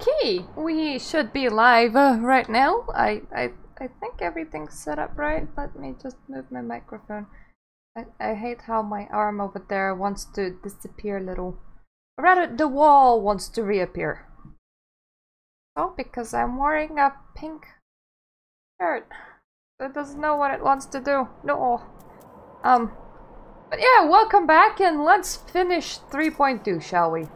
Okay, we should be live right now. I think everything's set up right. Let me just move my microphone. I hate how my arm over there wants to disappear a little. Or rather, the wall wants to reappear. Oh, because I'm wearing a pink shirt. It doesn't know what it wants to do. No. But yeah, welcome back and let's finish 3.2, shall we?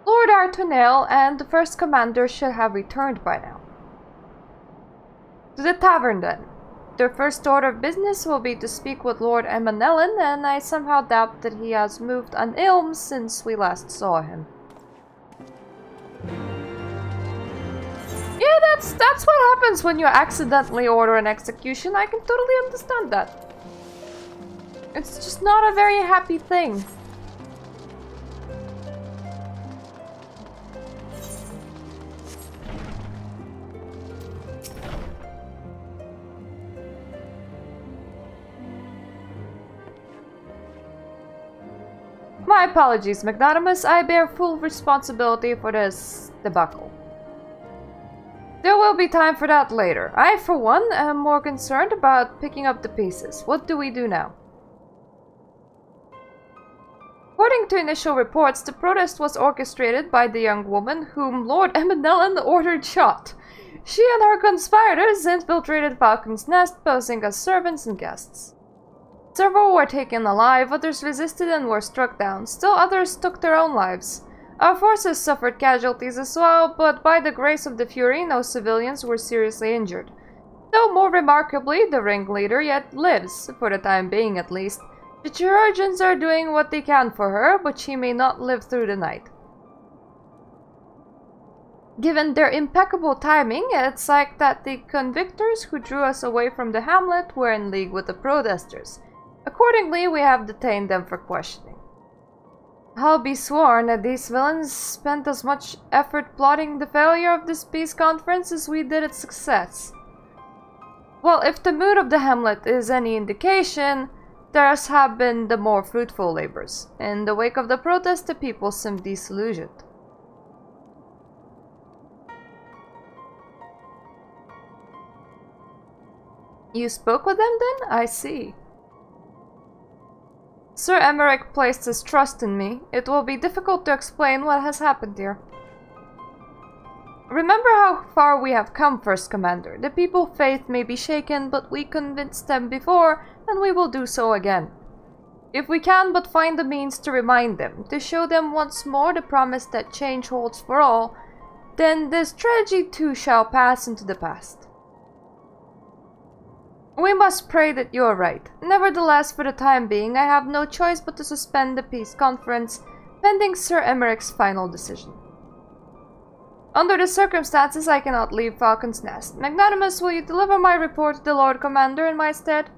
Lord Artonel and the first commander should have returned by now. To the tavern then. Their first order of business will be to speak with Lord Emanellan, and I somehow doubt that he has moved an ilm since we last saw him. Yeah, that's what happens when you accidentally order an execution. I can totally understand that. It's just not a very happy thing. My apologies, Magnanimous. I bear full responsibility for this debacle. There will be time for that later. I, for one, am more concerned about picking up the pieces. What do we do now? According to initial reports, the protest was orchestrated by the young woman whom Lord Emanellan ordered shot. She and her conspirators infiltrated Falcon's Nest, posing as servants and guests. Several were taken alive, others resisted and were struck down. Still others took their own lives. Our forces suffered casualties as well, but by the grace of the Fury, no civilians were seriously injured. Though more remarkably, the ringleader yet lives, for the time being at least. The chirurgeons are doing what they can for her, but she may not live through the night. Given their impeccable timing, it's like that the convictors who drew us away from the hamlet were in league with the protesters. Accordingly, we have detained them for questioning. I'll be sworn that these villains spent as much effort plotting the failure of this peace conference as we did its success. Well, if the mood of the hamlet is any indication, theirs have been the more fruitful labors. In the wake of the protest, the people seemed disillusioned. You spoke with them then? I see. Sir Emmerich placed his trust in me. It will be difficult to explain what has happened here. Remember how far we have come, First Commander. The people's faith may be shaken, but we convinced them before, and we will do so again. If we can but find the means to remind them, to show them once more the promise that change holds for all, then this tragedy too shall pass into the past. We must pray that you are right. Nevertheless, for the time being, I have no choice but to suspend the peace conference, pending Sir Emmerich's final decision. Under the circumstances, I cannot leave Falcon's Nest. Magnanimous, will you deliver my report to the Lord Commander in my stead?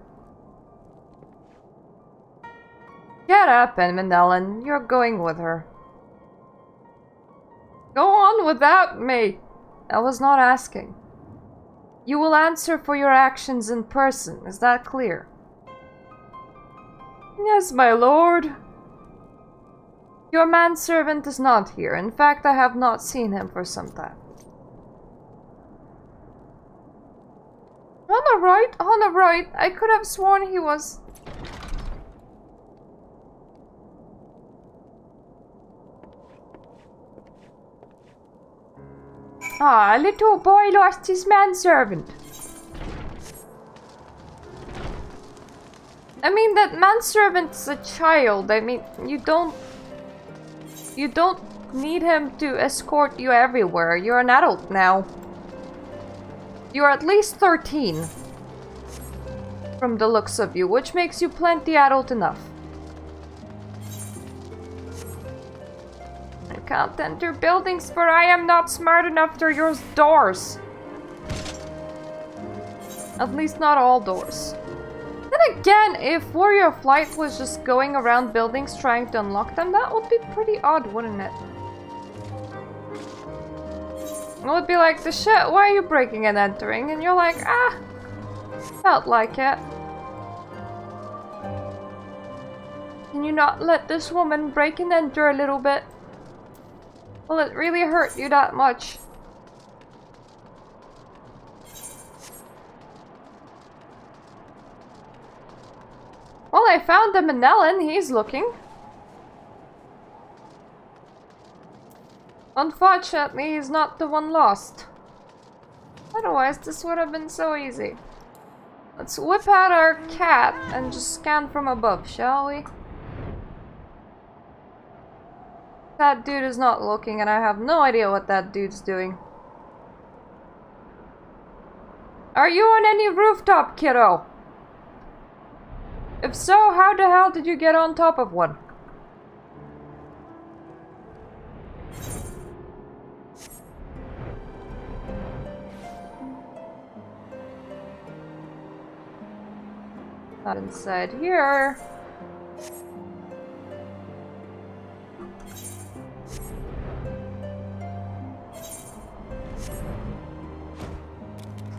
Get up, Emanellan. You're going with her. Go on without me. I was not asking. You will answer for your actions in person, is that clear? Yes, my lord. Your manservant is not here. In fact, I have not seen him for some time. On the right. I could have sworn he was... Ah, a little boy lost his manservant. I mean, that manservant's a child. I mean, you don't need him to escort you everywhere. You're an adult now. You're at least 13. From the looks of you, which makes you plenty adult enough. I can't enter buildings, for I am not smart enough to use doors. At least not all doors. Then again, if Warrior Flight was just going around buildings trying to unlock them, that would be pretty odd, wouldn't it? It would be like, the shit, why are you breaking and entering? And you're like, ah, felt like it. Can you not let this woman break and enter a little bit? Will it really hurt you that much? Well, I found the Manellan. He's looking. Unfortunately, he's not the one lost. Otherwise, this would have been so easy. Let's whip out our cat and just scan from above, shall we? That dude is not looking, and I have no idea what that dude's doing. Are you on any rooftop, kiddo? If so, how the hell did you get on top of one? Not inside here.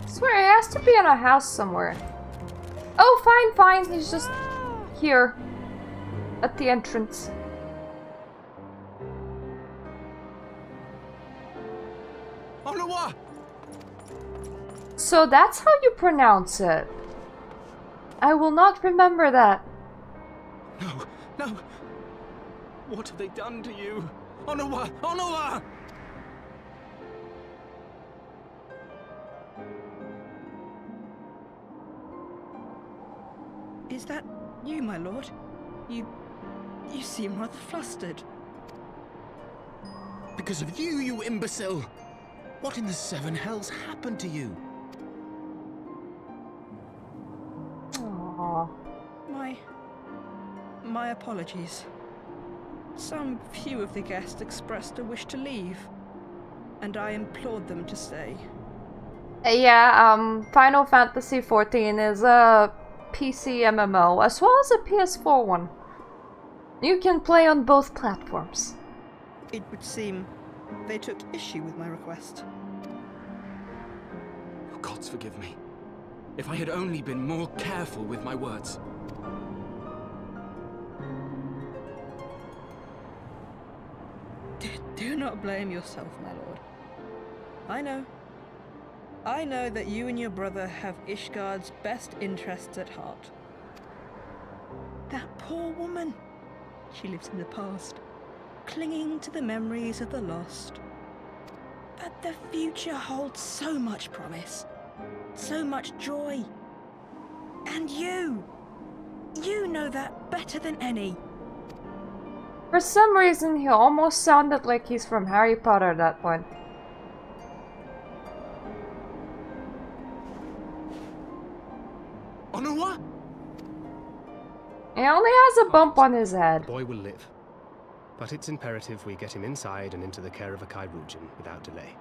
I swear, he has to be in a house somewhere. Oh, fine. He's just here at the entrance. So that's how you pronounce it. I will not remember that. No. What have they done to you? Onowa! Is that you, my lord? You seem rather flustered. Because of you, you imbecile! What in the seven hells happened to you? Aww. My apologies. Some few of the guests expressed a wish to leave, and I implored them to stay. Yeah, Final Fantasy XIV is a PC MMO, as well as a PS4 one. You can play on both platforms. It would seem they took issue with my request. Oh, gods forgive me. If I had only been more careful with my words. Do not blame yourself, my lord. I know that you and your brother have Ishgard's best interests at heart. That poor woman. She lives in the past, clinging to the memories of the lost. But the future holds so much promise, so much joy. And you know that better than any. For some reason, he almost sounded like he's from Harry Potter at that point. Onowa? He only has a bump on his head. The boy will live. But it's imperative we get him inside and into the care of a Kairujin without delay.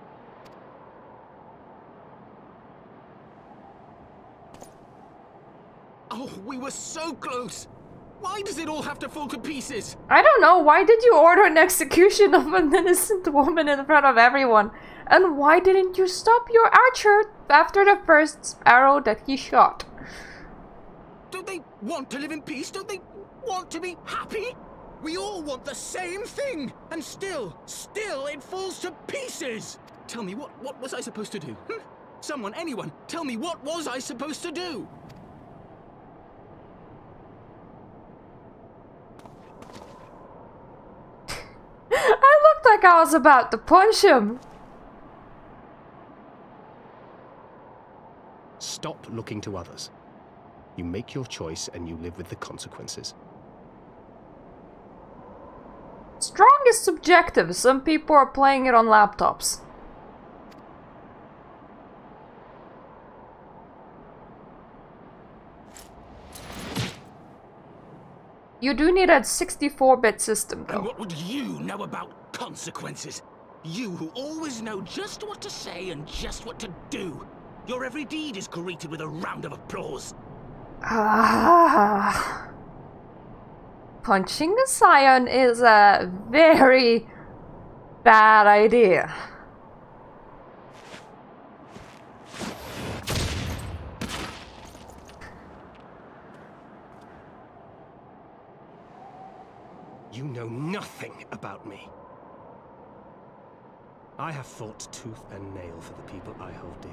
Oh, we were so close! Why does it all have to fall to pieces? I don't know, why did you order an execution of an innocent woman in front of everyone? And why didn't you stop your archer after the first arrow that he shot? Don't they want to live in peace? Don't they want to be happy? We all want the same thing! And still it falls to pieces! Tell me, what was I supposed to do? Someone, anyone, tell me, what was I supposed to do? I looked like I was about to punch him. Stop looking to others. You make your choice and you live with the consequences. Strong is subjective. Some people are playing it on laptops. You do need a 64-bit system, though. And what would you know about consequences? You who always know just what to say and just what to do. Your every deed is greeted with a round of applause. Punching a scion is a very bad idea. You know nothing about me. I have fought tooth and nail for the people I hold dear.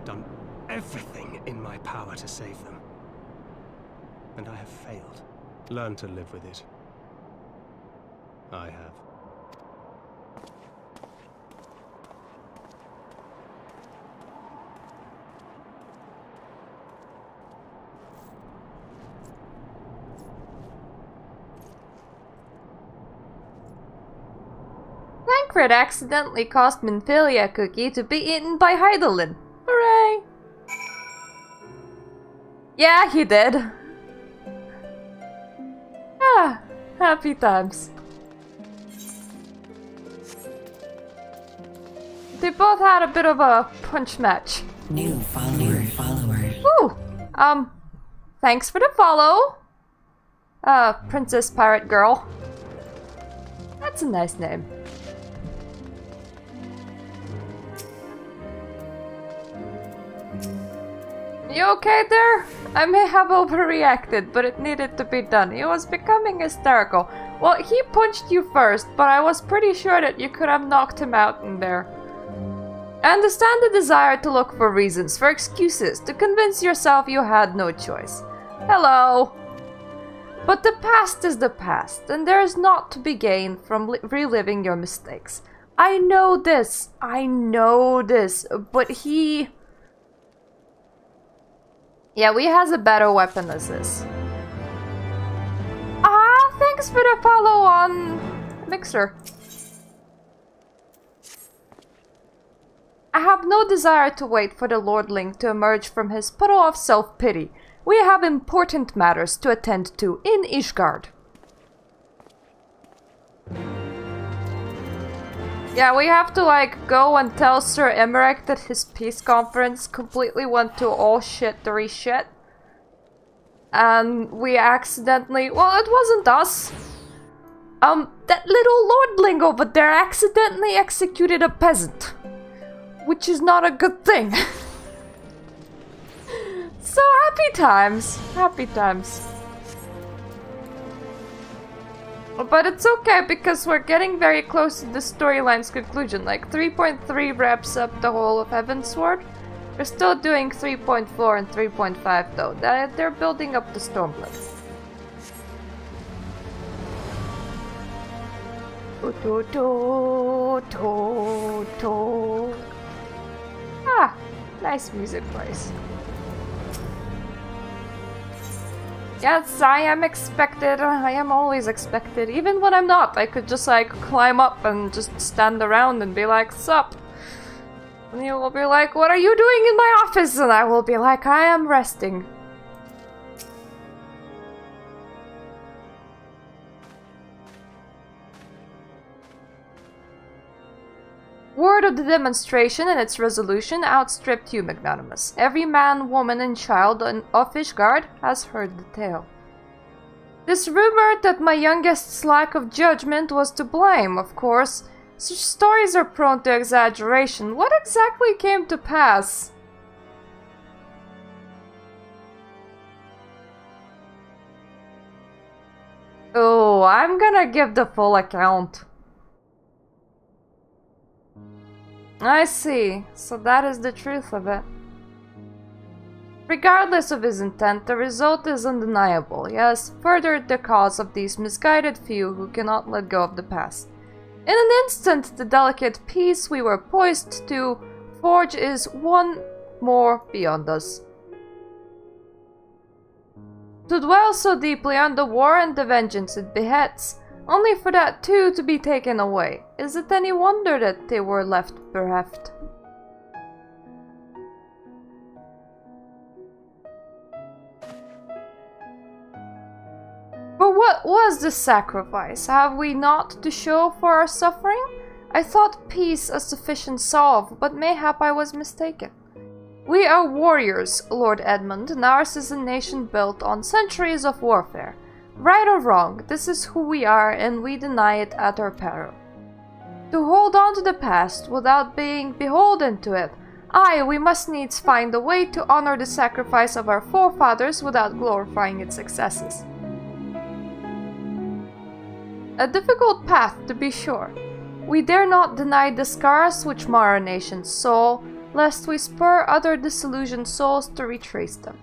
Done everything in my power to save them. And I have failed. Learn to live with it. I have. Thancred accidentally caused Minfilia Cookie to be eaten by Heidelin. Hooray! Yeah, he did. Ah, happy times. They both had a bit of a punch match. New follower. Ooh! Thanks for the follow. Princess Pirate Girl. That's a nice name. You okay there? I may have overreacted, but it needed to be done. He was becoming hysterical. Well, he punched you first, but I was pretty sure that you could have knocked him out in there. I understand the desire to look for reasons, for excuses, to convince yourself you had no choice. Hello! But the past is the past, and there is naught to be gained from reliving your mistakes. I know this, but he... Yeah, we has a better weapon as this. Ah, thanks for the follow on Mixer. I have no desire to wait for the Lordling to emerge from his puddle of self-pity. We have important matters to attend to in Ishgard. Yeah, we have to like go and tell Sir Emmerich that his peace conference completely went to all shittery shit. And we accidentally, well, it wasn't us. That little lordling over there accidentally executed a peasant. Which is not a good thing. So happy times. Happy times. But it's okay because we're getting very close to the storyline's conclusion. Like 3.3 wraps up the whole of Heavensward. We're still doing 3.4 and 3.5 though. They're building up the Stormblood. Ah, nice music place. Yes, I am expected. I am always expected. Even when I'm not, I could just like climb up and just stand around and be like, sup? And you will be like, what are you doing in my office? And I will be like, I am resting. Word of the demonstration and its resolution outstripped you, Magnanimous. Every man, woman, and child of Ishgard has heard the tale. This rumor that my youngest's lack of judgment was to blame, of course. Such stories are prone to exaggeration. What exactly came to pass? Oh, I'm gonna give the full account. I see. So that is the truth of it. Regardless of his intent, the result is undeniable. He has furthered the cause of these misguided few who cannot let go of the past. In an instant, the delicate peace we were poised to forge is one more beyond us. To dwell so deeply on the war and the vengeance it beheads, only for that too to be taken away. Is it any wonder that they were left bereft? For what was the sacrifice? Have we naught to show for our suffering? I thought peace a sufficient salve, but mayhap I was mistaken. We are warriors, Lord Edmund, and ours is a nation built on centuries of warfare. Right or wrong, this is who we are, and we deny it at our peril. To hold on to the past without being beholden to it, aye, we must needs find a way to honor the sacrifice of our forefathers without glorifying its successes. A difficult path, to be sure. We dare not deny the scars which mar our nation's soul, lest we spur other disillusioned souls to retrace them.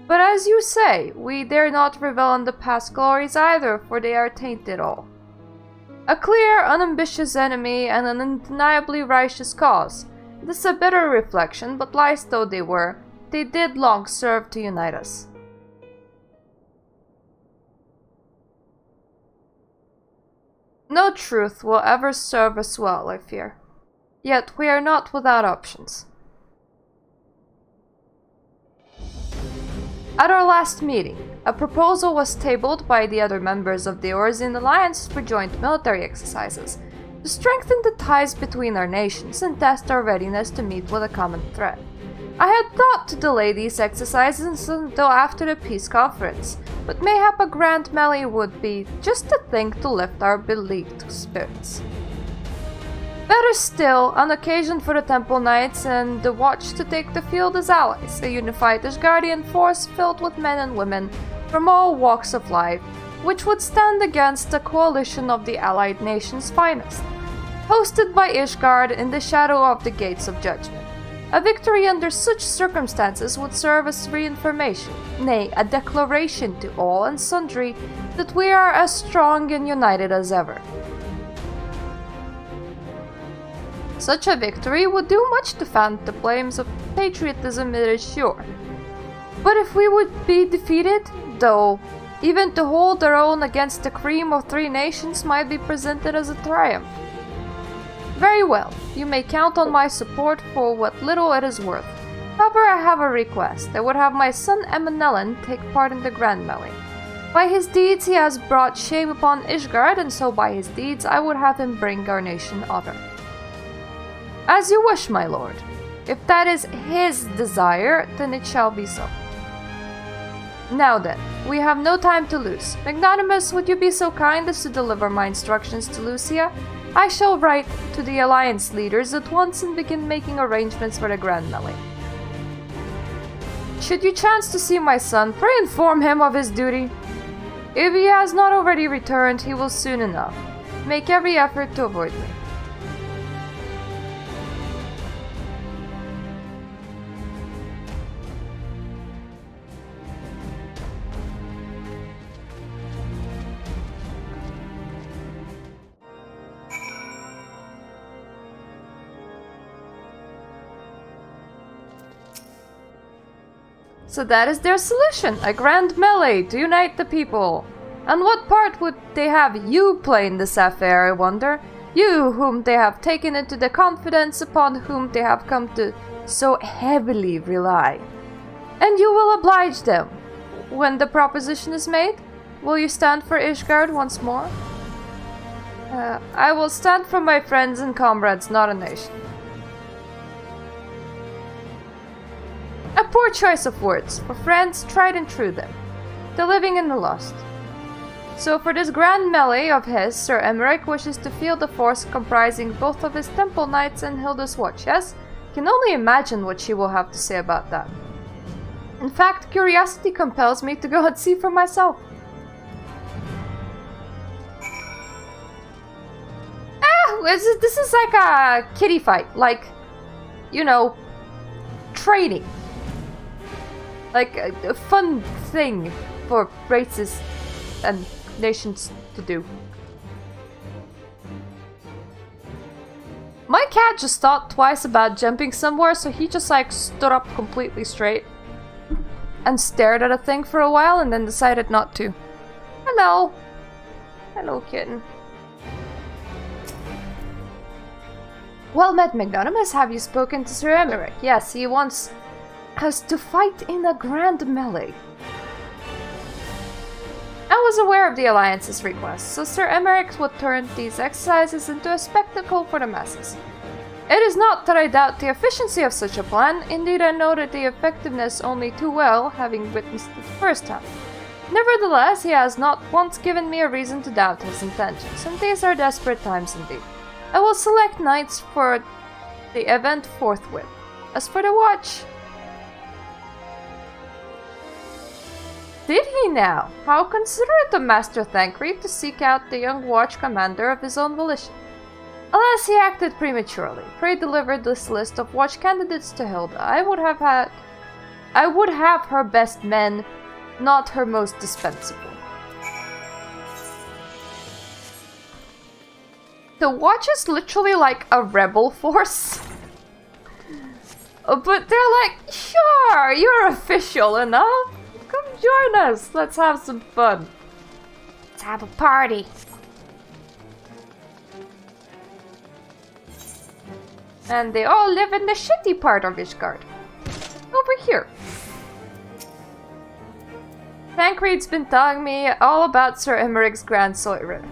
But as you say, we dare not revel on the past glories either, for they are tainted all. A clear, unambitious enemy and an undeniably righteous cause. This is a bitter reflection, but lies though they were, they did long serve to unite us. No truth will ever serve us well, I fear. Yet we are not without options. At our last meeting, a proposal was tabled by the other members of the Eorzean Alliance for joint military exercises, to strengthen the ties between our nations and test our readiness to meet with a common threat. I had thought to delay these exercises until after the peace conference, but mayhap a grand melee would be just a thing to lift our beleaguered spirits. Better still, an occasion for the Temple Knights and the Watch to take the field as allies, a unified Asgardian force filled with men and women from all walks of life, which would stand against a coalition of the allied nations' finest, hosted by Ishgard in the shadow of the Gates of Judgment. A victory under such circumstances would serve as reaffirmation, nay, a declaration to all and sundry that we are as strong and united as ever. Such a victory would do much to fan the flames of patriotism, it is sure. But if we would be defeated, though, even to hold our own against the cream of three nations might be presented as a triumph. Very well, you may count on my support for what little it is worth. However, I have a request. I would have my son Emanellan take part in the Grand Melee. By his deeds he has brought shame upon Ishgard, and so by his deeds I would have him bring our nation honor. As you wish, my lord. If that is his desire, then it shall be so. Now then, we have no time to lose. Magnanimous, would you be so kind as to deliver my instructions to Lucia? I shall write to the Alliance leaders at once and begin making arrangements for the Grand Melee. Should you chance to see my son, pray inform him of his duty. If he has not already returned, he will soon enough. Make every effort to avoid me. So that is their solution, a grand melee to unite the people. And what part would they have you play in this affair, I wonder? You, whom they have taken into the confidence upon whom they have come to so heavily rely. And you will oblige them. When the proposition is made, will you stand for Ishgard once more? I will stand for my friends and comrades, not a nation. A poor choice of words, for friends tried and true then, the living and the lost. So for this grand melee of his, Sir Emmerich wishes to field a force comprising both of his Temple Knights and Hilda's Watch, yes? Can only imagine what she will have to say about that. In fact, curiosity compels me to go and see for myself. This is like a kiddie fight, like, you know, trading. Like a fun thing for races and nations to do. My cat just thought twice about jumping somewhere, so he just like stood up completely straight and stared at a thing for a while and then decided not to. Hello. Hello, kitten. Well met, Magnanimous. Have you spoken to Sir Emmerich? Yes, he wants us to fight in a grand melee. I was aware of the Alliance's request, so Sir Emmerich would turn these exercises into a spectacle for the masses. It is not that I doubt the efficiency of such a plan, indeed I know that the effectiveness only too well, having witnessed it firsthand. Nevertheless, he has not once given me a reason to doubt his intentions, and these are desperate times indeed. I will select knights for the event forthwith. As for the watch... Did he now? How considerate of Master Thancred to seek out the young watch commander of his own volition. Unless he acted prematurely. Prey delivered this list of watch candidates to Hilda. I would have her best men, not her most dispensable. The watch is literally like a rebel force. But they're like, sure, you're official enough. Come join us. Let's have some fun. Let's have a party. And they all live in the shitty part of Ishgard. Over here. Thancred's been telling me all about Sir Emmerich's Grand Soirer.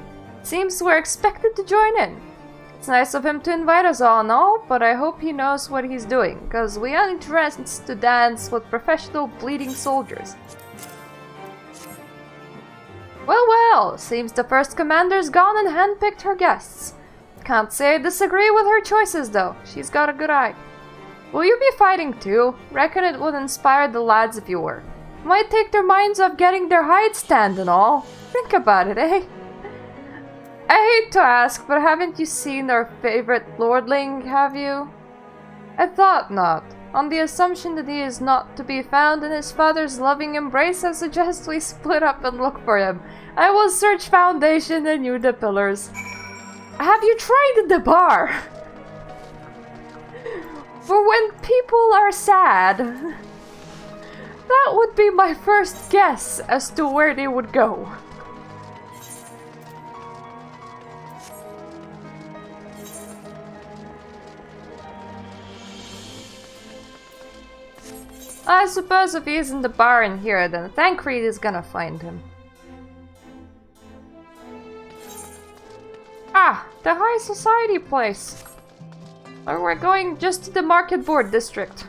Seems we're expected to join in. It's nice of him to invite us all and all, but I hope he knows what he's doing, cause we aren't dressed to dance with professional bleeding soldiers. Well, seems the first commander's gone and handpicked her guests. Can't say I disagree with her choices though, she's got a good eye. Will you be fighting too? Reckon it would inspire the lads if you were. Might take their minds off getting their hides tanned and all. Think about it, eh? I hate to ask, but haven't you seen our favorite lordling, have you? I thought not. On the assumption that he is not to be found in his father's loving embrace, I suggest we split up and look for him. I will search Foundation and you the pillars. Have you tried the bar? For when people are sad. That would be my first guess as to where they would go. I suppose if he's in the bar in here, then Thancred is gonna find him. Ah, the high society place. Or we're going just to the market board district.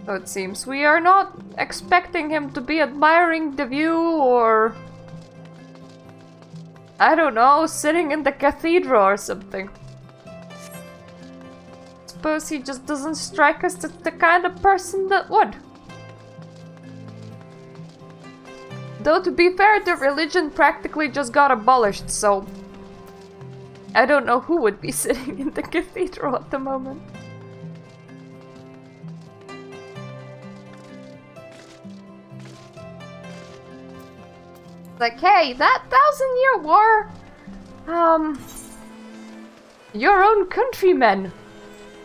So it seems we are not expecting him to be admiring the view or... I don't know, sitting in the cathedral or something. Suppose he just doesn't strike us as the kind of person that would. Though to be fair, the religion practically just got abolished, so... I don't know who would be sitting in the cathedral at the moment. Like, hey, that 1,000-year war... your own countrymen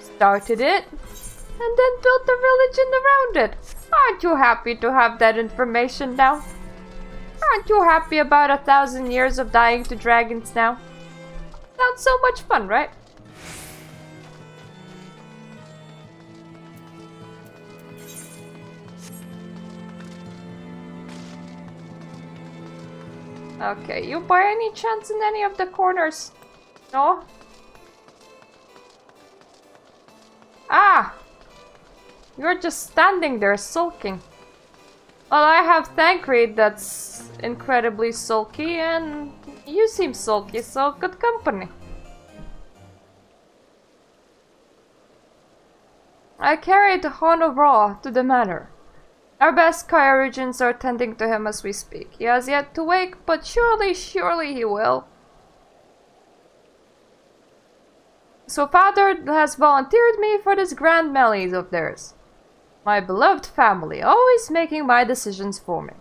started it, and then built a religion around it. Aren't you happy to have that information now? Aren't you happy about 1,000 years of dying to dragons now? Sounds so much fun, right? Okay, you by any chance in any of the corners? No? Ah! You're just standing there sulking. Well, I have Thancred that's incredibly sulky, and you seem sulky, so good company. I carried Hon of Raw to the manor. Our best Kyorigians are tending to him as we speak. He has yet to wake, but surely he will. So father has volunteered me for this grand melee of theirs. My beloved family, always making my decisions for me.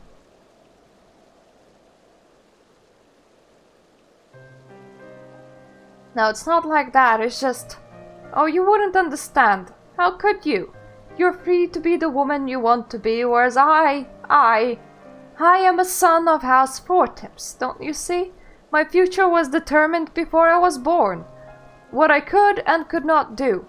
No, it's not like that, it's just... Oh, you wouldn't understand. How could you? You're free to be the woman you want to be, whereas I am a son of House Fortims, don't you see? My future was determined before I was born. What I could and could not do.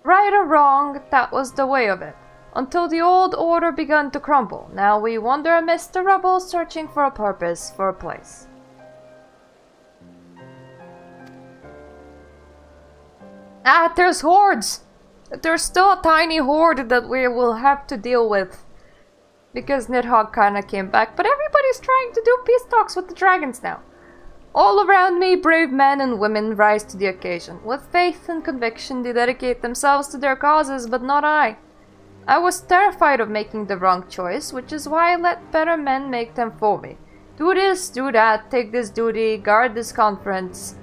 Right or wrong, that was the way of it. Until the old order began to crumble. Now we wander amidst the rubble, searching for a purpose, for a place. Ah, there's hordes! There's still a tiny horde that we will have to deal with. Because Nidhogg kinda came back, but everybody's trying to do peace talks with the dragons now. All around me, brave men and women rise to the occasion. With faith and conviction, they dedicate themselves to their causes, but not I. I was terrified of making the wrong choice, which is why I let better men make them for me. Do this, do that, take this duty, guard this conference.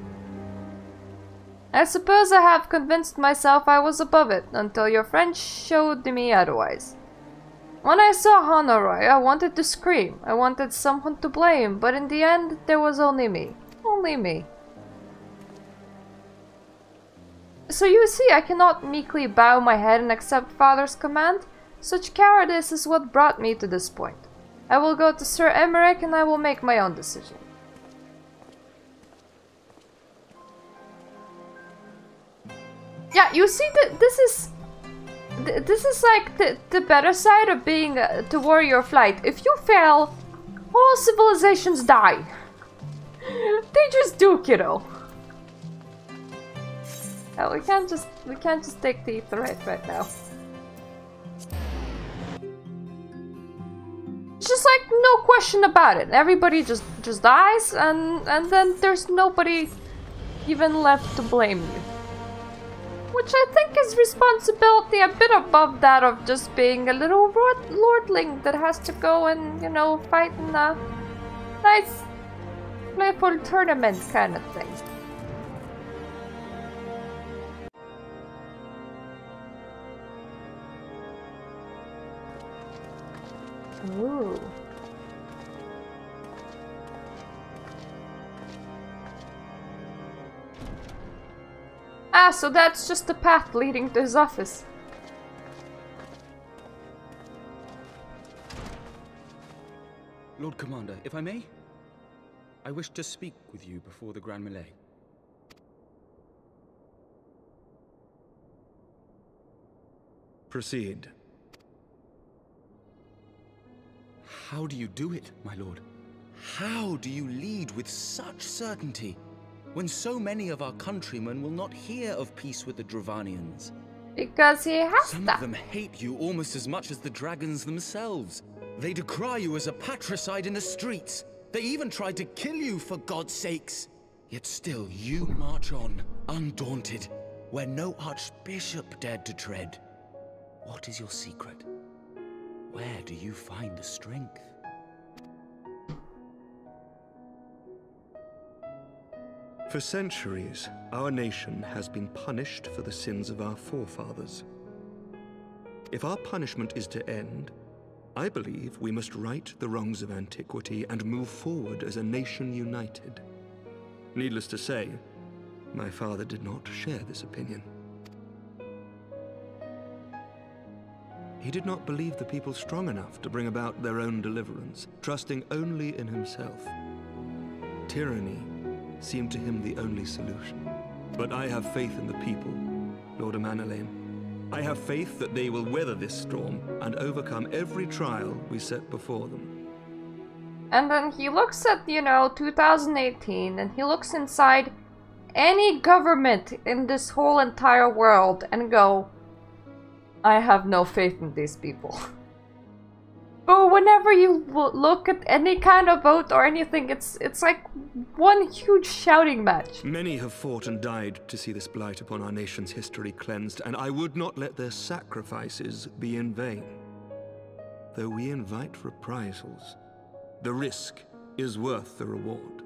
I suppose I have convinced myself I was above it, until your friend showed me otherwise. When I saw Honoroy, I wanted to scream. I wanted someone to blame, but in the end, there was only me. Only me. So you see, I cannot meekly bow my head and accept Father's command. Such cowardice is what brought me to this point. I will go to Sir Emmerich and I will make my own decision. Yeah, you see that this is like the better side of being the warrior flight. If you fail, all civilizations die. They just do, kiddo. Oh, we can't just take the Aetheryte right now. It's just like no question about it. Everybody just dies, and then there's nobody even left to blame you. Which I think is responsibility a bit above that of just being a little lordling that has to go and, you know, fight in a nice, playful tournament kind of thing. Ooh. Ah, so that's just the path leading to his office. Lord Commander, if I may, I wish to speak with you before the Grand Melee. Proceed. How do you do it, my lord? How do you lead with such certainty, when so many of our countrymen will not hear of peace with the Dravanians? Because he has Some of them hate you almost as much as the dragons themselves. They decry you as a patricide in the streets. They even tried to kill you, for God's sakes. Yet still you march on, undaunted, where no archbishop dared to tread. What is your secret? Where do you find the strength? For centuries, our nation has been punished for the sins of our forefathers. If our punishment is to end, I believe we must right the wrongs of antiquity and move forward as a nation united. Needless to say, my father did not share this opinion. He did not believe the people strong enough to bring about their own deliverance, trusting only in himself. Tyranny seemed to him the only solution. But I have faith in the people, Lord Amanalain. I have faith that they will weather this storm and overcome every trial we set before them. And then he looks at, you know, 2018, and he looks inside any government in this whole entire world and go, I have no faith in these people. But whenever you look at any kind of vote or anything, it's like one huge shouting match. Many have fought and died to see this blight upon our nation's history cleansed, and I would not let their sacrifices be in vain. Though we invite reprisals, the risk is worth the reward.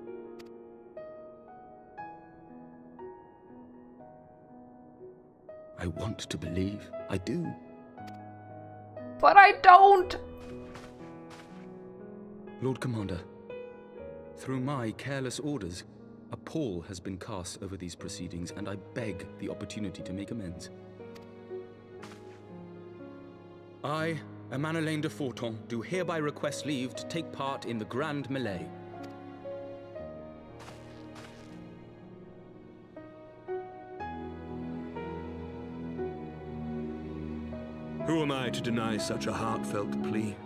I want to believe. I do. But I don't! Lord Commander, through my careless orders, a pall has been cast over these proceedings, and I beg the opportunity to make amends. I, Amanalain de Forton, do hereby request leave to take part in the Grand Melee. Who am I to deny such a heartfelt plea?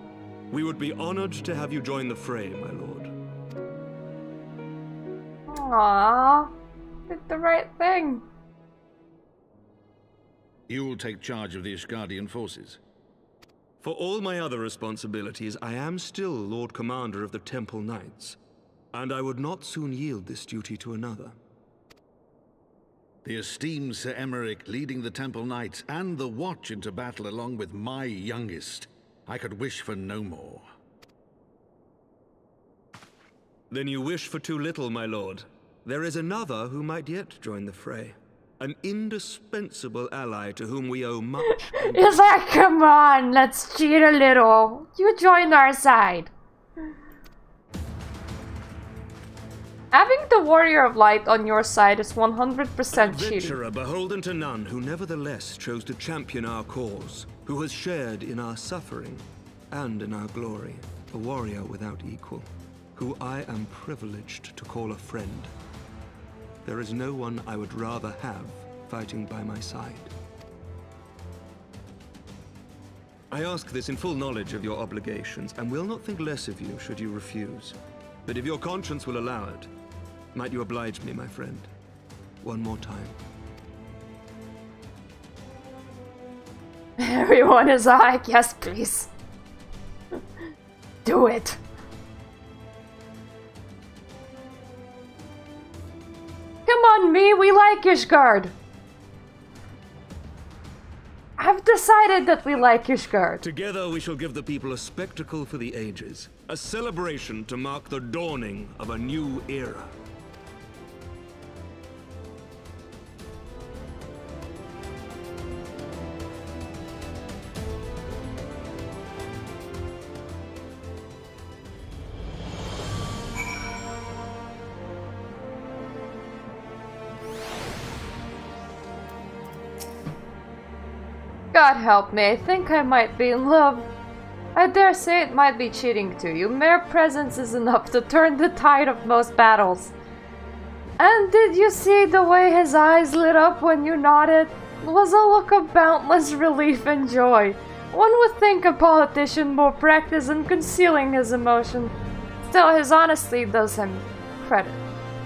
We would be honored to have you join the fray, my lord. Aww, did the right thing. You'll take charge of the Ishgardian forces. For all my other responsibilities, I am still Lord Commander of the Temple Knights, and I would not soon yield this duty to another. The esteemed Sir Emmerich leading the Temple Knights and the Watch into battle along with my youngest. I could wish for no more. Then you wish for too little, my lord. There is another who might yet join the fray. An indispensable ally to whom we owe much. He's like, come on, let's cheat a little. You join our side. Having the Warrior of Light on your side is 100% cheating. Adventurer beholden to none, who nevertheless chose to champion our cause, who has shared in our suffering and in our glory. A warrior without equal, who I am privileged to call a friend. There is no one I would rather have fighting by my side. I ask this in full knowledge of your obligations, and will not think less of you should you refuse. But if your conscience will allow it, might you oblige me, my friend, one more time? Everyone is like, yes, please. Do it. Come on, me, we like Ishgard. I've decided that we like Ishgard. Together we shall give the people a spectacle for the ages. A celebration to mark the dawning of a new era. God help me, I think I might be in love. I dare say it might be cheating to you. Mere presence is enough to turn the tide of most battles. And did you see the way his eyes lit up when you nodded? It was a look of boundless relief and joy. One would think a politician more practiced in concealing his emotion. Still, his honesty does him credit.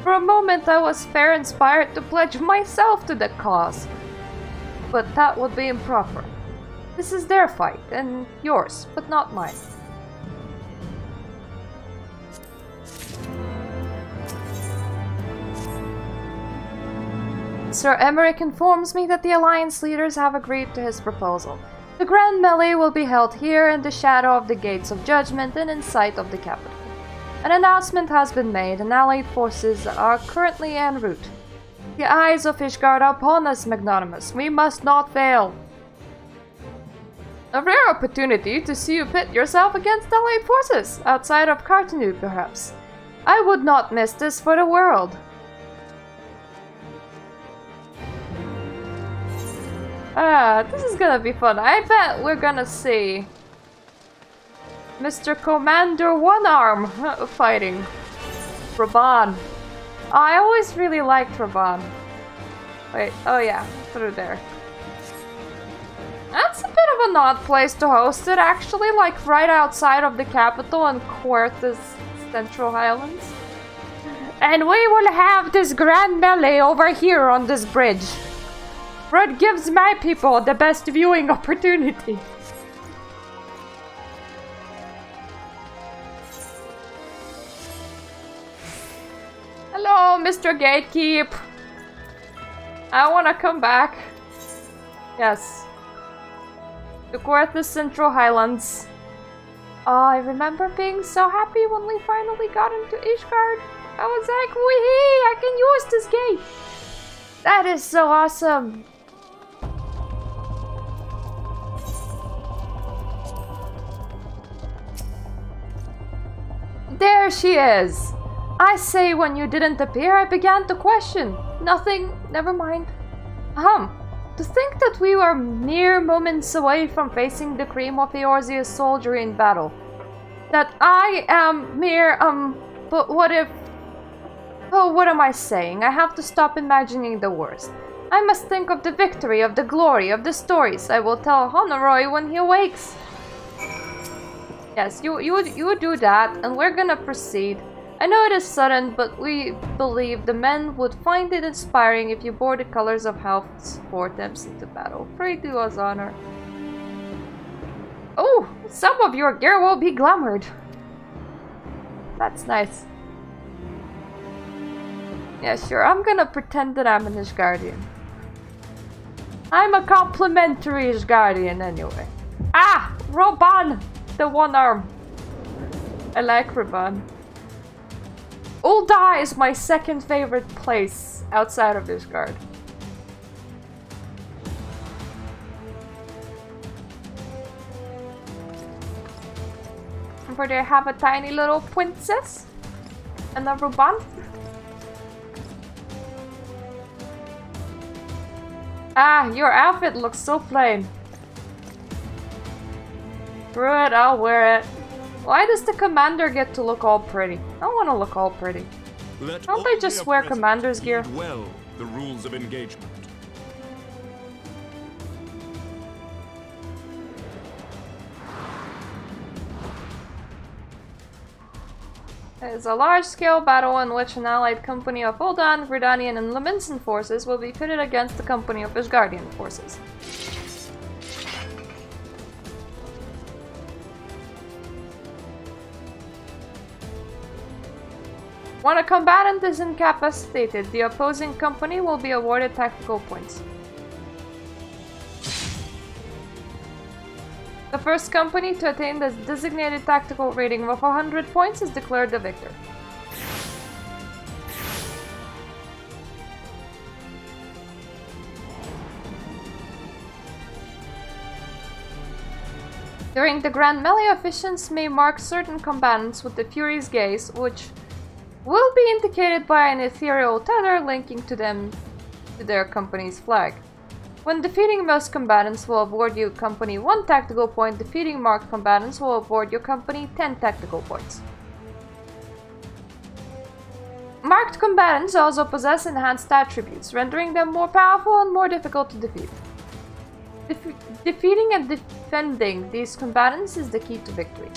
For a moment I was fair inspired to pledge myself to the cause. But that would be improper. This is their fight, and yours, but not mine. Sir Emmerich informs me that the Alliance leaders have agreed to his proposal. The Grand Melee will be held here in the shadow of the Gates of Judgment and in sight of the capital. An announcement has been made, and allied forces are currently en route. The eyes of Ishgard are upon us, Magnanimous. We must not fail. A rare opportunity to see you pit yourself against allied forces, outside of Cartanu, perhaps. I would not miss this for the world. This is gonna be fun. I bet we're gonna see Mr. Commander One Arm fighting Raban. I always really liked Raban. Wait, oh yeah, through there. That's a bit of an odd place to host it, actually, like right outside of the capital in Querth's Central Highlands. And we will have this grand melee over here on this bridge. For it gives my people the best viewing opportunity. Hello, Mr. Gatekeep. I wanna come back. Yes. To Querth's Central Highlands. Oh, I remember being so happy when we finally got into Ishgard. I was like, wee, I can use this gate. That is so awesome. There she is. I say, when you didn't appear, I began to question. Nothing, never mind. To think that we were mere moments away from facing the cream of Eorzea's soldiery in battle. That I am mere, but what if... Oh, what am I saying? I have to stop imagining the worst. I must think of the victory, of the glory, of the stories I will tell Honoroy when he awakes. Yes, you do that, and we're gonna proceed. I know it is sudden, but we believe the men would find it inspiring if you bore the colors of Health's portents into battle. Pray do us honor. Oh, some of your gear will be glamoured. That's nice. Yeah, sure, I'm gonna pretend that I'm an Ishgardian. I'm a complimentary Ishgardian anyway. Ah! Raban! The one arm. I like Raban. Ul'dah is my second favorite place outside of Ishgard. Where they have a tiny little princess and a ruban. Ah, your outfit looks so plain. Screw it, I'll wear it. Why does the commander get to look all pretty? I don't want to look all pretty. Don't they just wear commander's gear? Well, the rules of engagement. It is a large-scale battle in which an allied company of Ul'dah, Verdanian, and Leminson forces will be pitted against the company of Ishgardian forces. When a combatant is incapacitated, the opposing company will be awarded tactical points. The first company to attain the designated tactical rating of 100 points is declared the victor. During the Grand Melee, officiants may mark certain combatants with the Fury's Gaze, which will be indicated by an ethereal tether linking to them to their company's flag. When defeating most combatants will award you company 1 tactical point, defeating marked combatants will award your company 10 tactical points. Marked combatants also possess enhanced attributes, rendering them more powerful and more difficult to defeat. Defeating and defending these combatants is the key to victory.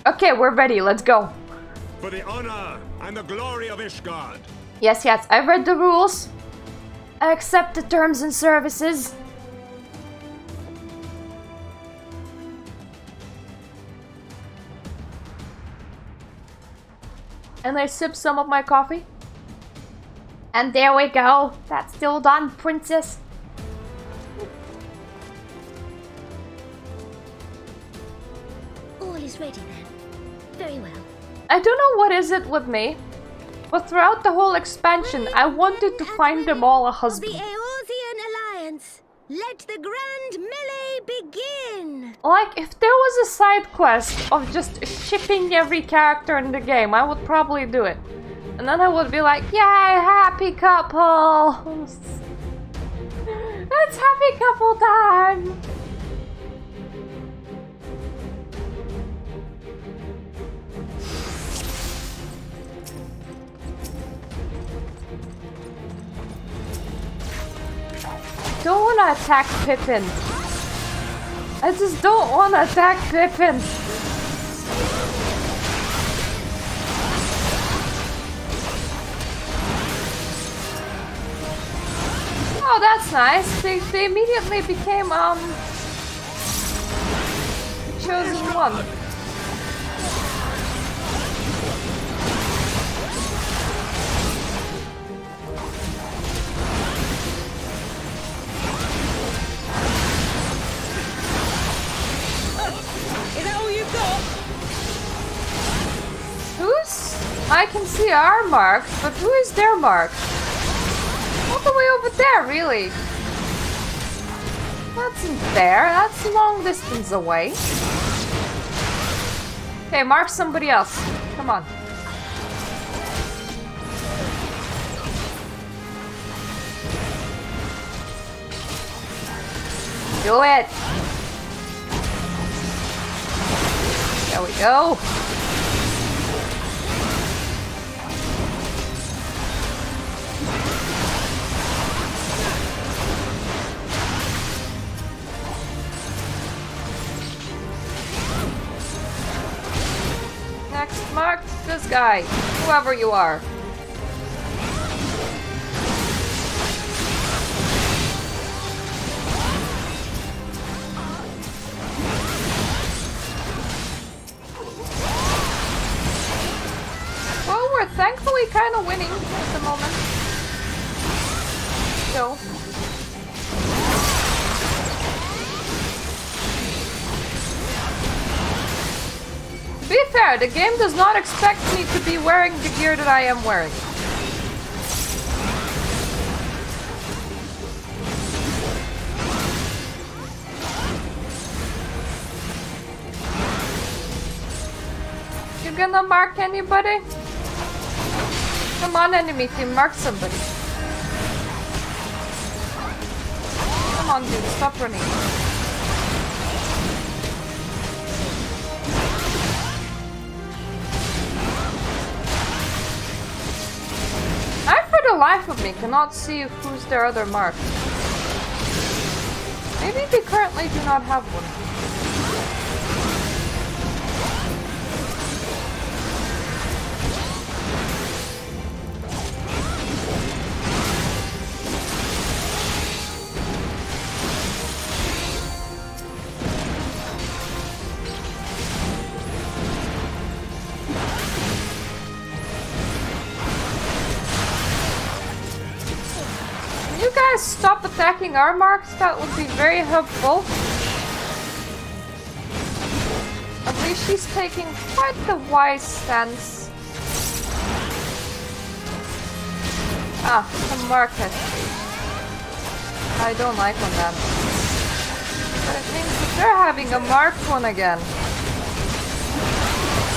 Okay, we're ready, let's go. For the honor and the glory of Ishgard. Yes, I read the rules. I accept the terms and services. And I sip some of my coffee. And there we go. That's still done, princess. All is ready then. Very well. I don't know what is it with me, but throughout the whole expansion, I wanted to find them all a husband. The Eorzean Alliance. Let the grand melee begin! Like, if there was a side quest of just shipping every character in the game, I would probably do it. And then I would be like, yay, happy couples! It's happy couple time! I don't want to attack Pippin. I just don't want to attack Pippin. Oh, that's nice. They immediately became the chosen one. Is that all you've got? Who's? I can see our mark, but who is their mark? All the way over there, really. That's in there. That's a long distance away. Okay, mark somebody else. Come on. Do it. There we go. Next, mark this guy, whoever you are. Well, we're thankfully kind of winning at the moment. So. fair, the game does not expect me to be wearing the gear that I am wearing. You gonna mark anybody? Come on, enemy team, mark somebody. Come on, dude, stop running. I, for the life of me, cannot see who's their other mark. Maybe they currently do not have one. Stop attacking our marks, that would be very helpful. At least she's taking quite the wise stance. Ah, the market. I don't like on that. But it means that they're having a marked one again.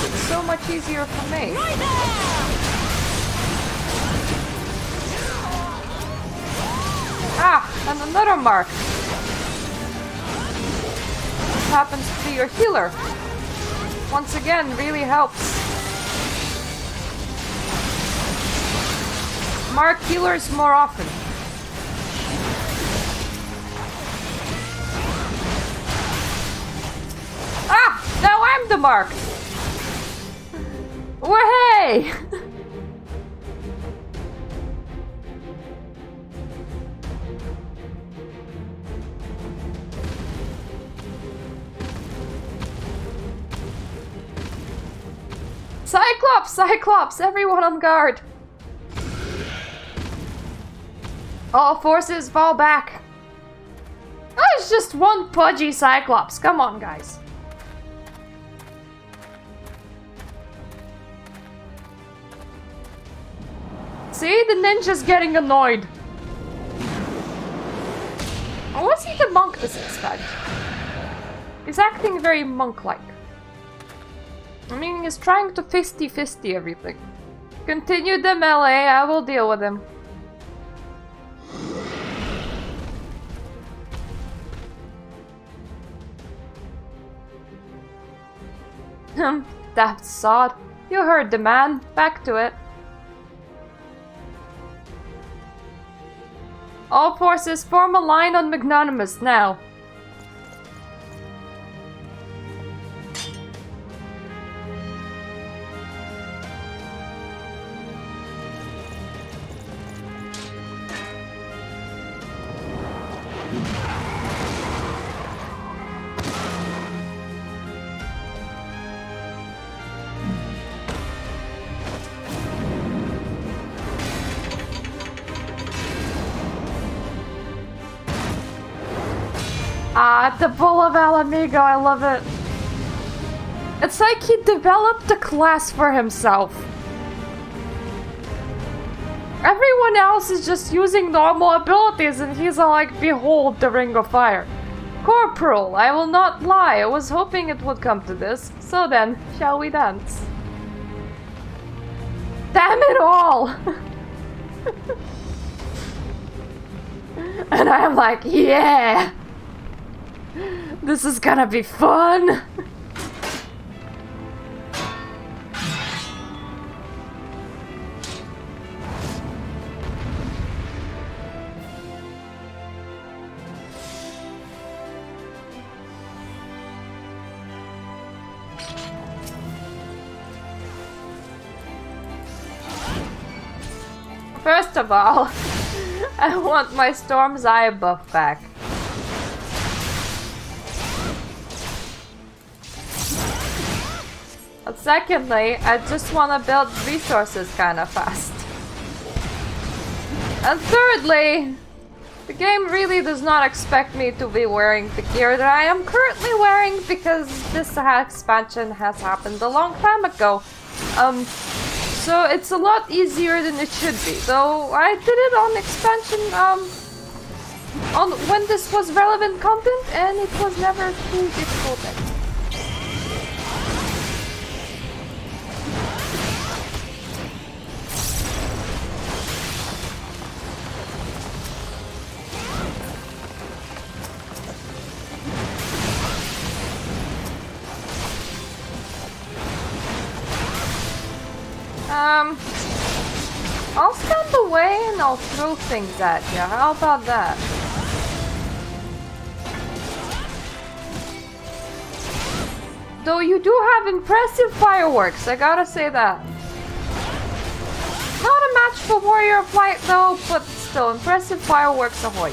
It's so much easier for me. Right there! Ah, and another mark. This happens to be your healer. Once again, really helps. Mark healers more often. Ah, now I'm the mark. Wahey! Cyclops! Cyclops! Everyone on guard! All forces fall back! Oh, it's just one pudgy Cyclops. Come on, guys. See? The ninja's getting annoyed. Or was he the monk this expansion? He's acting very monk-like. I mean, he's trying to fisty everything. Continue the melee, I will deal with him. Daft sod. You heard the man. Back to it. All forces form a line on Magnanimous now. Ah, the Bull of Alamigo, I love it. It's like he developed a class for himself. Everyone else is just using normal abilities and he's all like, behold the Ring of Fire. Corporal, I will not lie, I was hoping it would come to this. So then, shall we dance? Damn it all! And I'm like, yeah! This is gonna be fun! First of all, I want my Storm's Eye buff back. But secondly, I just want to build resources kind of fast. And thirdly, The game really does not expect me to be wearing the gear that I am currently wearing because this expansion has happened a long time ago. So it's a lot easier than it should be. Though I did it on expansion, on when this was relevant content, and it was never too difficult. I'll stand away and I'll throw things at you. How about that? Though you do have impressive fireworks, I gotta say that. Not a match for Warrior of Light though, but still impressive fireworks ahoy.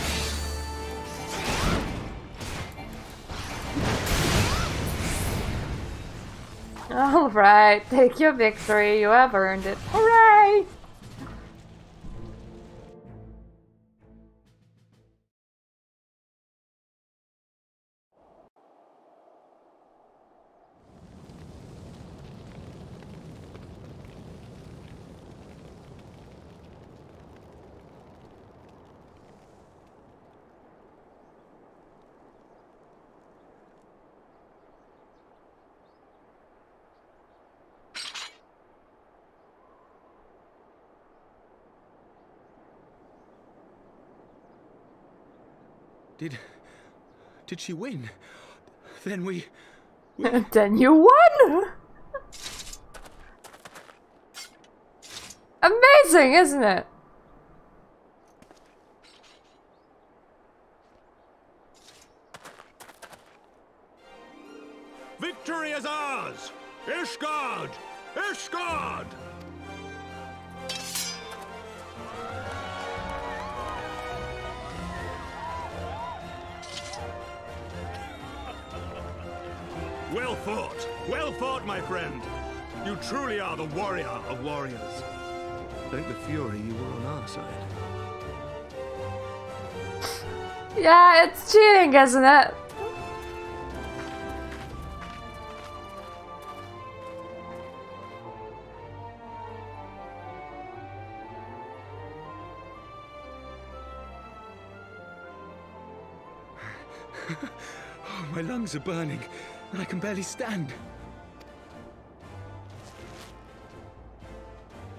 Alright, take your victory, you have earned it. Hooray! Did she win? Then we... Then you won! Amazing, isn't it? Victory is ours! Ishgard! Ishgard! Well fought, my friend. You truly are the warrior of warriors. Thank the Fury you were on our side. Yeah, it's cheating, isn't it? Oh, my lungs are burning, and I can barely stand.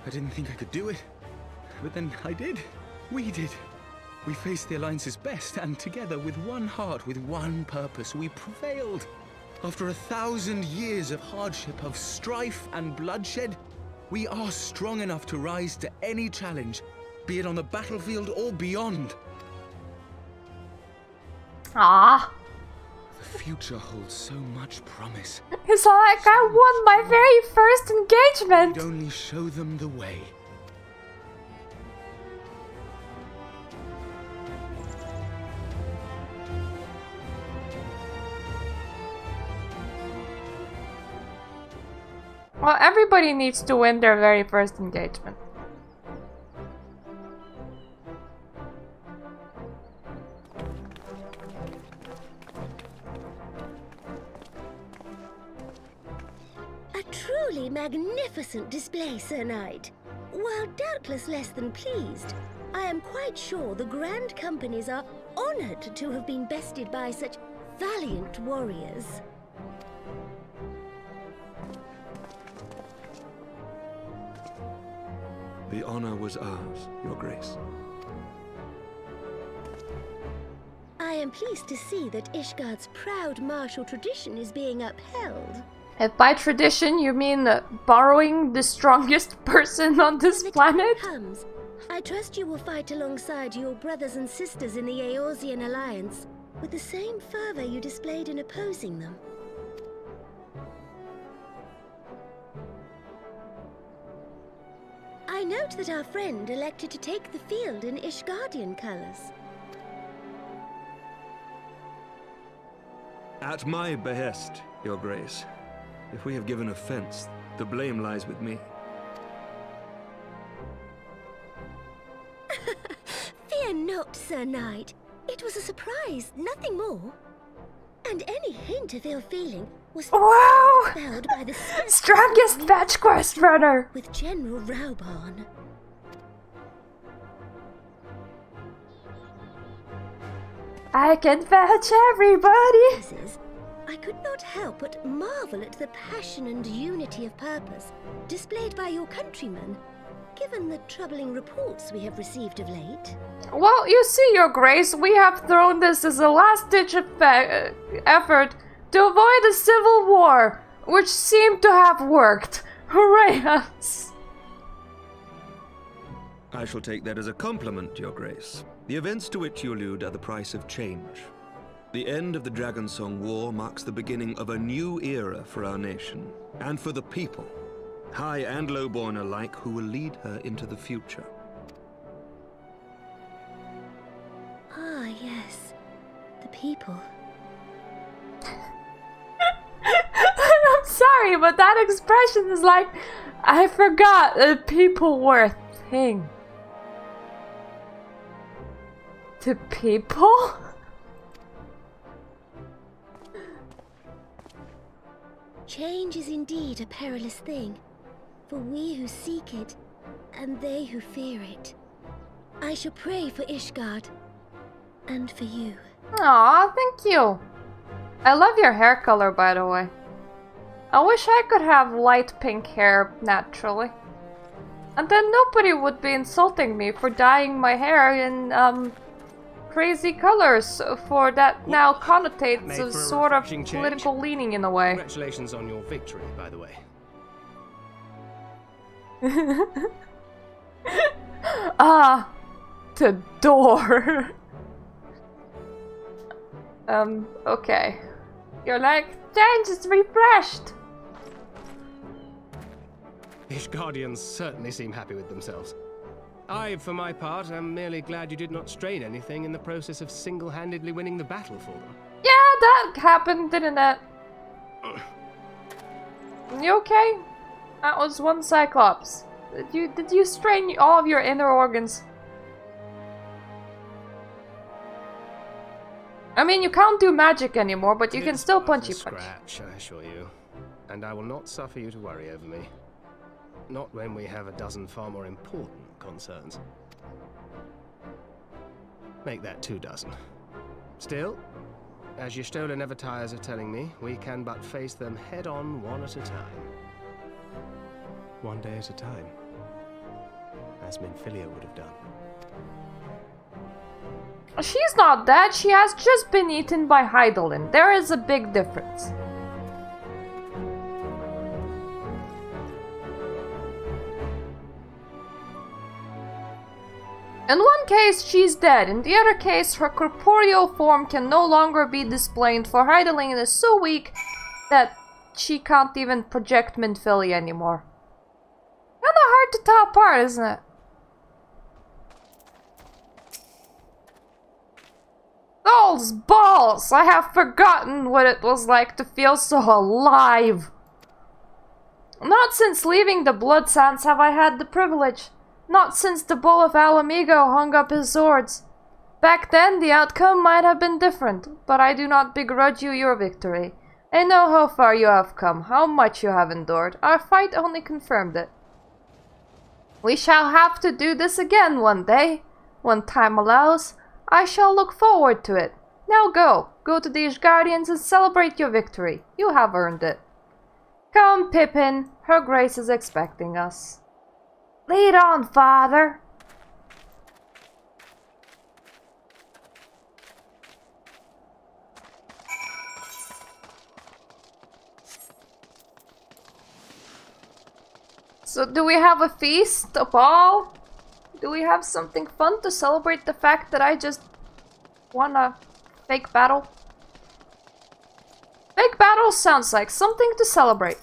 I didn't think I could do it, but then I did. We did. We faced the Alliance's best, and together, with one heart, with one purpose, we prevailed. After 1,000 years of hardship, of strife and bloodshed, we are strong enough to rise to any challenge, be it on the battlefield or beyond. Ah. The future holds so much promise. It's like I won my very first engagement. We'd only show them the way. Well, everybody needs to win their very first engagement. A truly magnificent display, Sir Knight. While doubtless less than pleased, I am quite sure the Grand Companies are honored to have been bested by such valiant warriors. The honor was ours, Your Grace. I am pleased to see that Ishgard's proud martial tradition is being upheld. If by tradition you mean borrowing the strongest person on this planet? Comes, I trust you will fight alongside your brothers and sisters in the Eorzean Alliance with the same fervor you displayed in opposing them. I note that our friend elected to take the field in Ishgardian colors. At my behest, Your Grace. If we have given offense, the blame lies with me. Fear Fear not, Sir Knight. It was a surprise, nothing more. And any hint of ill feeling was wow! dispelled by the strongest fetch quest runner with General Rauban. I can fetch everybody. I could not help but marvel at the passion and unity of purpose displayed by your countrymen, given the troubling reports we have received of late. Well, you see, Your Grace, we have thrown this as a last-ditch effort to avoid a civil war, which seemed to have worked. Hooray us! I shall take that as a compliment, Your Grace. The events to which you allude are the price of change. The end of the Dragonsong War marks the beginning of a new era for our nation, and for the people, high and lowborn alike, who will lead her into the future. Ah, yes. The people. I'm sorry, but that expression is like, I forgot that people were a thing. The people? Change is indeed a perilous thing, for we who seek it, and they who fear it. I shall pray for Ishgard, and for you. Aw, thank you. I love your hair color, by the way. I wish I could have light pink hair naturally. And then nobody would be insulting me for dyeing my hair in, crazy colors, for that now connotates a sort of political leaning in a way. Congratulations on your victory, by the way. Ah, the door. Okay. You're like, change is refreshed. Ishgardians certainly seem happy with themselves. I, for my part, am merely glad you did not strain anything in the process of single-handedly winning the battle for them. Yeah, that happened, didn't it? You okay? That was one Cyclops. Did you strain all of your inner organs? I mean, you can't do magic anymore, but you can still punchy punch. Scratch, I assure you. And I will not suffer you to worry over me. Not when we have a dozen far more important concerns. Make that 2 dozen. Still, as Y'shtola never tires of telling me, we can but face them head-on, one at a time. One day at a time. As Minfilia would have done. She's not dead, she has just been eaten by Hydaelyn. There is a big difference. In one case, she's dead. In the other case, her corporeal form can no longer be displayed, for Hydaelyn is so weak that she can't even project Minfilia anymore. Kinda hard to tell apart, isn't it? Those balls! I have forgotten what it was like to feel so alive. Not since leaving the Blood Sands have I had the privilege. Not since the Bull of Alamigo hung up his swords. Back then, the outcome might have been different, but I do not begrudge you your victory. I know how far you have come, how much you have endured. Our fight only confirmed it. We shall have to do this again one day. When time allows, I shall look forward to it. Now go. Go to the Ishgardians and celebrate your victory. You have earned it. Come, Pippin. Her Grace is expecting us. Lead on, Father. So do we have a feast, a ball? Do we have something fun to celebrate the fact that I just won a fake battle? Fake battle sounds like something to celebrate.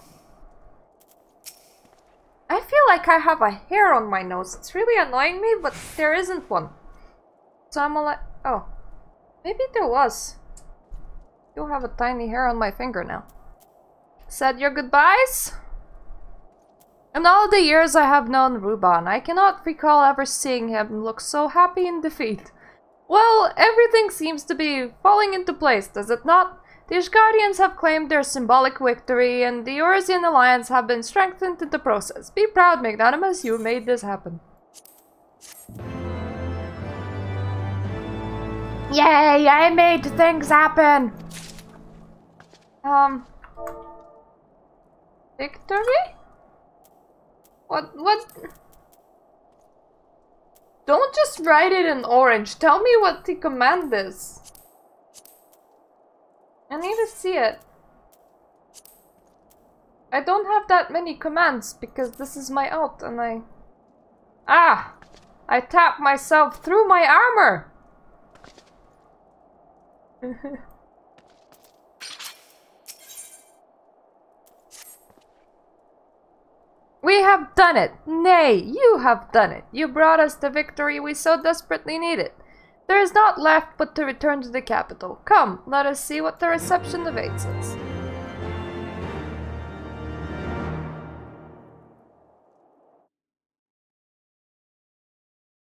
I feel like I have a hair on my nose. It's really annoying me, but there isn't one. So I'm like, oh, maybe there was. I do have a tiny hair on my finger now. Said your goodbyes? In all the years I have known Ruban, I cannot recall ever seeing him look so happy in defeat. Well, everything seems to be falling into place, does it not? The Ishgardians have claimed their symbolic victory, and the Eorzean alliance have been strengthened in the process. Be proud, Magnanimous, you made this happen. Yay, I made things happen! Victory? What? Don't just write it in orange, tell me what the command is. I need to see it. I don't have that many commands because this is my alt and I tap myself through my armor! We have done it! Nay, you have done it! You brought us the victory we so desperately needed. There is naught left but to return to the capital. Come, let us see what the reception awaits us.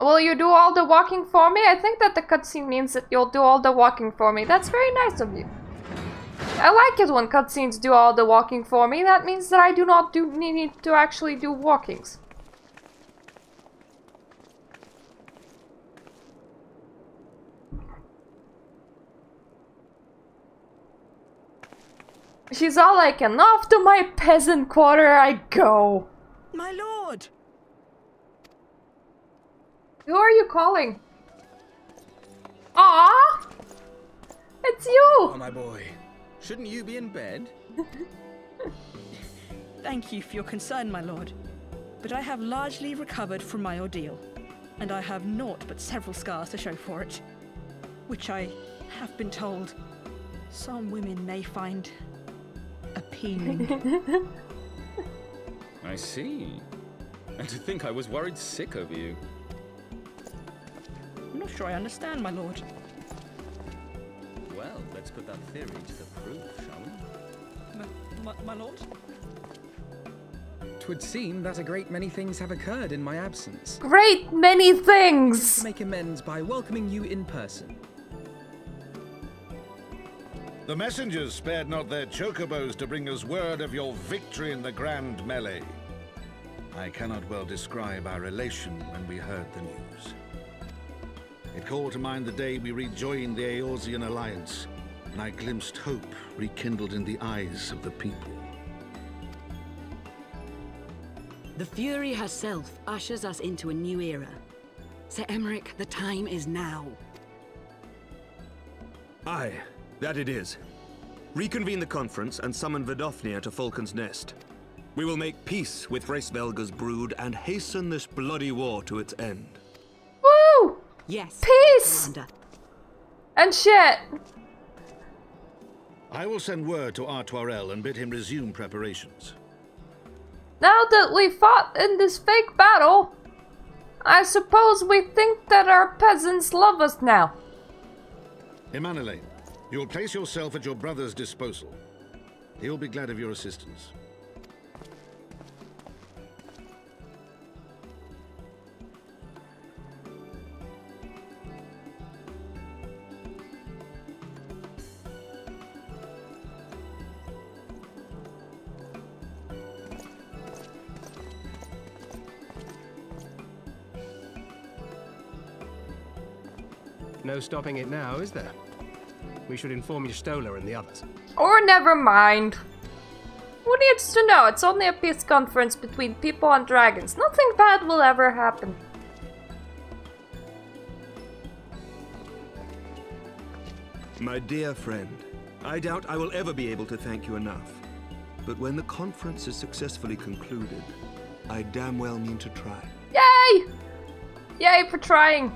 Will you do all the walking for me? I think that the cutscene means that you'll do all the walking for me. That's very nice of you. I like it when cutscenes do all the walking for me. That means that I do not need to actually do walkings. She's all like, and off to my peasant quarter I go. My lord! Who are you calling? Ah, it's you! Oh, my boy. Shouldn't you be in bed? Thank you for your concern, my lord. But I have largely recovered from my ordeal, and I have naught but several scars to show for it. Which I have been told some women may find appealing. I see. And to think I was worried sick over you. I'm not sure I understand, my lord. Well, let's put that theory to the proof, shall we? My lord? 'Twould seem that a great many things have occurred in my absence. Great many things! To make amends by welcoming you in person. The messengers spared not their chocobos to bring us word of your victory in the grand melee. I cannot well describe our elation when we heard the news. It called to mind the day we rejoined the Eorzean alliance, and I glimpsed hope rekindled in the eyes of the people. The Fury herself ushers us into a new era. Sir Emmerich, the time is now. Aye, that it is. Reconvene the conference and summon Vidofnir to Falcon's Nest. We will make peace with Hraesvelga's brood and hasten this bloody war to its end. Woo! Yes. Peace! Commander. And shit! I will send word to Artoirel and bid him resume preparations. Now that we fought in this fake battle, I suppose we think that our peasants love us now. Emanuele, you'll place yourself at your brother's disposal. He'll be glad of your assistance. No stopping it now, is there? We should inform Y'shtola and the others. Or never mind. Who needs to know? It's only a peace conference between people and dragons. Nothing bad will ever happen. My dear friend, I doubt I will ever be able to thank you enough. But when the conference is successfully concluded, I damn well mean to try. Yay! Yay for trying!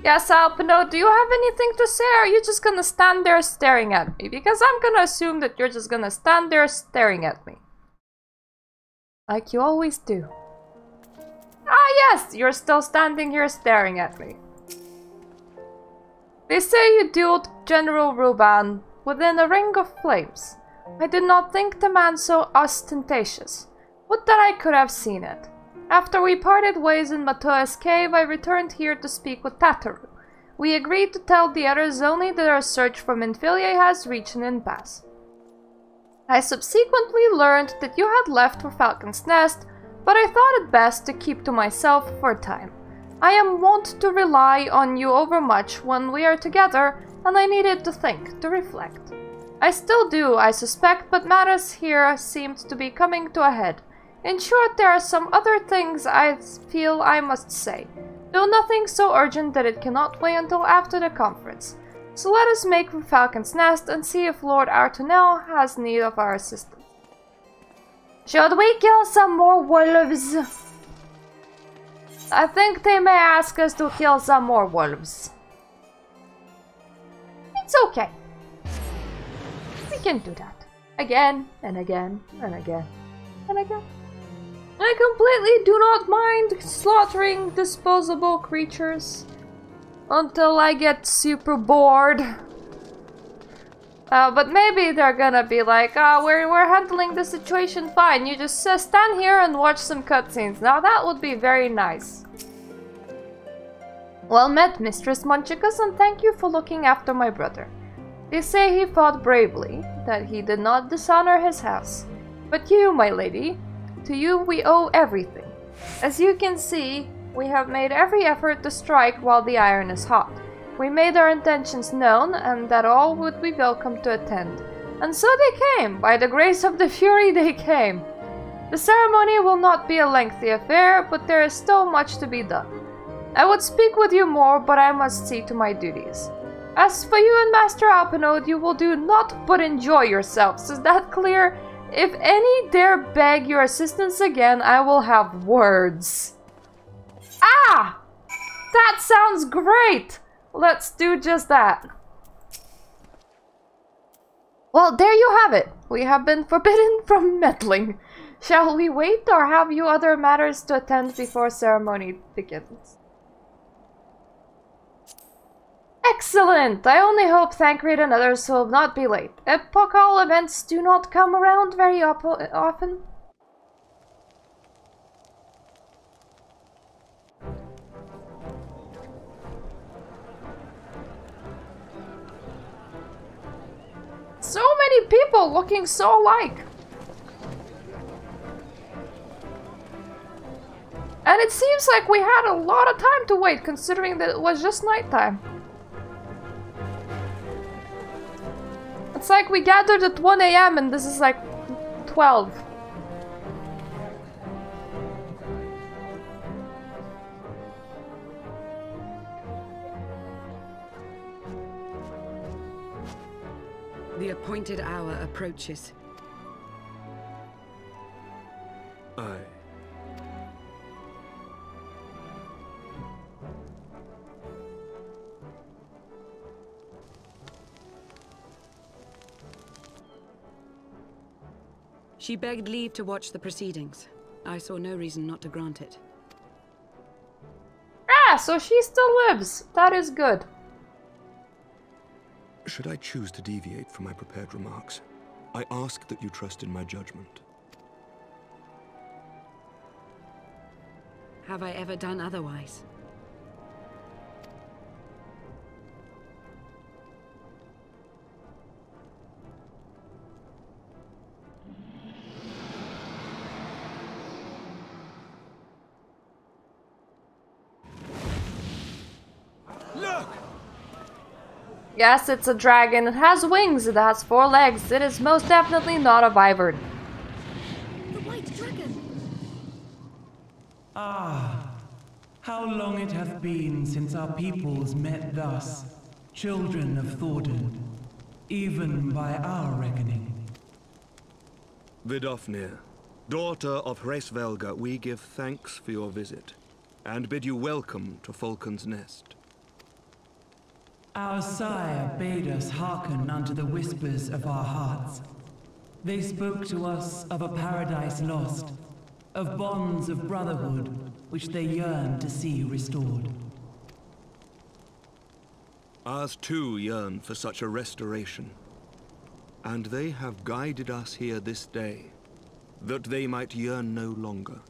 Yes, Alpino, do you have anything to say, or are you just gonna stand there staring at me? Because I'm gonna assume that you're just gonna stand there staring at me. Like you always do. Ah yes, you're still standing here staring at me. They say you dueled General Ruban within a ring of flames. I did not think the man so ostentatious. Would that I could have seen it. After we parted ways in macOS cave, I returned here to speak with Tataru. We agreed to tell the others only that our search for Minfilia has reached an impasse. I subsequently learned that you had left for Falcon's Nest, but I thought it best to keep to myself for a time. I am wont to rely on you overmuch when we are together, and I needed to think, to reflect. I still do, I suspect, but matters here seemed to be coming to a head. In short, there are some other things I feel I must say, though nothing so urgent that it cannot wait until after the conference. So let us make for Falcon's Nest and see if Lord Artunel has need of our assistance. Should we kill some more wolves? I think they may ask us to kill some more wolves. It's okay. We can do that. Again, and again, and again, and again. I completely do not mind slaughtering disposable creatures until I get super bored. But maybe they're gonna be like, we're handling the situation fine. You just stand here and watch some cutscenes. Now that would be very nice. Well met, Mistress Munchicus, and thank you for looking after my brother. They say he fought bravely, that he did not dishonor his house. But you, my lady, to you we owe everything. As you can see, we have made every effort to strike while the iron is hot. We made our intentions known, and that all would be welcome to attend. And so they came. By the grace of the Fury, they came. The ceremony will not be a lengthy affair, but there is still much to be done. I would speak with you more, but I must see to my duties. As for you and Master Alpinode, you will do naught but enjoy yourselves. Is that clear? If any dare beg your assistance again, I will have words. Ah! That sounds great! Let's do just that. Well, there you have it. We have been forbidden from meddling. Shall we wait, or have you other matters to attend before ceremony begins? Excellent! I only hope Thancred and others will not be late. Epochal events do not come around very often. So many people looking so alike. And it seems like we had a lot of time to wait, considering that it was just nighttime. It's like we gathered at 1 AM and this is like 12. The appointed hour approaches. Aye. She begged leave to watch the proceedings. I saw no reason not to grant it. Ah, so she still lives. That is good. Should I choose to deviate from my prepared remarks, I ask that you trust in my judgment. Have I ever done otherwise? Yes, it's a dragon. It has wings. It has 4 legs. It is most definitely not a wyvern. The white dragon! Ah, how long it hath been since our peoples met thus, children of Thordan, even by our reckoning. Vidofnir, daughter of Hraesvelga, we give thanks for your visit, and bid you welcome to Falcon's Nest. Our sire bade us hearken unto the whispers of our hearts. They spoke to us of a paradise lost, of bonds of brotherhood which they yearned to see restored. Ours too yearn for such a restoration. And they have guided us here this day, that they might yearn no longer.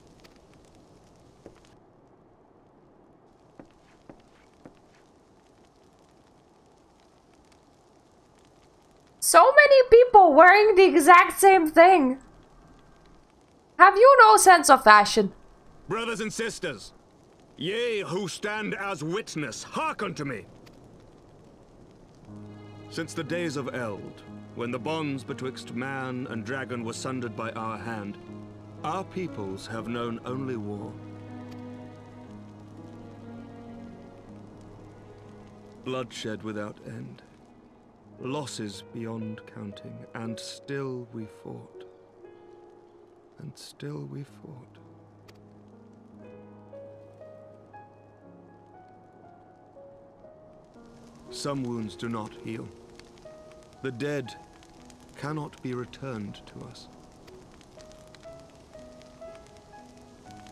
So many people wearing the exact same thing. Have you no sense of fashion? Brothers and sisters, ye who stand as witness, hearken to me. Since the days of Eld, when the bonds betwixt man and dragon were sundered by our hand, our peoples have known only war. Bloodshed without end, losses beyond counting, and still we fought. And still we fought. Some wounds do not heal. The dead cannot be returned to us.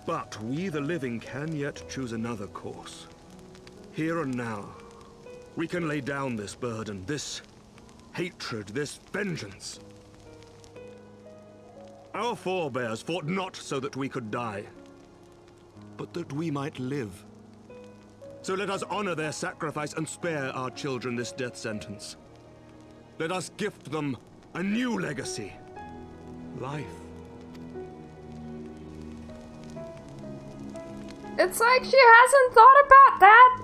But we, the living, can yet choose another course. Here and now, we can lay down this burden, this hatred, this vengeance. Our forebears fought not so that we could die, but that we might live. So let us honor their sacrifice and spare our children this death sentence. Let us gift them a new legacy. Life. It's like she hasn't thought about that.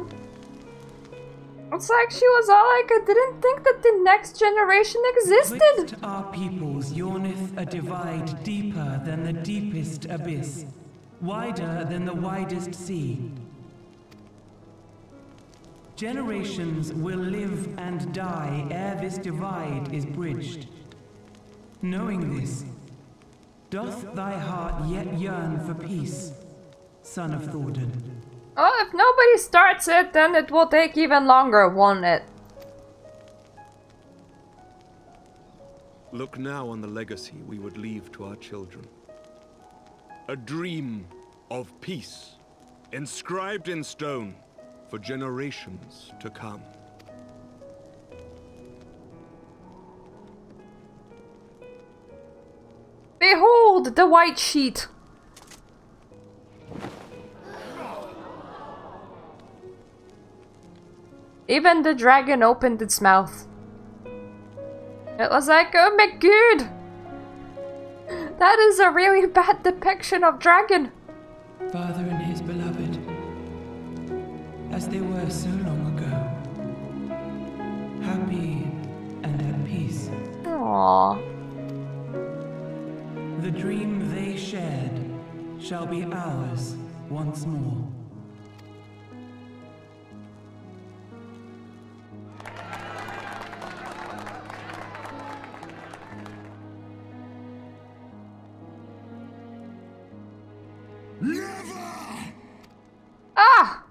It's like she was all like, I didn't think that the next generation existed. Twixt our peoples yawneth a divide deeper than the deepest abyss, wider than the widest sea. Generations will live and die ere this divide is bridged. Knowing this, doth thy heart yet yearn for peace, son of Thordan? Oh, if nobody starts it, then it will take even longer, won't it? Look now on the legacy we would leave to our children. A dream of peace, inscribed in stone, for generations to come. Behold the white sheet. Even the dragon opened its mouth. It was like, oh my god! That is a really bad depiction of dragon. Father and his beloved, as they were so long ago, happy and at peace. Aww. The dream they shared shall be ours once more. Ah!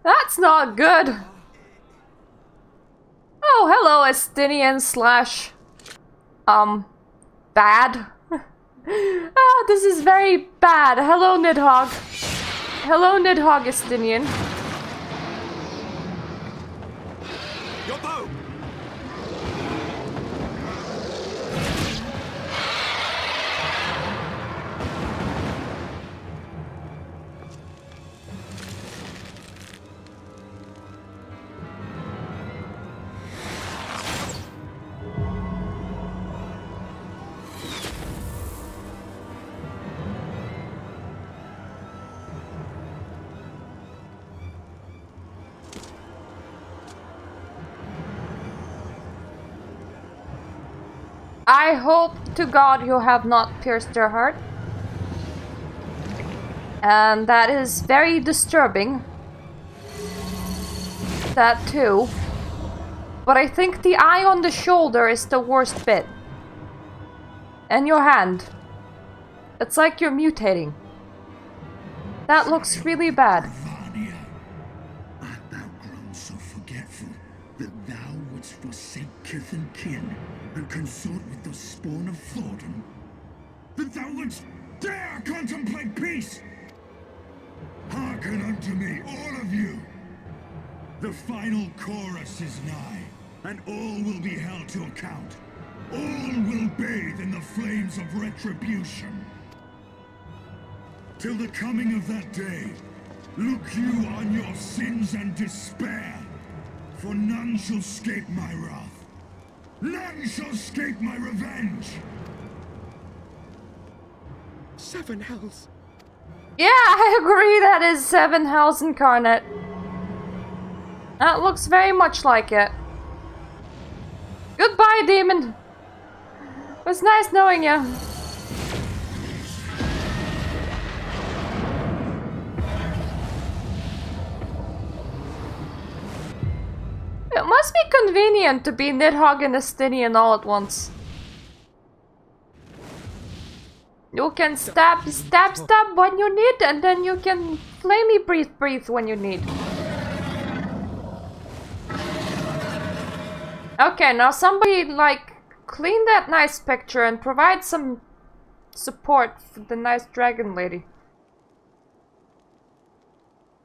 That's not good. Oh, hello, Estinian slash... bad. Ah, this is very bad. Hello, Nidhogg. Hello, Nidhogg Estinian. Your bow! I hope to God you have not pierced your heart. And that is very disturbing. That too. But I think the eye on the shoulder is the worst bit. And your hand. It's like you're mutating. That looks really bad. Art thou grown so forgetful that thou wouldst forsake kith and kin and consort with the spawn of Thordan? That thou wouldst dare contemplate peace? Hearken unto me, all of you! The final chorus is nigh. and all will be held to account. All will bathe in the flames of retribution. Till the coming of that day, look you on your sins and despair, for none shall escape my wrath. None shall escape my revenge. 7 hells. Yeah, I agree, that is 7 hells incarnate. That looks very much like it. Goodbye, demon. It was nice knowing you. It must be convenient to be Nidhogg and Estinian all at once. You can stab when you need, and then you can flamey breathe when you need. Okay, now somebody, like, clean that nice picture and provide some support for the nice dragon lady.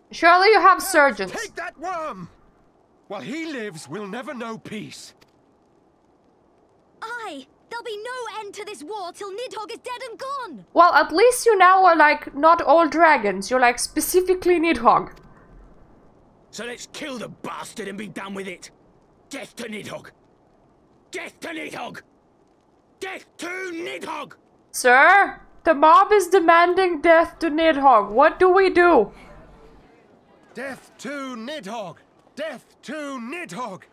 Surely you have surgeons. Take that worm! While he lives, we'll never know peace. Aye! There'll be no end to this war till Nidhogg is dead and gone! Well, at least you now are, like, not all dragons. You're, like, specifically Nidhogg. So let's kill the bastard and be done with it. Death to Nidhogg! Death to Nidhogg! Death to Nidhogg! Sir, the mob is demanding death to Nidhogg. What do we do? Death to Nidhogg! Death to Nidhogg!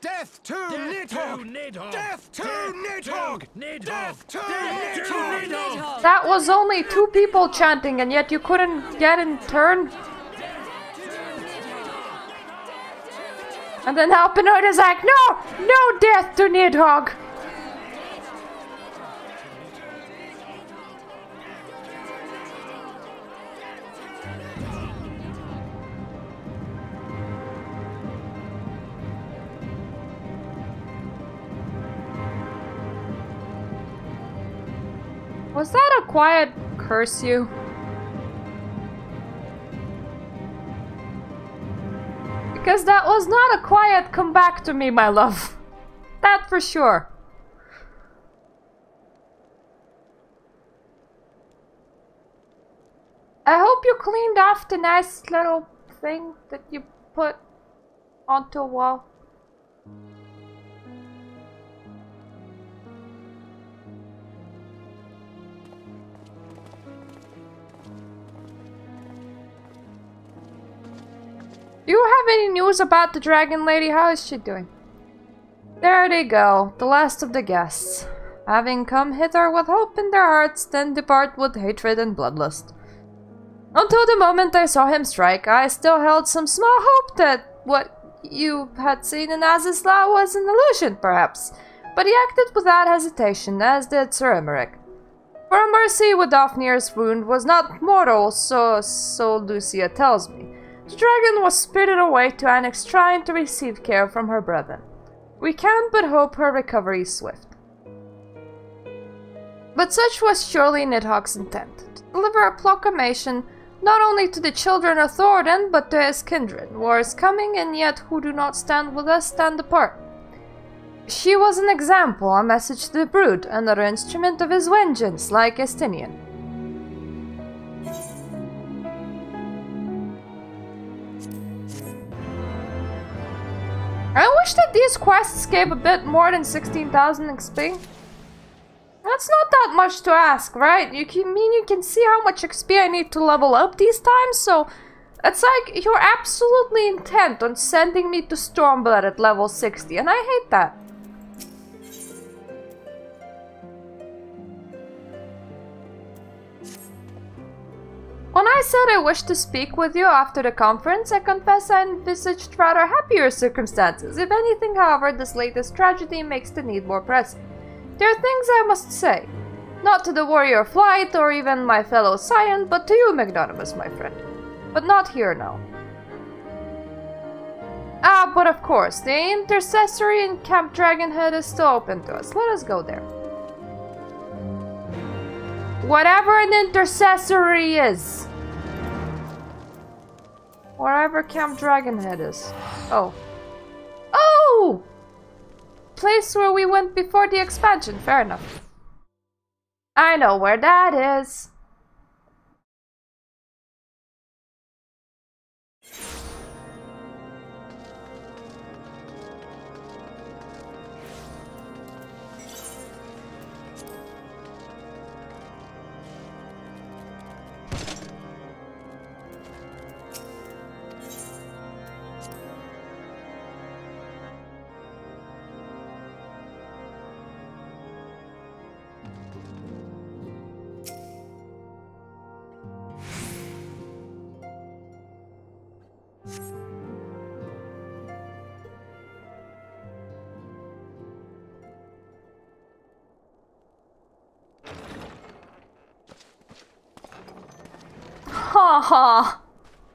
Death to Nidhogg! Death to Nidhogg! Death to Nidhogg! That was only 2 people chanting, and yet you couldn't get in turn. And then Alpinoid is like, no death to Nidhogg. Was that a quiet curse you? Because that was not a quiet come back to me, my love. That for sure. I hope you cleaned off the nice little thing that you put onto a wall. Do you have any news about the dragon lady? How is she doing? There they go, the last of the guests. Having come hither with hope in their hearts, then depart with hatred and bloodlust. Until the moment I saw him strike, I still held some small hope that what you had seen in Azizla was an illusion, perhaps. But he acted without hesitation, as did Sir Emmerich. For a mercy with Dafnir's wound was not mortal, so Lucia tells me. The dragon was spirited away to Enix, trying to receive care from her brethren. We can but hope her recovery is swift. But such was surely Nidhogg's intent, to deliver a proclamation not only to the children of Thordan, but to his kindred. War is coming, and yet who do not stand with us stand apart. She was an example, a message to the brood, another instrument of his vengeance, like Estinian. I wish that these quests gave a bit more than 16,000 XP. That's not that much to ask, right? You can see how much XP I need to level up these times, so it's like you're absolutely intent on sending me to Stormblood at level 60, and I hate that. When I said I wished to speak with you after the conference, I confess I envisaged rather happier circumstances. If anything, however, this latest tragedy makes the need more pressing. There are things I must say. Not to the warrior of light or even my fellow Scion, but to you, Magnanimous, my friend. But not here now. Ah, but of course, the intercessory in Camp Dragonhead is still open to us. Let us go there. Whatever an intercessory is. Wherever Camp Dragonhead is. Oh. Oh! place where we went before the expansion. Fair enough. I know where that is. Ha ha!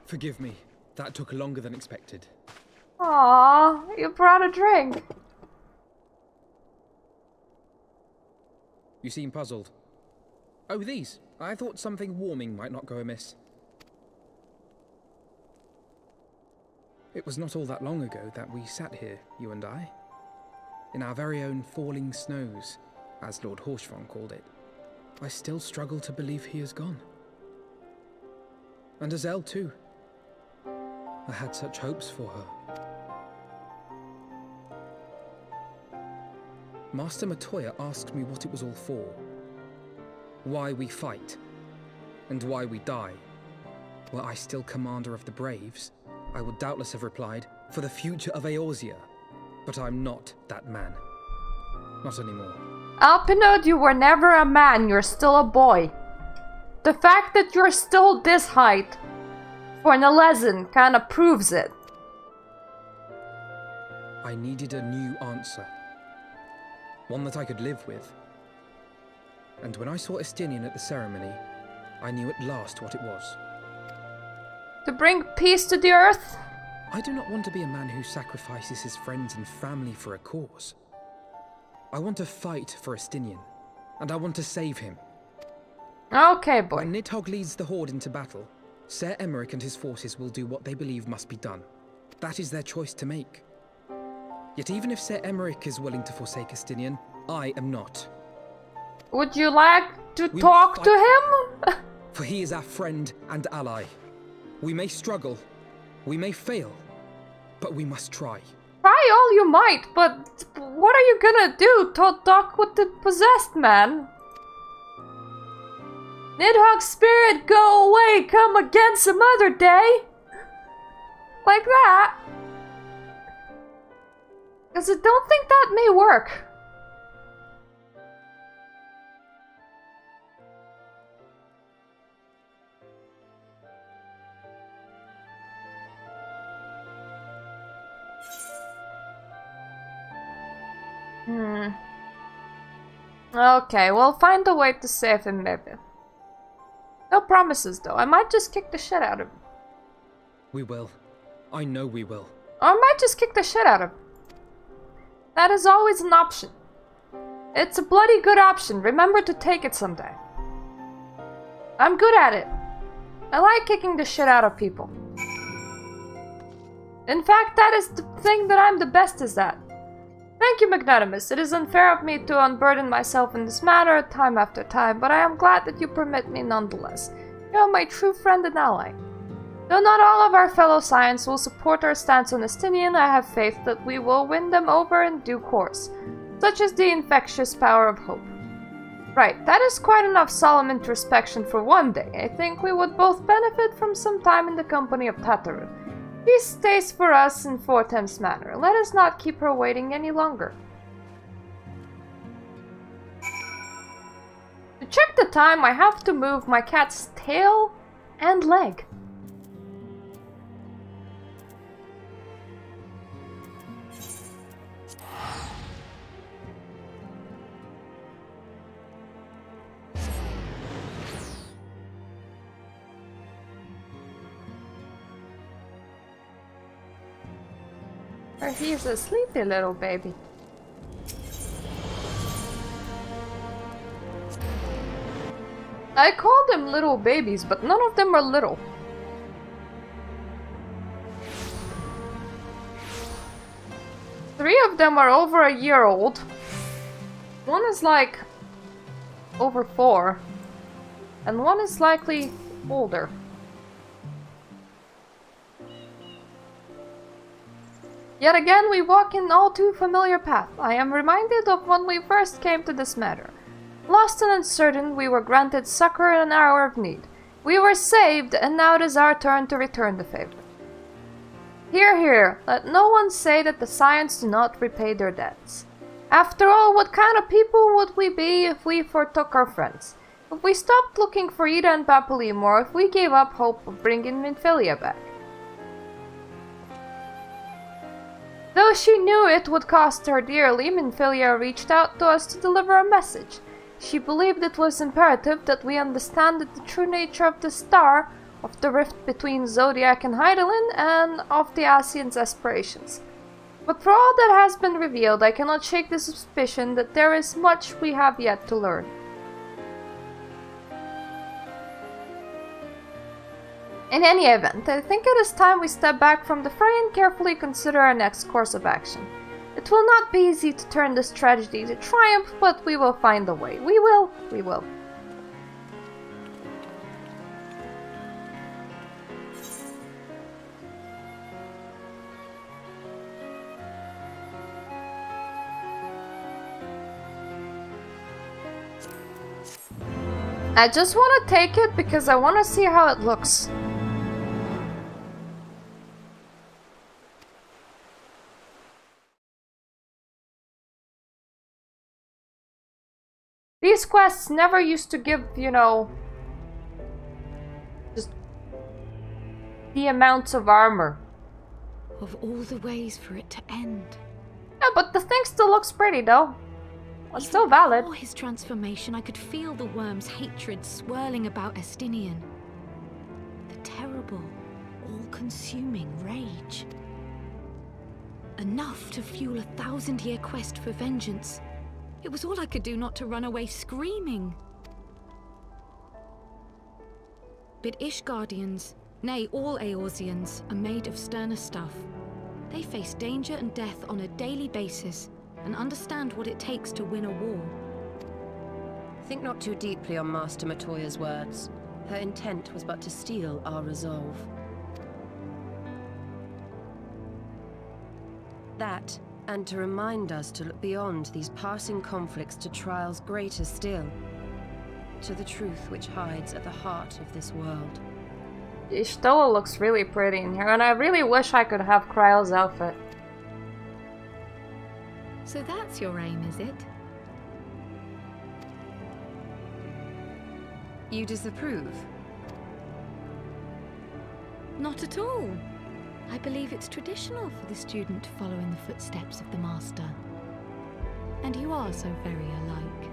Forgive me. That took longer than expected. Aw, you brought a drink. You seem puzzled. Oh, these. I thought something warming might not go amiss. It was not all that long ago that we sat here, you and I. In our very own falling snows, as Lord Horshvon called it. I still struggle to believe he is gone. And Azelle too. I had such hopes for her. Master Matoya asked me what it was all for. Why we fight. And why we die. Were I still commander of the Braves, I would doubtless have replied, for the future of Eorzea. But I'm not that man. Not anymore. Alpinode, you were never a man, you're still a boy. The fact that you're still this height for Nelezen kinda proves it. I needed a new answer. One that I could live with. And when I saw Estinian at the ceremony, I knew at last what it was. To bring peace to the earth? I do not want to be a man who sacrifices his friends and family for a cause. I want to fight for Estinian, and I want to save him. Okay, boy. When Nidhogg leads the Horde into battle, Ser Emeric and his forces will do what they believe must be done. That is their choice to make. Yet even if Ser Emeric is willing to forsake Estinian, I am not. Would you like to talk to him? For he is our friend and ally. We may struggle, we may fail, but we must try. Try all you might, but what are you gonna do to talk with the possessed man? Nidhogg's spirit, go away, come again some other day. Like that. Because I don't think that may work. Okay, we'll find a way to save him maybe. No promises though, I might just kick the shit out of him. We will. I know we will. Or I might just kick the shit out of him. That is always an option. It's a bloody good option, remember to take it someday. I'm good at it. I like kicking the shit out of people. In fact, that is the thing that I'm the best at. Thank you, Magnanimous. It is unfair of me to unburden myself in this matter time after time, but I am glad that you permit me nonetheless. You are my true friend and ally. Though not all of our fellow Scions will support our stance on Estinian, I have faith that we will win them over in due course. Such is the infectious power of hope. Right, that is quite enough solemn introspection for one day. I think we would both benefit from some time in the company of Tataru. Peace stays for us in Fortem's manor. Let us not keep her waiting any longer. To check the time, I have to move my cat's tail and leg. He's a sleepy little baby. I called them little babies, but none of them are little. Three of of them are over a year old. One is like over 4. And one is likely older. Yet again we walk in all too familiar path. I am reminded of when we first came to this matter. Lost and uncertain, we were granted succor in an hour of need. We were saved, and now it is our turn to return the favor. Hear, hear, let no one say that the Scions do not repay their debts. After all, what kind of people would we be if we forsook our friends? If we stopped looking for Ida and Papalim, or if we gave up hope of bringing Minfilia back? Though she knew it would cost her dearly, Minfilia reached out to us to deliver a message. She believed it was imperative that we understand the true nature of the star, of the rift between Zodiac and Hydaelyn, and of the Ascians' aspirations. But for all that has been revealed, I cannot shake the suspicion that there is much we have yet to learn. In any event, I think it is time we step back from the fray and carefully consider our next course of action. It will not be easy to turn this tragedy to triumph, but we will find a way. We will. I just want to take it because I want to see how it looks. These quests never used to give, you know, just the amounts of armor. Of all the ways for it to end. Yeah, but the thing still looks pretty though. It's still valid. Before his transformation, I could feel the worm's hatred swirling about Estinian. The terrible, all-consuming rage. Enough to fuel a 1000-year quest for vengeance. It was all I could do not to run away screaming. But Ishgardians, nay, all Eorzeans, are made of sterner stuff. They face danger and death on a daily basis, and understand what it takes to win a war. Think not too deeply on Master Matoya's words. Her intent was but to steal our resolve. That, and to remind us to look beyond these passing conflicts to trials greater still. To the truth which hides at the heart of this world. Y'shtola looks really pretty in here, and I really wish I could have Kryle's outfit. So that's your aim, is it? You disapprove? Not at all. I believe it's traditional for the student to follow in the footsteps of the master. And you are so very alike.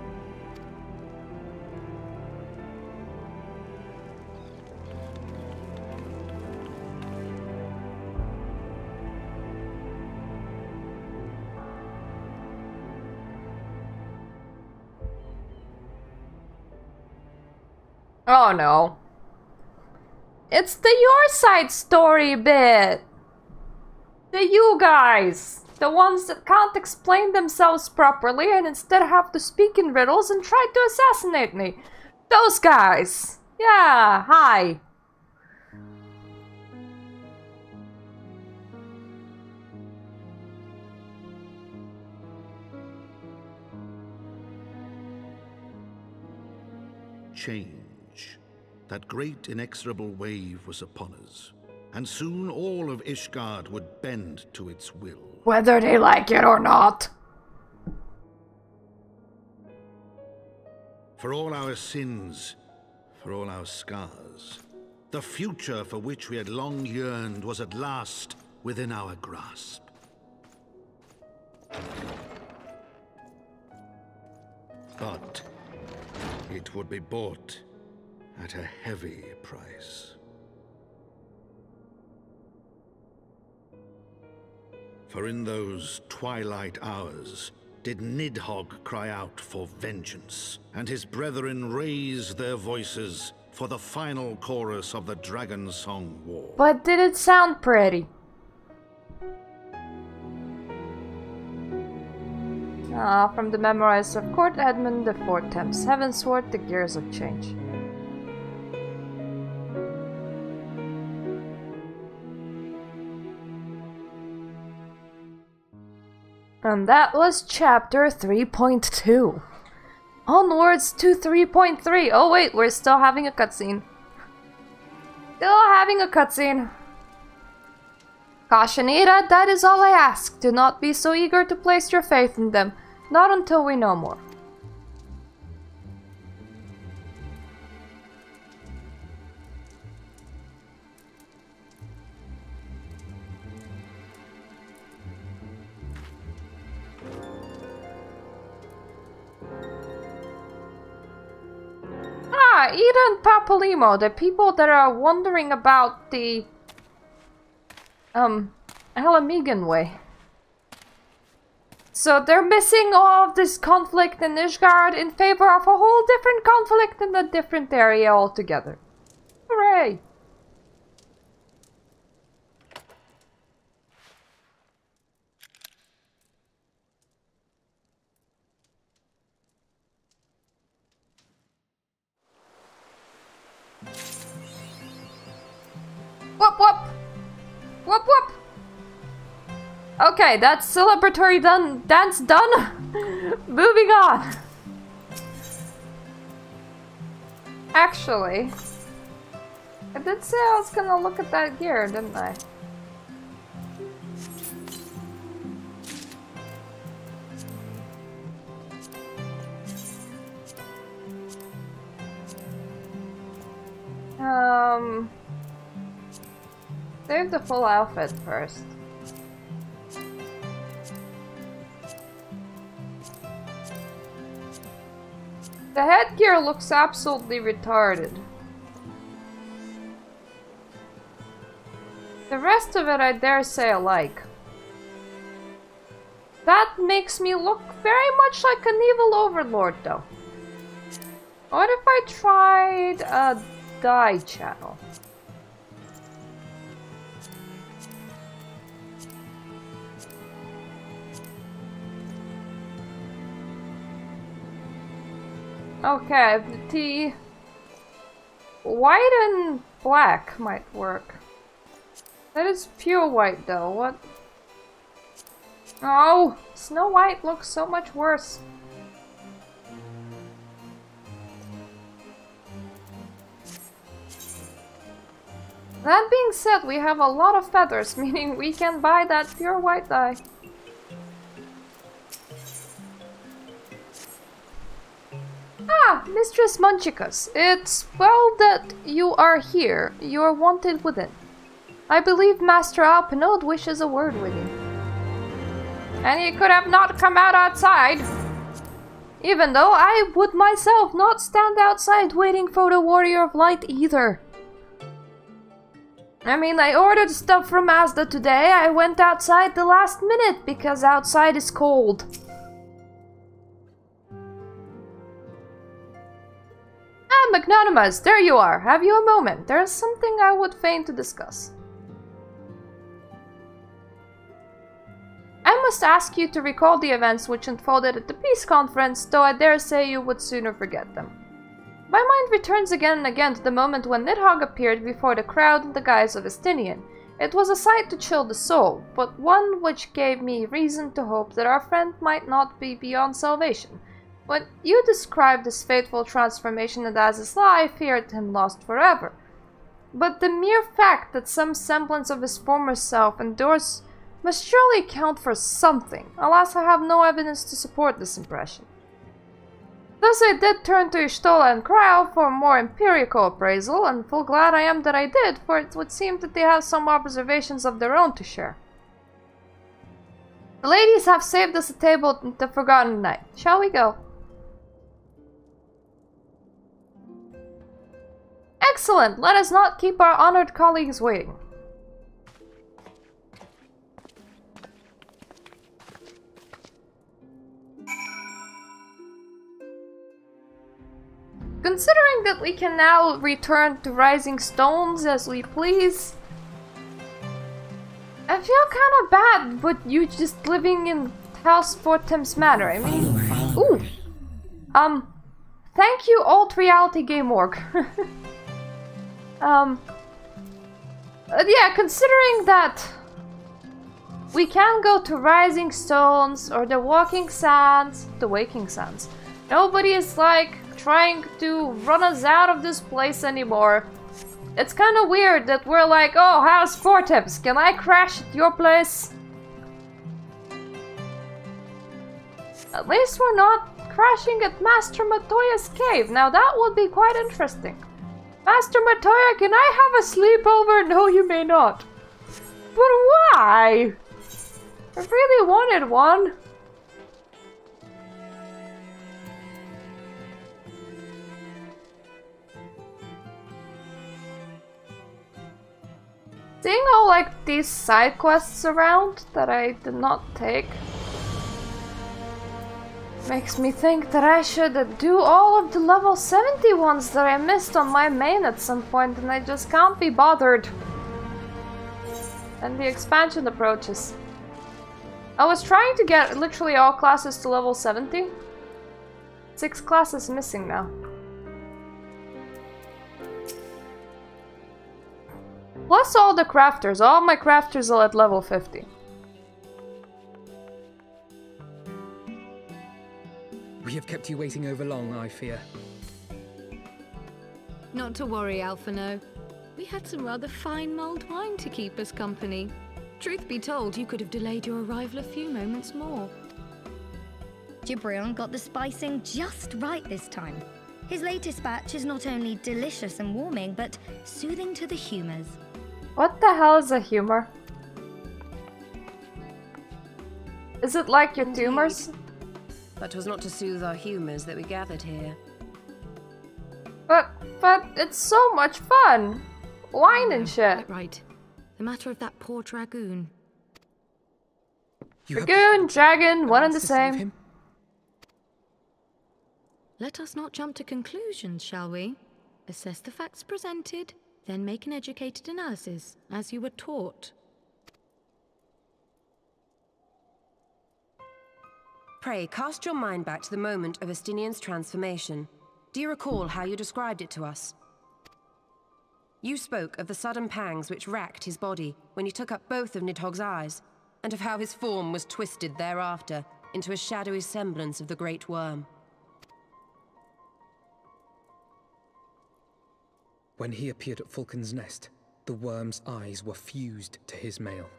Oh no. It's the your side story bit! The you guys! The ones that can't explain themselves properly and instead have to speak in riddles and try to assassinate me. Those guys! Yeah, hi! Change. That great inexorable wave was upon us, and soon all of Ishgard would bend to its will. Whether they like it or not. For all our sins, for all our scars, the future for which we had long yearned was at last within our grasp. But it would be bought at a heavy price. For in those twilight hours did Nidhogg cry out for vengeance, and his brethren raise their voices for the final chorus of the Dragon Song War. But did it sound pretty? From the memoirs of Court Edmund IV Thames Heavensward, the Gears of Change. And that was chapter 3.2. Onwards to 3.3. Oh wait, we're still having a cutscene. Still having a cutscene. Caution, Ada, that is all I ask. Do not be so eager to place your faith in them. Not until we know more. Ida and Papalymo, the people that are wondering about the Alamegan way. So they're missing all of this conflict in Ishgard in favor of a whole different conflict in a different area altogether. Hooray! Whoop whoop! Whoop whoop! Okay, that's celebratory dance done. Moving on. Actually, I did say I was gonna look at that gear, didn't I? Save the full outfit first. The headgear looks absolutely retarded. The rest of it I dare say I like. That makes me look very much like an evil overlord though. What if I tried a dye channel? Okay, the white and black might work. That is pure white though, what? Oh, Snow White looks so much worse. That being said, we have a lot of feathers, meaning we can buy that pure white dye. Ah, Mistress Munchicus, it's well that you are here. You are wanted within. I believe Master Alpinode wishes a word with you. And he could have not come out outside. Even though I would myself not stand outside waiting for the Warrior of Light either. I mean, I ordered stuff from Asda today. I went outside the last minute because outside is cold. Ah, Magnanimous, there you are. Have you a moment? There is something I would fain to discuss. I must ask you to recall the events which unfolded at the peace conference, though I dare say you would sooner forget them. My mind returns again and again to the moment when Nidhogg appeared before the crowd in the guise of Estinian. It was a sight to chill the soul, but one which gave me reason to hope that our friend might not be beyond salvation. When you described his fateful transformation and as his lie, I feared him lost forever. But the mere fact that some semblance of his former self endures must surely count for something. Alas, I have no evidence to support this impression. Thus I did turn to Y'shtola and Kryle for more empirical appraisal, and full glad I am that I did, for it would seem that they have some observations of their own to share. The ladies have saved us a table at the Forgotten Night. Shall we go? Excellent! Let us not keep our honored colleagues waiting. Considering that we can now return to Rising Stones as we please, I feel kind of bad, but you just living in House Fortem's manner. I mean, ooh. Thank you, Alt Reality Game Org. Yeah, considering that we can go to Rising Stones or the Waking Sands, nobody is like trying to run us out of this place anymore. It's kind of weird that we're like, oh, House Fortems, can I crash at your place? At least we're not crashing at Master Matoya's cave. Now that would be quite interesting. Master Matoya, can I have a sleepover? No, you may not. But why? I really wanted one. Seeing all like these side quests around that I did not take makes me think that I should do all of the level 70 ones that I missed on my main at some point, and I just can't be bothered. And the expansion approaches. I was trying to get literally all classes to level 70. 6 classes missing now. Plus all the crafters. All my crafters are at level 50. We have kept you waiting over long, I fear. Not to worry, Alphino. We had some rather fine mulled wine to keep us company. Truth be told, you could have delayed your arrival a few moments more. Gibrion got the spicing just right this time. His latest batch is not only delicious and warming, but soothing to the humors. What the hell is a humor? Is it like your tumors? But 'twas not to soothe our humours that we gathered here. But it's so much fun! Wine and shit. Right. The matter of that poor dragoon. Dragoon, dragon, one and the same. Let us not jump to conclusions, shall we? Assess the facts presented, then make an educated analysis, as you were taught. Pray, cast your mind back to the moment of Estinian's transformation. Do you recall how you described it to us? You spoke of the sudden pangs which racked his body when you took up both of Nidhogg's eyes, and of how his form was twisted thereafter into a shadowy semblance of the Great Worm. When he appeared at Falcon's Nest, the worm's eyes were fused to his mail.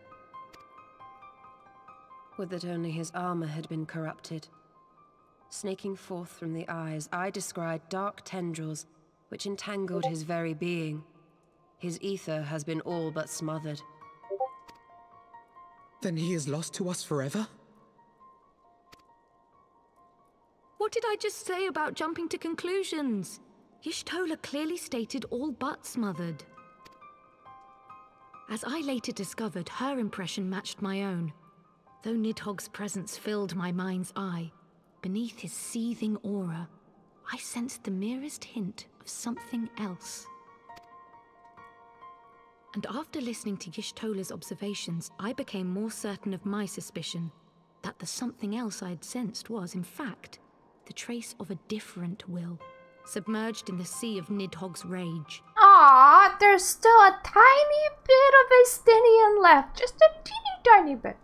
Would that only his armor had been corrupted. Snaking forth from the eyes, I descried dark tendrils which entangled his very being. His ether has been all but smothered. Then he is lost to us forever? What did I just say about jumping to conclusions? Y'shtola clearly stated all but smothered. As I later discovered, her impression matched my own. Though Nidhogg's presence filled my mind's eye, beneath his seething aura, I sensed the merest hint of something else. And after listening to Y'shtola's observations, I became more certain of my suspicion that the something else I'd sensed was, in fact, the trace of a different will, submerged in the sea of Nidhogg's rage. Ah, there's still a tiny bit of Estinian left, just a teeny tiny bit.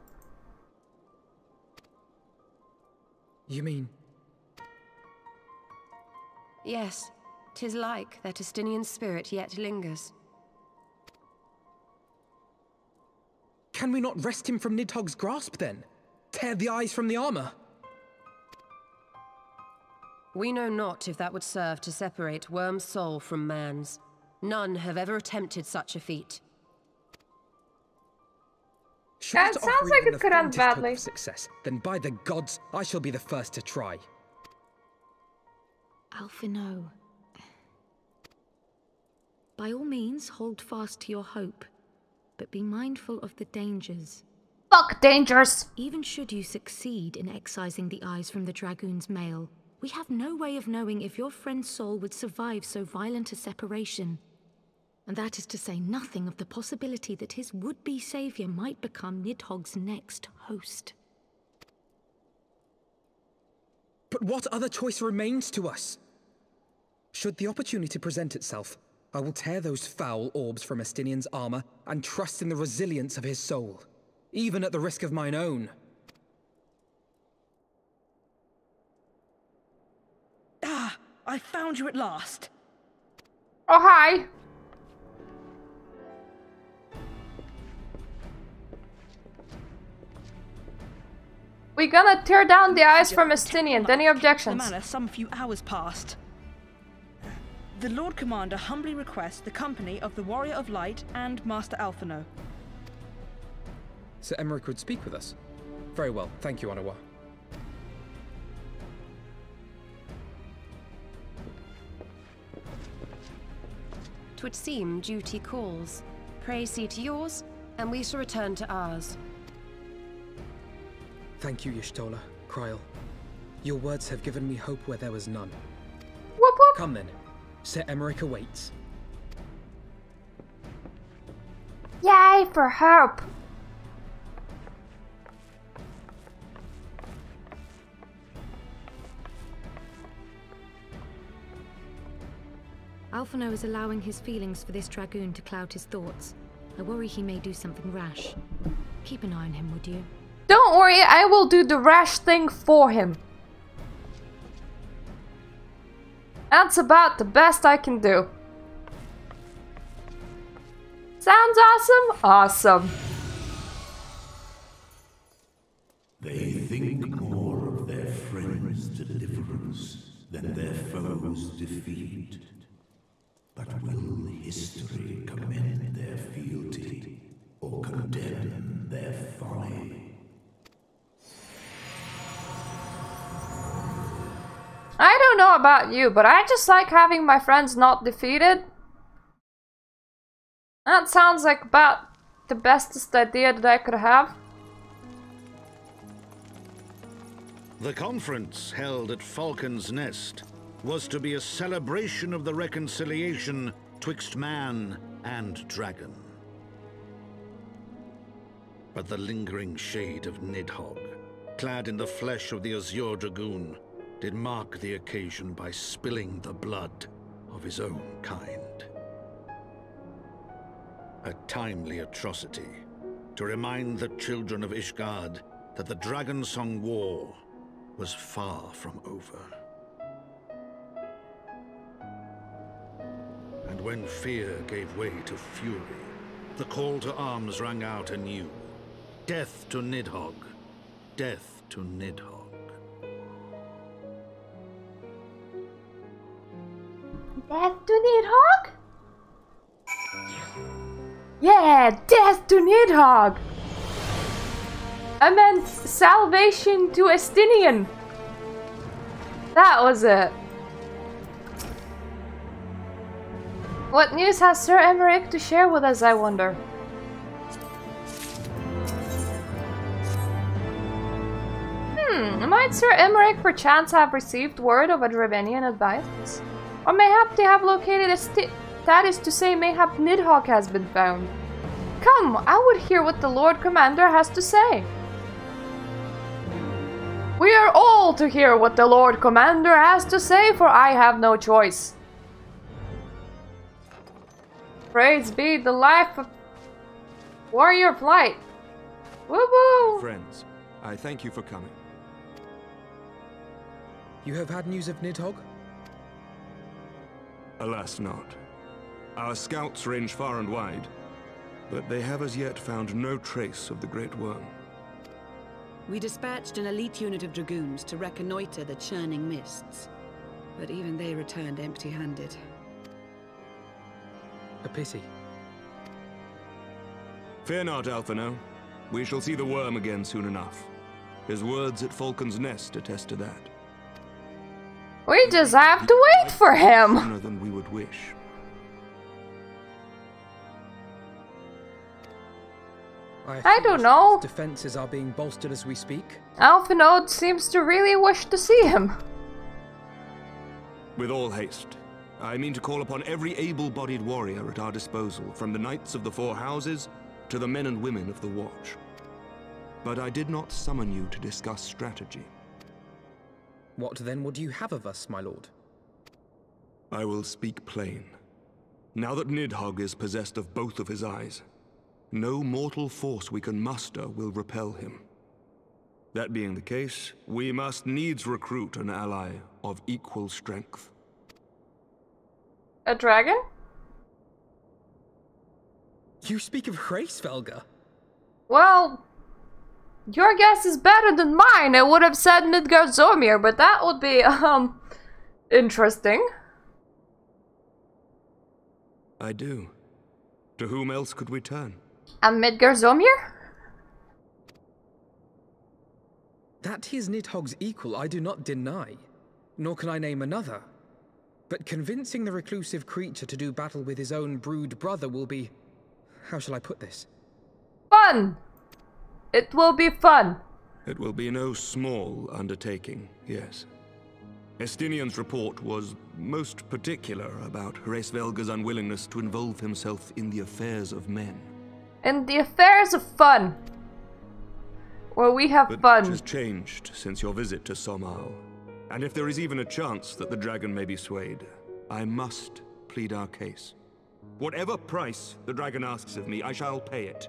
You mean? Yes, 'tis like that Estinian spirit yet lingers. Can we not wrest him from Nidhogg's grasp then? Tear the eyes from the armor? We know not if that would serve to separate Worm's soul from man's. None have ever attempted such a feat. Yeah, it sounds like it could end badly. Success, then by the gods, I shall be the first to try. Alphino. By all means, hold fast to your hope, but be mindful of the dangers. Fuck dangers! Even should you succeed in excising the eyes from the dragoon's mail, we have no way of knowing if your friend's soul would survive so violent a separation. And that is to say nothing of the possibility that his would-be savior might become Nidhogg's next host. But what other choice remains to us? Should the opportunity present itself, I will tear those foul orbs from Estinian's armor and trust in the resilience of his soul, even at the risk of mine own. Ah, I found you at last. Oh, hi. We're gonna tear down the eyes from Estinian. Any objections? The manor some few hours past. The Lord Commander humbly requests the company of the Warrior of Light and Master Alphino. Sir Emmerich would speak with us. Very well, thank you, Anawa. 'Twould seem duty calls. Pray see to yours, and we shall return to ours. Thank you, Y'shtola, Kryl. Your words have given me hope where there was none. Whoop whoop. Come then. Sir Emmerich awaits. Yay for hope! Alphino is allowing his feelings for this dragoon to cloud his thoughts. I worry he may do something rash. Keep an eye on him, would you? Don't worry, I will do the rash thing for him. That's about the best I can do. Sounds awesome? Awesome. They think more of their friends' deliverance than their foes' defeat. But will history commend their fealty or condemn their folly? I don't know about you, but I just like having my friends not defeated. That sounds like about the bestest idea that I could have. The conference held at Falcon's Nest was to be a celebration of the reconciliation twixt man and dragon. But the lingering shade of Nidhogg, clad in the flesh of the Azure Dragoon, did mark the occasion by spilling the blood of his own kind. A timely atrocity to remind the children of Ishgard that the Dragon Song War was far from over. And when fear gave way to fury, the call to arms rang out anew. Death to Nidhogg! Death to Nidhogg! Death to Nidhogg? Yeah, death to Nidhogg! I meant salvation to Estinian. That was it. What news has Sir Emmerich to share with us, I wonder? Might Sir Emmerich perchance have received word of a Dravenian advice? Or mayhap they have located that is to say, mayhap Nidhogg has been found. Come, I would hear what the Lord Commander has to say. We are all to hear what the Lord Commander has to say, for I have no choice. Praise be the life of Warrior of Light. Woo woo! Friends, I thank you for coming. You have had news of Nidhogg? Alas not. Our scouts range far and wide, but they have as yet found no trace of the Great Worm. We dispatched an elite unit of dragoons to reconnoiter the churning mists, but even they returned empty-handed. A pity. Fear not, Alphino. We shall see the worm again soon enough. His words at Falcon's Nest attest to that. We just have to wait for him! Sooner than we would wish. I don't know. Defenses are being bolstered as we speak. Alphino seems to really wish to see him. With all haste. I mean to call upon every able-bodied warrior at our disposal, from the Knights of the Four Houses to the men and women of the Watch. But I did not summon you to discuss strategy. What then would you have of us, my lord? I will speak plain. Now that Nidhogg is possessed of both of his eyes, no mortal force we can muster will repel him. That being the case, we must needs recruit an ally of equal strength. A dragon? You speak of Hraesvelgr? Well, your guess is better than mine. I would have said Midgardsormir, but that would be, interesting. I do. To whom else could we turn? And Midgardsormir? That he is Nidhogg's equal, I do not deny. Nor can I name another. But convincing the reclusive creature to do battle with his own brood brother will be... how shall I put this? Fun! It will be fun. It will be no small undertaking, yes. Estinian's report was most particular about Hraesvelgr's unwillingness to involve himself in the affairs of men. In the affairs of fun. Where we have fun. Much has changed since your visit to Sohm. And if there is even a chance that the dragon may be swayed, I must plead our case. Whatever price the dragon asks of me, I shall pay it.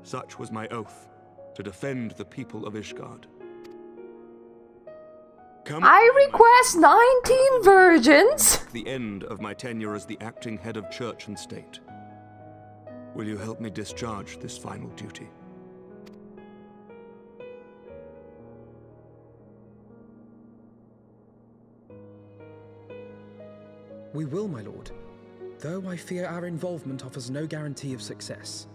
Such was my oath, to defend the people of Ishgard. I request 19 virgins! The end of my tenure as the acting head of church and state. Will you help me discharge this final duty? We will, my lord. Though I fear our involvement offers no guarantee of success.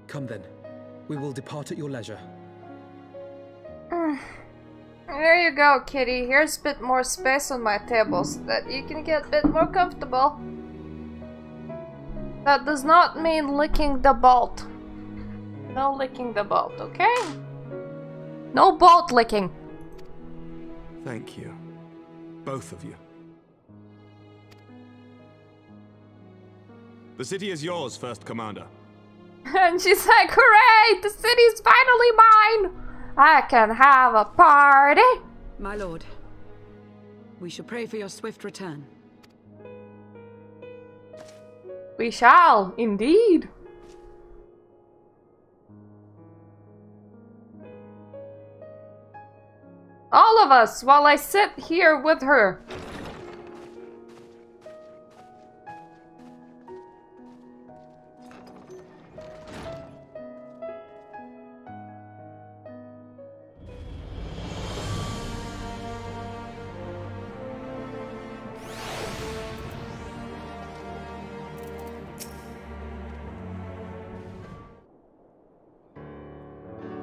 Come then. We will depart at your leisure. There you go, kitty. Here's a bit more space on my table so that you can get a bit more comfortable. That does not mean licking the bolt. No licking the bolt, okay? No bolt licking. Thank you. Both of you. The city is yours, First Commander. And she's like, hooray! The city's finally mine! I can have a party! My lord, we shall pray for your swift return. We shall, indeed. All of us, while I sit here with her.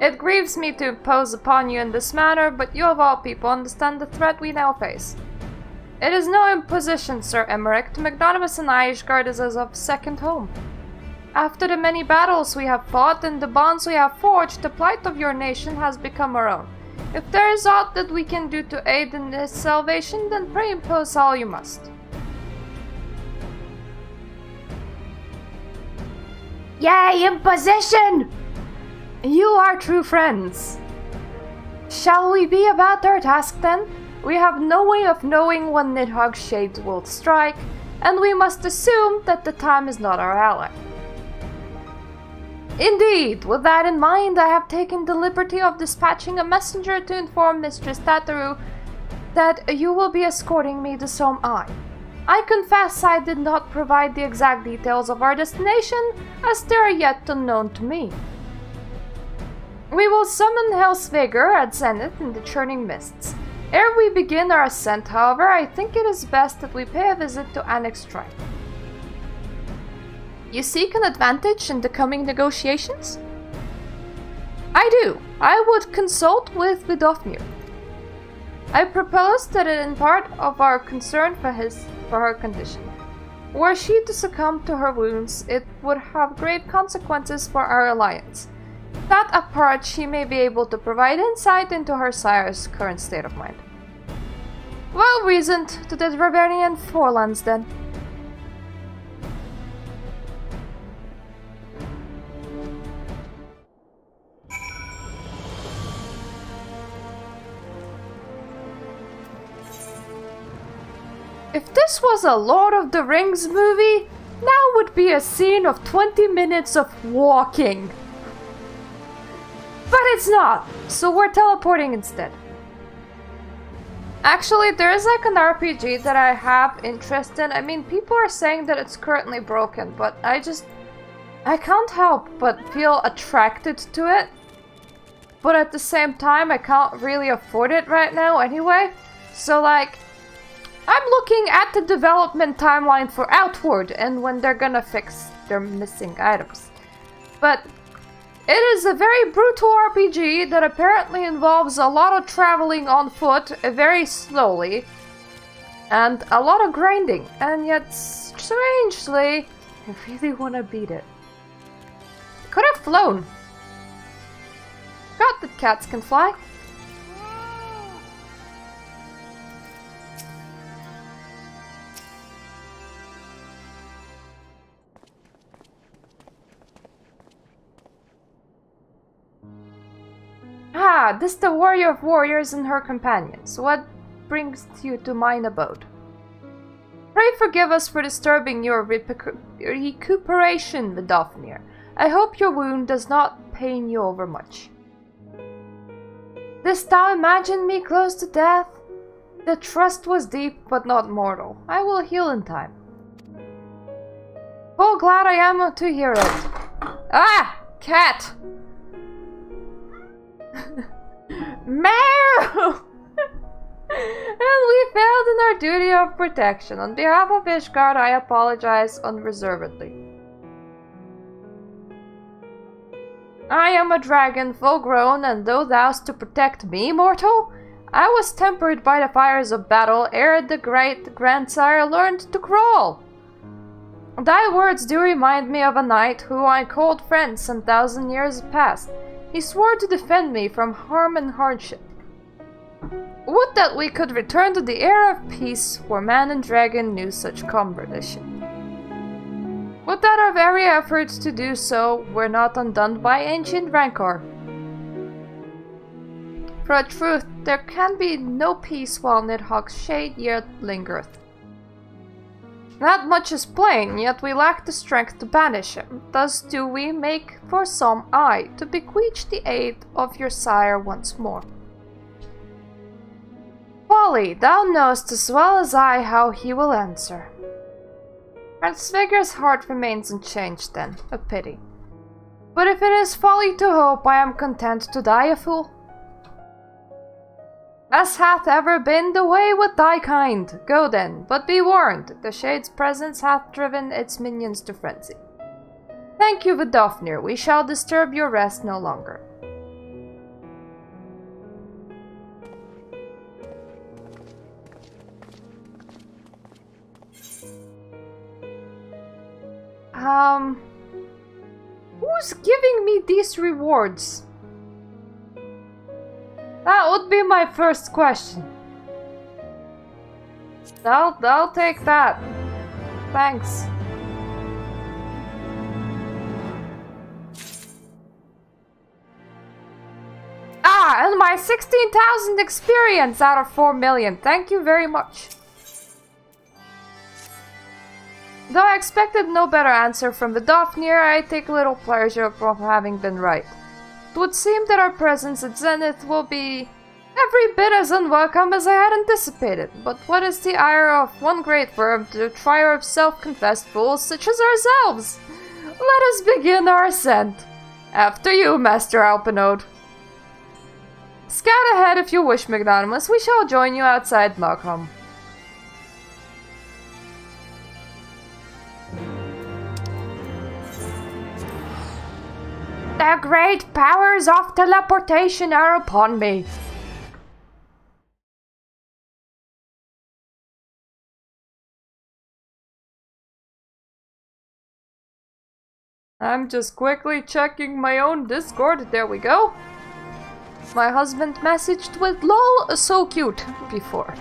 It grieves me to impose upon you in this manner, but you of all people understand the threat we now face. It is no imposition, Sir Emmerich. To Magnanimous and Ishgard is as of second home. After the many battles we have fought and the bonds we have forged, the plight of your nation has become our own. If there is aught that we can do to aid in this salvation, then pray impose all you must. Yay, imposition! You are true friends. Shall we be about our task then? We have no way of knowing when Nidhogg's shades will strike, and we must assume that the time is not our ally. Indeed, with that in mind, I have taken the liberty of dispatching a messenger to inform Mistress Tataru that you will be escorting me to Sohm. I confess I did not provide the exact details of our destination, as they are yet unknown to me. We will summon Helsvigr at Zenith in the churning mists. Ere we begin our ascent, however, I think it is best that we pay a visit to Enix Tribe. You seek an advantage in the coming negotiations? I do. I would consult with Vidofnir. I propose that in part of our concern for her condition. Were she to succumb to her wounds, it would have grave consequences for our alliance. That apart, she may be able to provide insight into her sire's current state of mind. Well reasoned to the Dravernian forelands, then. If this was a Lord of the Rings movie, now would be a scene of 20 minutes of walking. But it's not, so we're teleporting instead. Actually, there is like an RPG that I have interest in. I mean, people are saying that it's currently broken, but I can't help but feel attracted to it. But at the same time, I can't really afford it right now anyway. So like, I'm looking at the development timeline for Outward and when they're gonna fix their missing items. But it is a very brutal RPG that apparently involves a lot of traveling on foot very slowly and a lot of grinding, and yet strangely I really want to beat it. Could have flown. Forgot that cats can fly. Ah, this the warrior of warriors and her companions. What brings you to mine abode? Pray forgive us for disturbing your recuperation, Vidofnir. I hope your wound does not pain you overmuch. Didst thou imagine me close to death? The trust was deep, but not mortal. I will heal in time. Oh, glad I am to hear it. Ah! Cat! Meow! And we failed in our duty of protection. On behalf of Ishgard, I apologize unreservedly. I am a dragon full grown, and though thou'st to protect me, mortal, I was tempered by the fires of battle ere the great grandsire learned to crawl. Thy words do remind me of a knight who I called friend some 1,000 years past. He swore to defend me from harm and hardship. Would that we could return to the era of peace, where man and dragon knew such comradeship. Would that our very efforts to do so were not undone by ancient rancor. For a truth, there can be no peace while Nidhogg's shade yet lingereth. That much is plain, yet we lack the strength to banish him. Thus do we make for some eye to bequeath the aid of your sire once more. Folly, thou knowest as well as I how he will answer. Prince Vigor's heart remains unchanged then, a pity. But if it is folly to hope, I am content to die a fool. As hath ever been the way with thy kind. Go then, but be warned, the Shade's presence hath driven its minions to frenzy. Thank you, Vidofnir, we shall disturb your rest no longer. Who's giving me these rewards? That would be my first question. I'll take that. Thanks. Ah, and my 16,000 experience out of 4 million. Thank you very much. Though I expected no better answer from the Vidofnir, I take little pleasure from having been right. It would seem that our presence at Zenith will be every bit as unwelcome as I had anticipated. But what is the ire of one great firm to the trier of self-confessed fools such as ourselves? Let us begin our ascent. After you, Master Alpinode. Scout ahead if you wish, Magnanimous. We shall join you outside Markham. The great powers of teleportation are upon me. I'm just quickly checking my own Discord. There we go. My husband messaged with "lol, so cute" before.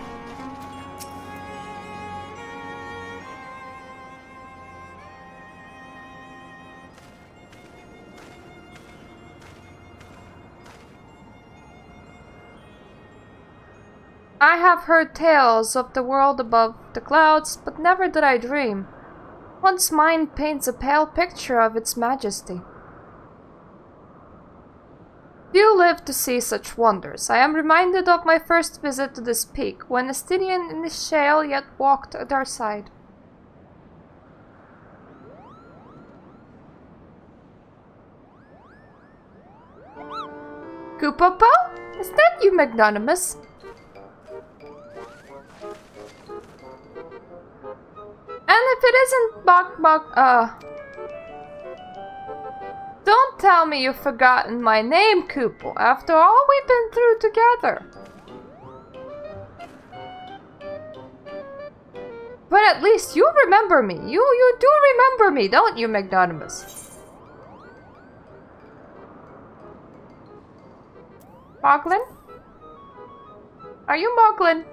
I have heard tales of the world above the clouds, but never did I dream. One's mind paints a pale picture of its majesty. Few live to see such wonders. I am reminded of my first visit to this peak, when Estinian and Ishale yet walked at our side. Kupopo? Is that you, Magnanimous? And if it isn't don't tell me you've forgotten my name, Kupo. After all we've been through together. But at least you remember me. You do remember me, don't you, Magnanimous? Moglin? Are you Moglin?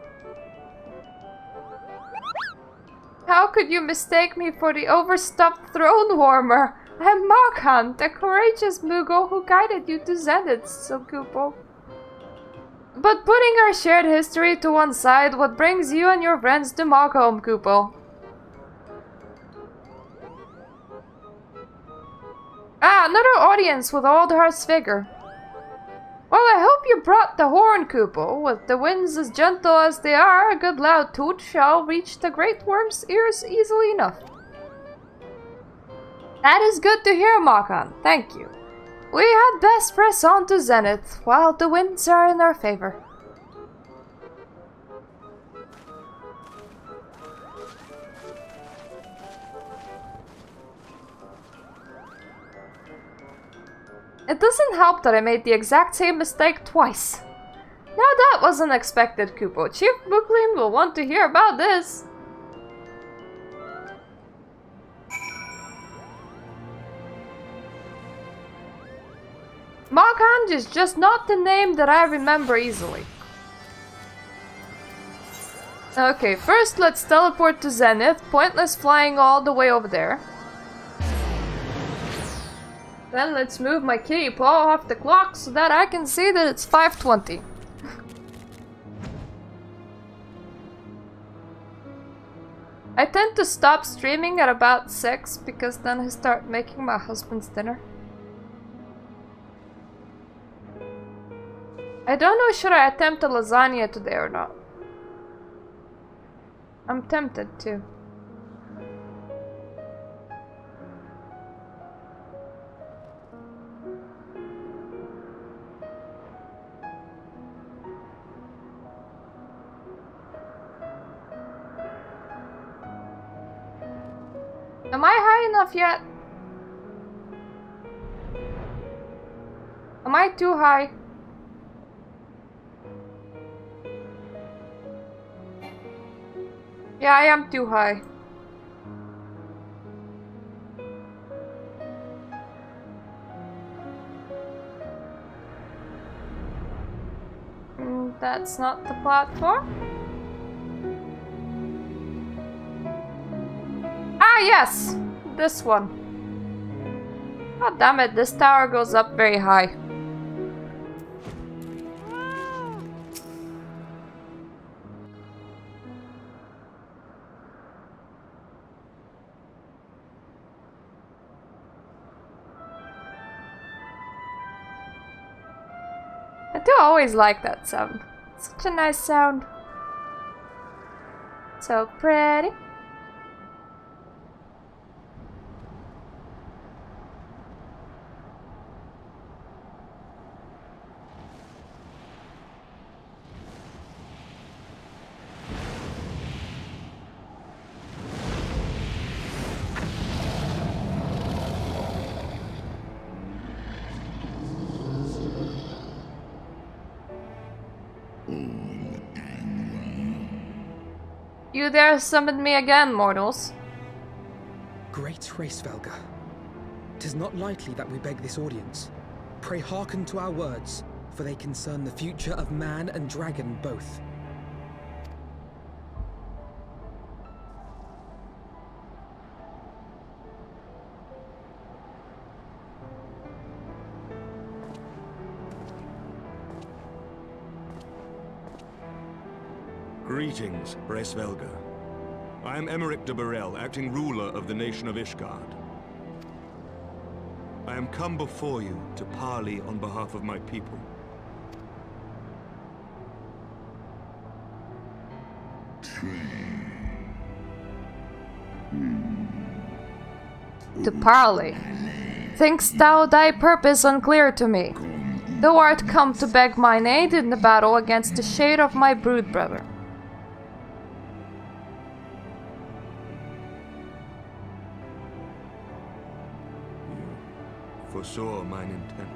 How could you mistake me for the overstuffed throne warmer? I am Maghan, the courageous Mughal who guided you to Zenith, Kupo. But putting our shared history to one side, what brings you and your friends to Mogham, Kupo? Ah, another audience with Old Heart's figure. Well, I hope you brought the horn, Kupo. With the winds as gentle as they are, a good loud toot shall reach the great worm's ears easily enough. That is good to hear, Maghan. Thank you. We had best press on to Zenith, while the winds are in our favor. It doesn't help that I made the exact same mistake twice. Now that was unexpected, Kupo. Chief Brooklyn will want to hear about this. Maghan is just not the name that I remember easily. Okay, first let's teleport to Zenith. Pointless flying all the way over there. Then let's move my kitty paw off the clock so that I can see that it's 5:20. I tend to stop streaming at about 6 because then I start making my husband's dinner. I don't know should I attempt a lasagna today or not. I'm tempted to. Am I high enough yet? Am I too high? Yeah, I am too high. That's not the platform. Ah, yes! This one. God damn it, this tower goes up very high. I do always like that sound. Such a nice sound. So pretty. You dare summon me again, mortals. Great Hraesvelga, 'tis not lightly that we beg this audience. Pray hearken to our words, for they concern the future of man and dragon both. Greetings, Resvelga. I am Emmerich de Burrell, acting ruler of the nation of Ishgard. I am come before you to parley on behalf of my people. To parley. Thinkst thou thy purpose unclear to me? Thou art come to beg mine aid in the battle against the shade of my brood brother. You foresaw mine intent.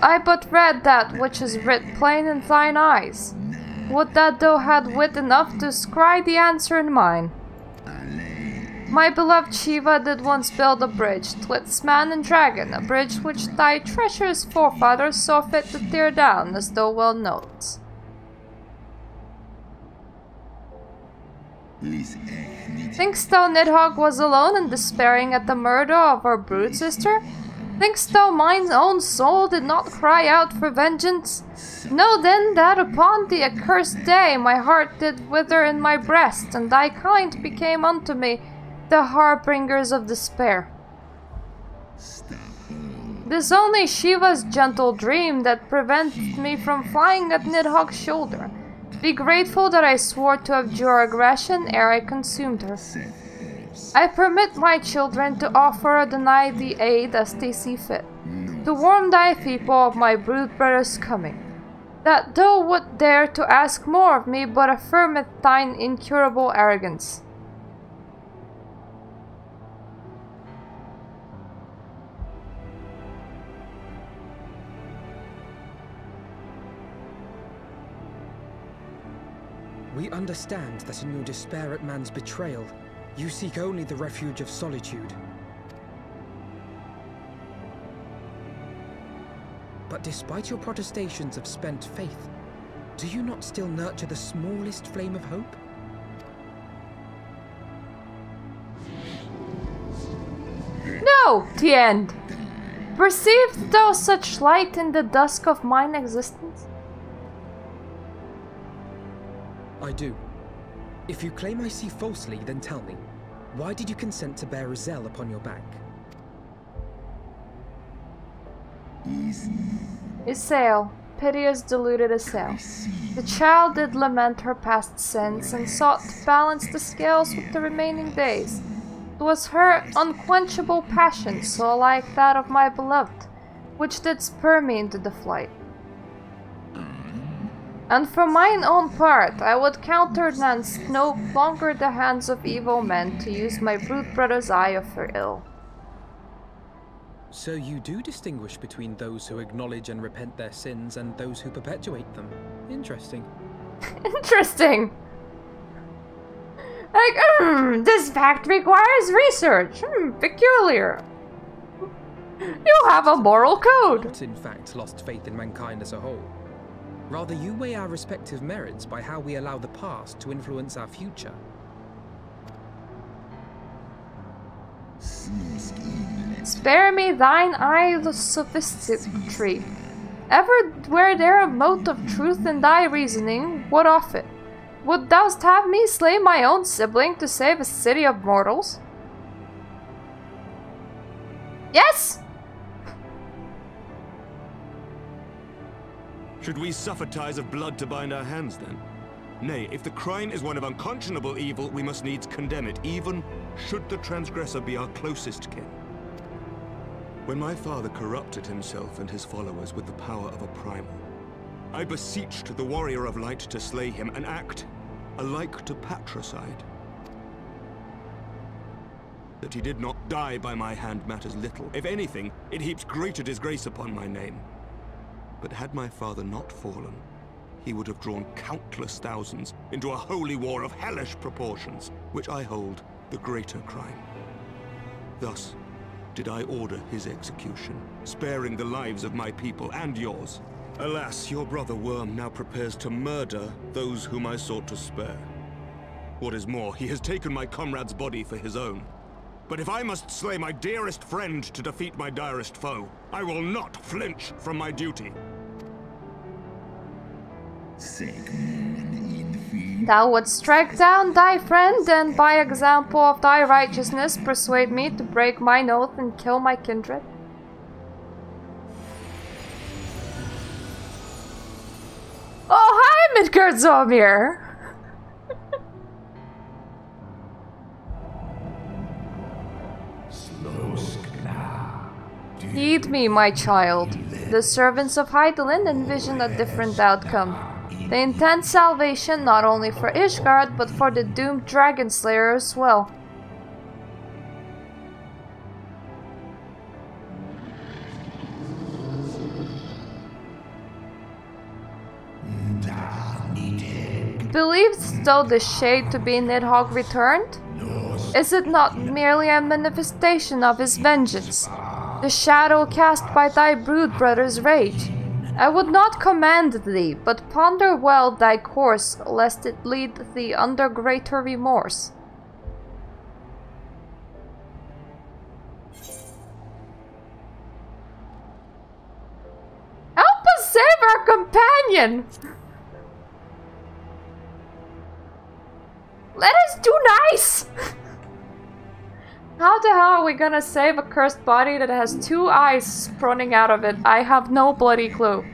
I but read that which is writ plain in thine eyes. Would that thou had wit enough to scry the answer in mine. My beloved Shiva did once build a bridge twixt man and dragon, a bridge which thy treacherous forefathers saw fit to tear down, as thou well knowest. Thinkst thou Nidhogg was alone in despairing at the murder of our brood sister? Thinkst thou mine own soul did not cry out for vengeance? Know then that upon the accursed day my heart did wither in my breast, and thy kind became unto me the harbingers of despair. 'Tis only Shiva's gentle dream that prevented me from flying at Nidhogg's shoulder. Be grateful that I swore to abjure aggression ere I consumed her. I permit my children to offer or deny thee aid as they see fit, to warn thy people of my brood brother's coming. That thou would dare to ask more of me but affirmeth thine incurable arrogance. We understand that in your despair at man's betrayal, you seek only the refuge of solitude. But despite your protestations of spent faith, do you not still nurture the smallest flame of hope? No, Tien! Perceived thou such light in the dusk of mine existence? I do. If you claim I see falsely, then tell me, why did you consent to bear Eorzea upon your back? Eorzea, piteous deluded Eorzea. The child did lament her past sins and sought to balance the scales with the remaining days. It was her unquenchable passion, so like that of my beloved, which did spur me into the flight. And for mine own part, I would countenance no longer the hands of evil men to use my brood brother's eye for ill. So you do distinguish between those who acknowledge and repent their sins and those who perpetuate them. Interesting. Interesting! Like, this fact requires research. Peculiar. You have a moral code. Not, in fact, lost faith in mankind as a whole. Rather, you weigh our respective merits by how we allow the past to influence our future. Spare me thine idle sophistry. Ever were there a mote of truth in thy reasoning, what of it? Would thou have me slay my own sibling to save a city of mortals? Yes! Should we suffer ties of blood to bind our hands, then? Nay, if the crime is one of unconscionable evil, we must needs condemn it, even should the transgressor be our closest kin. When my father corrupted himself and his followers with the power of a primal, I beseeched the warrior of light to slay him, an act alike to patricide. That he did not die by my hand matters little. If anything, it heaps greater disgrace upon my name. But had my father not fallen, he would have drawn countless thousands into a holy war of hellish proportions, which I hold the greater crime. Thus did I order his execution, sparing the lives of my people and yours. Alas, your brother Worm now prepares to murder those whom I sought to spare. What is more, he has taken my comrade's body for his own. But if I must slay my dearest friend to defeat my direst foe, I will not flinch from my duty. Thou wouldst strike down thy friend, and by example of thy righteousness persuade me to break mine oath and kill my kindred? Oh, hi, Midgard Zomir! Heed me, my child. The servants of Hydaelyn envision a different outcome. They intend salvation not only for Ishgard, but for the doomed Dragon Slayer as well. Believest thou the shade to be Nidhogg returned? Is it not merely a manifestation of his vengeance? The shadow cast by thy brood brother's rage. I would not command thee, but ponder well thy course, lest it lead thee under greater remorse. Help us save our companion! Let us do nice! How the hell are we gonna save a cursed body that has 2 eyes sprouting out of it? I have no bloody clue.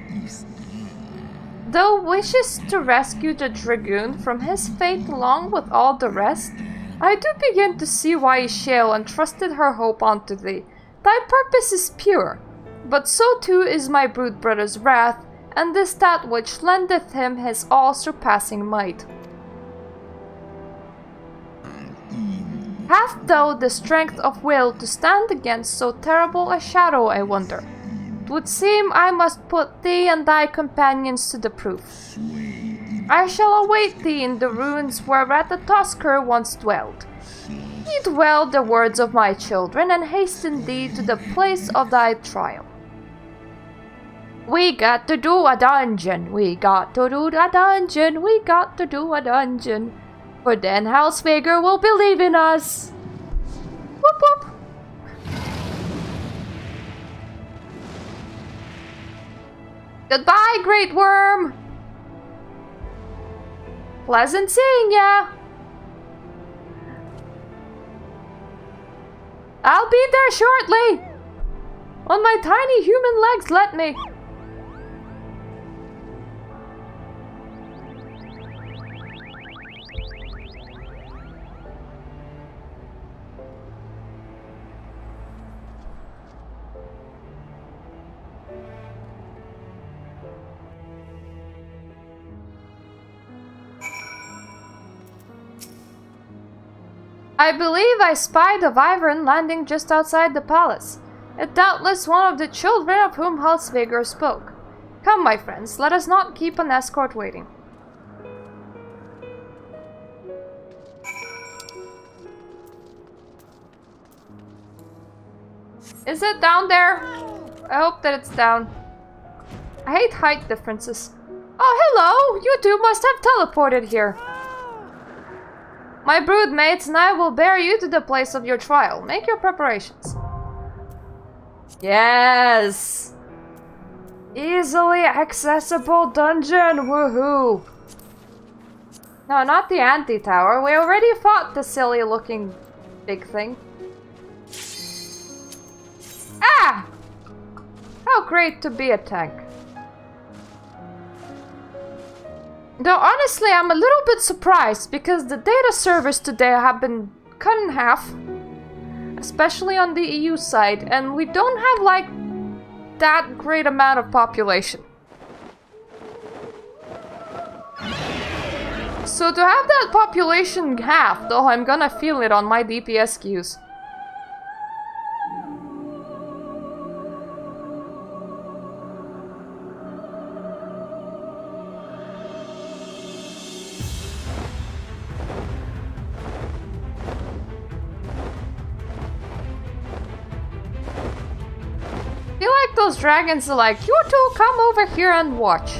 Though wishes to rescue the Dragoon from his fate along with all the rest, I do begin to see why Ishael entrusted her hope unto thee. Thy purpose is pure, but so too is my brood brother's wrath, and is that which lendeth him his all-surpassing might. Hast thou the strength of will to stand against so terrible a shadow, I wonder? 'Twould seem I must put thee and thy companions to the proof. I shall await thee in the ruins where Ratatoskr once dwelled. Heed well the words of my children, and hasten thee to the place of thy trial. We got to do a dungeon, we got to do a dungeon, we got to do a dungeon. For then Housevager will believe in us. Whoop whoop. Goodbye, Great Worm. Pleasant seeing ya. I'll be there shortly. On my tiny human legs, let me. I believe I spied a wyvern landing just outside the palace. It doubtless one of the children of whom Housevager spoke. Come, my friends, let us not keep an escort waiting. Is it down there? I hope that it's down. I hate height differences. Oh, hello! You two must have teleported here. My broodmates and I will bear you to the place of your trial. Make your preparations. Yes! Easily accessible dungeon, woohoo! No, not the anti-tower. We already fought the silly looking big thing. Ah! How great to be a tank. Though honestly, I'm a little bit surprised because the data servers today have been cut in half, especially on the EU side, and we don't have like that great amount of population. So to have that population halved, though, I'm gonna feel it on my DPS queues. I feel like those dragons are like, you two come over here and watch.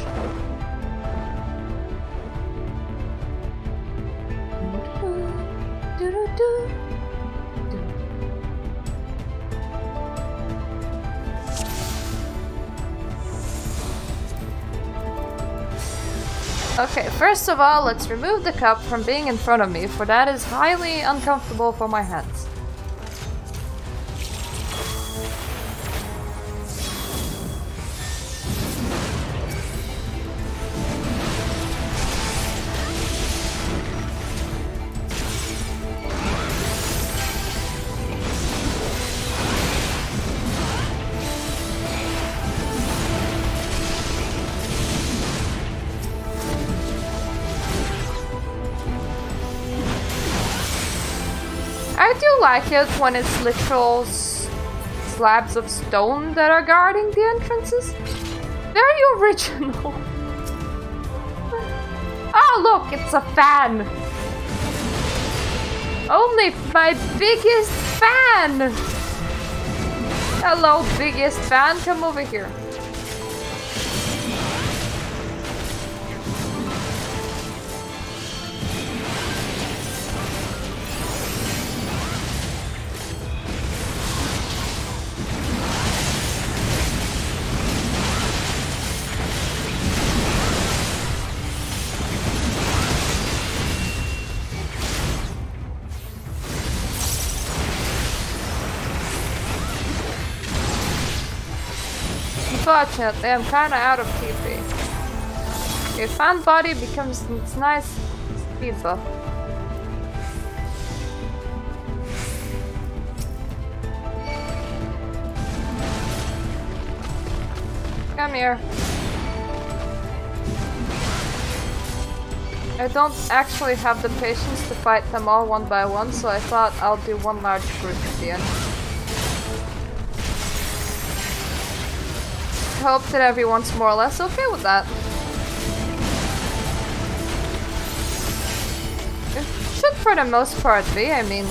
Okay, first of all, let's remove the cup from being in front of me, for that is highly uncomfortable for my hands. I do like it when it's literal slabs of stone that are guarding the entrances. Very original. Oh look, it's a fan. Only my biggest fan. Hello, biggest fan, come over here. Unfortunately, I'm kinda out of TP. Your fan body becomes its nice speed buff. Come here. I don't actually have the patience to fight them all one by one, so I thought I'll do one large group at the end. Hope that everyone's more or less okay with that. It should for the most part be, I mean...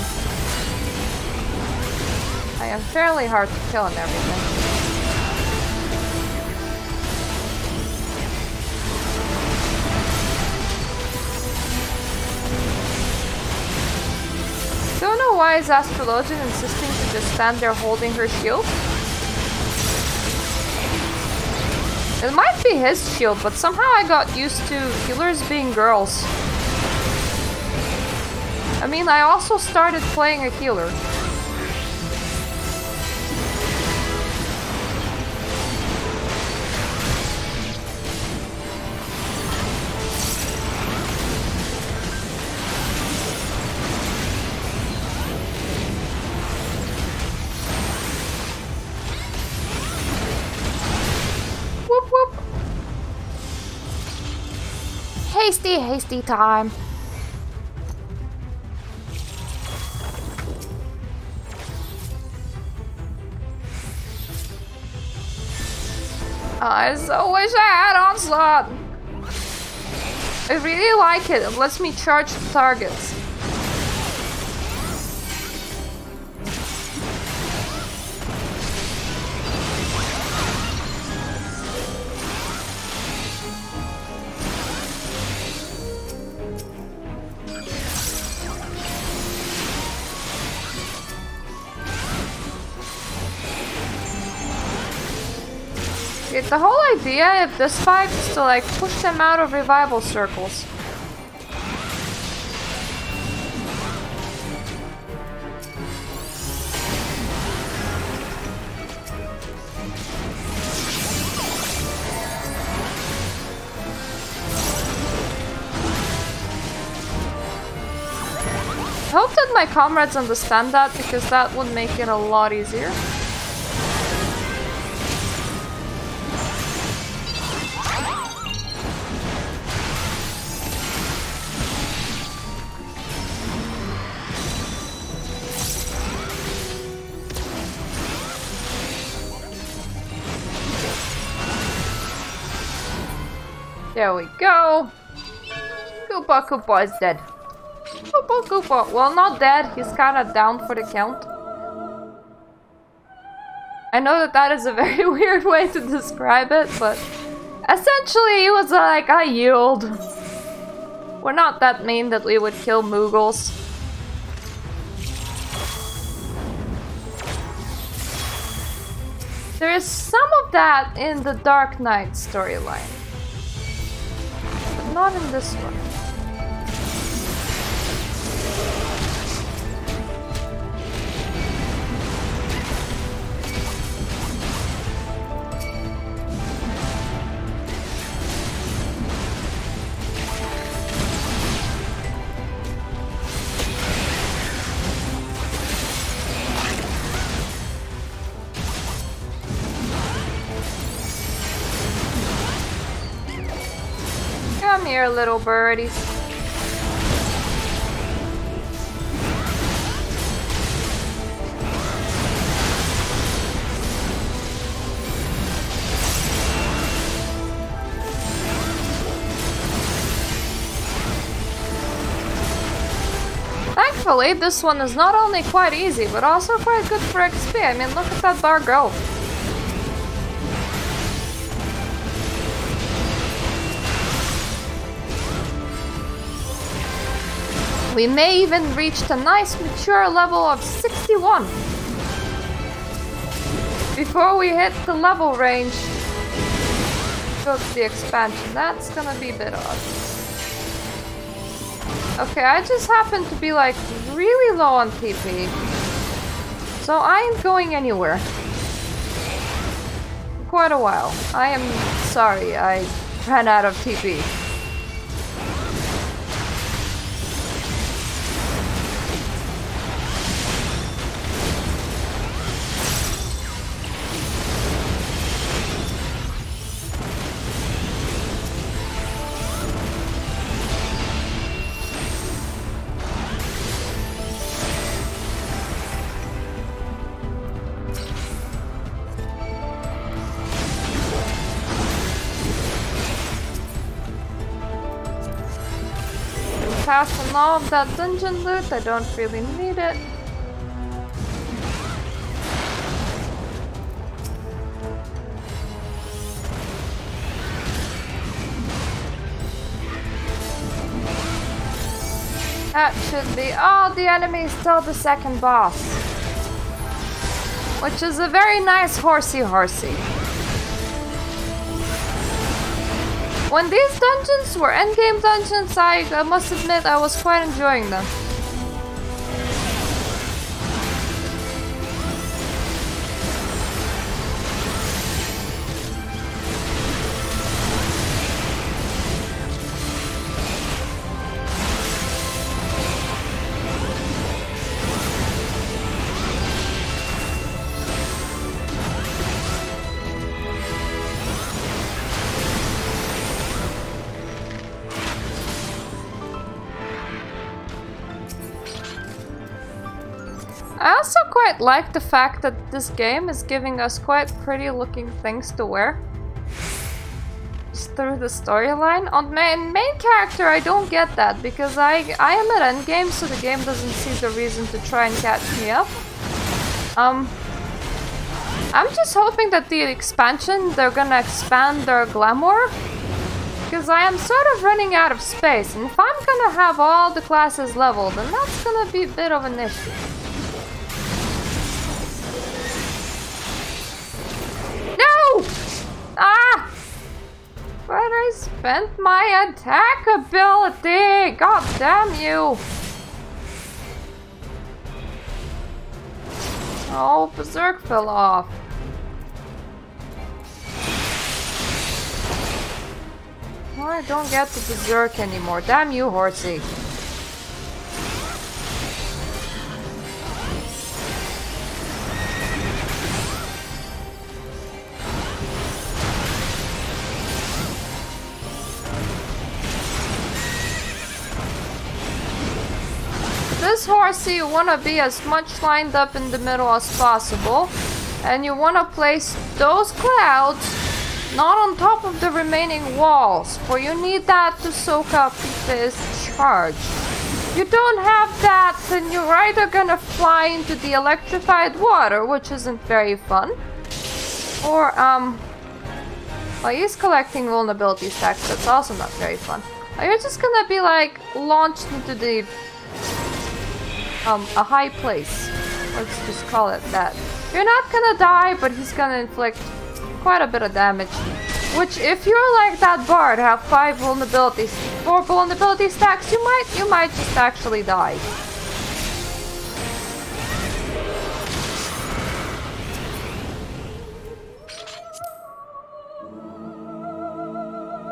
I am fairly hard to kill and everything. Don't know why is Astrologian insisting to just stand there holding her shield? It might be his shield, but somehow I got used to healers being girls. I mean, I also started playing a healer. Hasty time. I so wish I had onslaught. I really like it. It lets me charge the targets. The whole idea of this fight is to like push them out of revival circles. I hope that my comrades understand that, because that would make it a lot easier. There we go. Koopa Koopa is dead. Koopa Koopa. Well, not dead. He's kind of down for the count. I know that that is a very weird way to describe it, but essentially he was like, I yield. We're not that mean that we would kill Moogles. There is some of that in the Dark Knight storyline. not in this one. Come here, little birdies. Thankfully, this one is not only quite easy, but also quite good for XP. I mean, look at that bar go. We may even reach a nice mature level of 61 before we hit the level range. Go to the expansion. That's gonna be a bit odd. Okay, I just happen to be like really low on TP, so I ain't going anywhere for quite a while. I am sorry, I ran out of TP. Passing all of that dungeon loot, I don't really need it. That should be all the enemies till the second boss. Which is a very nice horsey. When these dungeons were endgame dungeons, I must admit I was quite enjoying them. I also quite like the fact that this game is giving us quite pretty looking things to wear. Just through the storyline. On main character I don't get that because I am at endgame, so the game doesn't see the reason to try and catch me up. I'm just hoping that the expansion, they're gonna expand their glamour. Because I am sort of running out of space, and if I'm gonna have all the classes leveled, then that's gonna be a bit of an issue. No! Ah! But I spent my attack ability! God damn you! Oh, Berserk fell off. Well, I don't get to Berserk anymore. Damn you, horsey. This horsey, you want to be as much lined up in the middle as possible, and you want to place those clouds not on top of the remaining walls, for you need that to soak up this charge. You don't have that, then you're either gonna fly into the electrified water, which isn't very fun, or well, he's collecting vulnerability stacks, that's also not very fun. Or you're just gonna be like launched into the a high place. Let's just call it that. You're not gonna die, but he's gonna inflict quite a bit of damage. Which, if you're like that bard, have 4 vulnerability stacks, you might just actually die.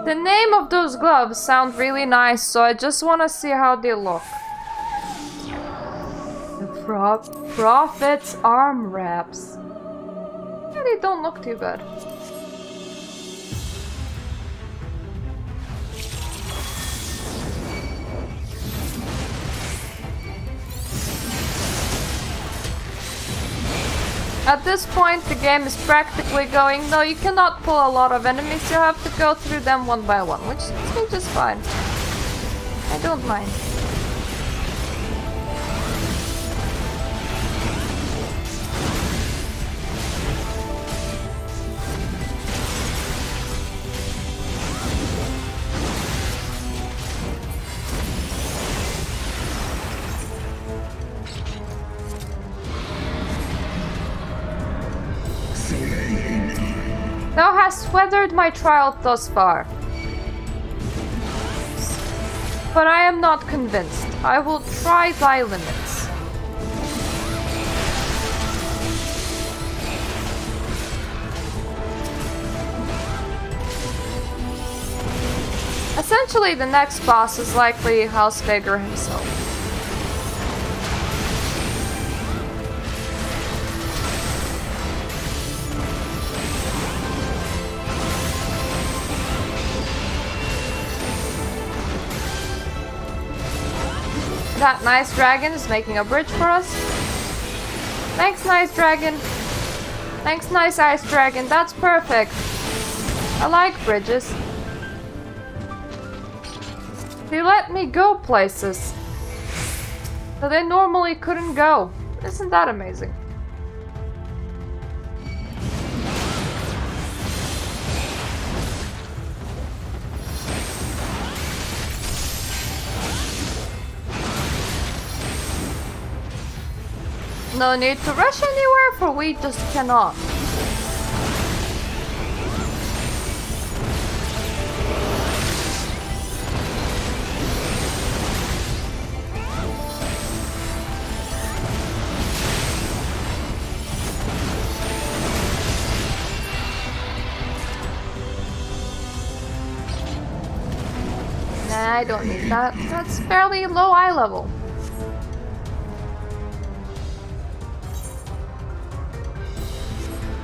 The name of those gloves sound really nice, so I just want to see how they look. The Prophet's arm wraps. Yeah, they don't look too bad. At this point, the game is practically going, though you cannot pull a lot of enemies, you have to go through them one by one, which is just fine. I don't mind. Thou hast weathered my trial thus far. But I am not convinced. I will try thy limits. Essentially, the next boss is likely Hausveger himself. That nice dragon is making a bridge for us. Thanks, nice dragon. Thanks, nice ice dragon. That's perfect. I like bridges. They let me go places that I normally couldn't go. Isn't that amazing? No need to rush anywhere, for we just cannot. Nah, I don't need that. That's fairly low eye level.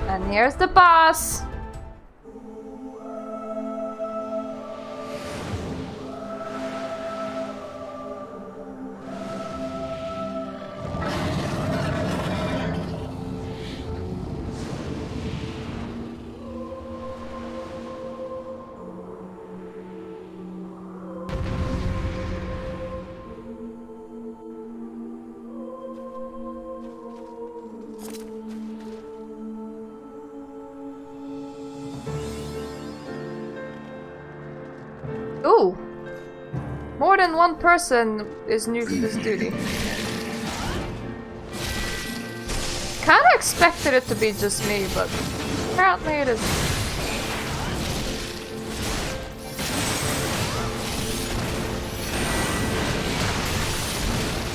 And here's the boss. Ooh! More than one person is new to this duty. Kinda expected it to be just me, but apparently it isn't.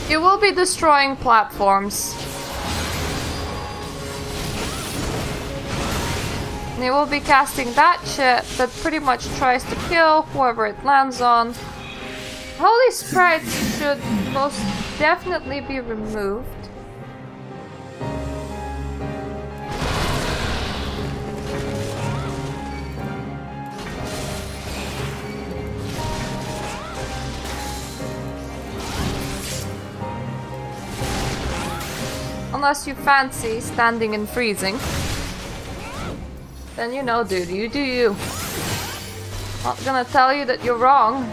You will be destroying platforms. And it will be casting that shit that pretty much tries to kill whoever it lands on. Holy sprites should most definitely be removed. Unless you fancy standing and freezing. Then you know, dude, you do you. Not gonna tell you that you're wrong.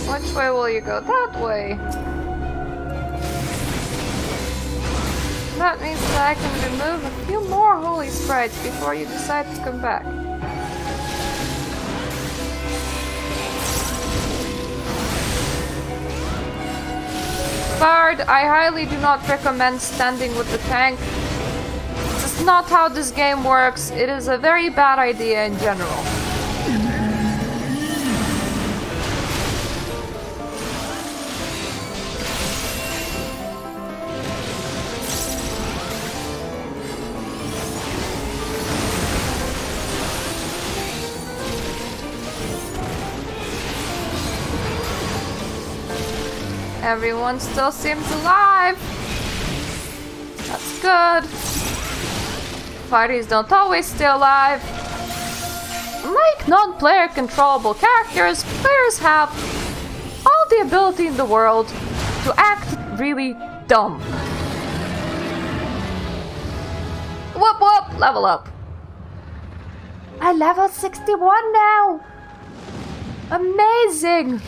Which way will you go? That way. That means that I can remove a few more holy sprites before you decide to come back. Bard, I highly do not recommend standing with the tank. This is not how this game works. It is a very bad idea in general. Everyone still seems alive. That's good. Parties don't always stay alive. Like non-player controllable characters, players have all the ability in the world to act really dumb. Whoop whoop, level up. I level 61 now. Amazing.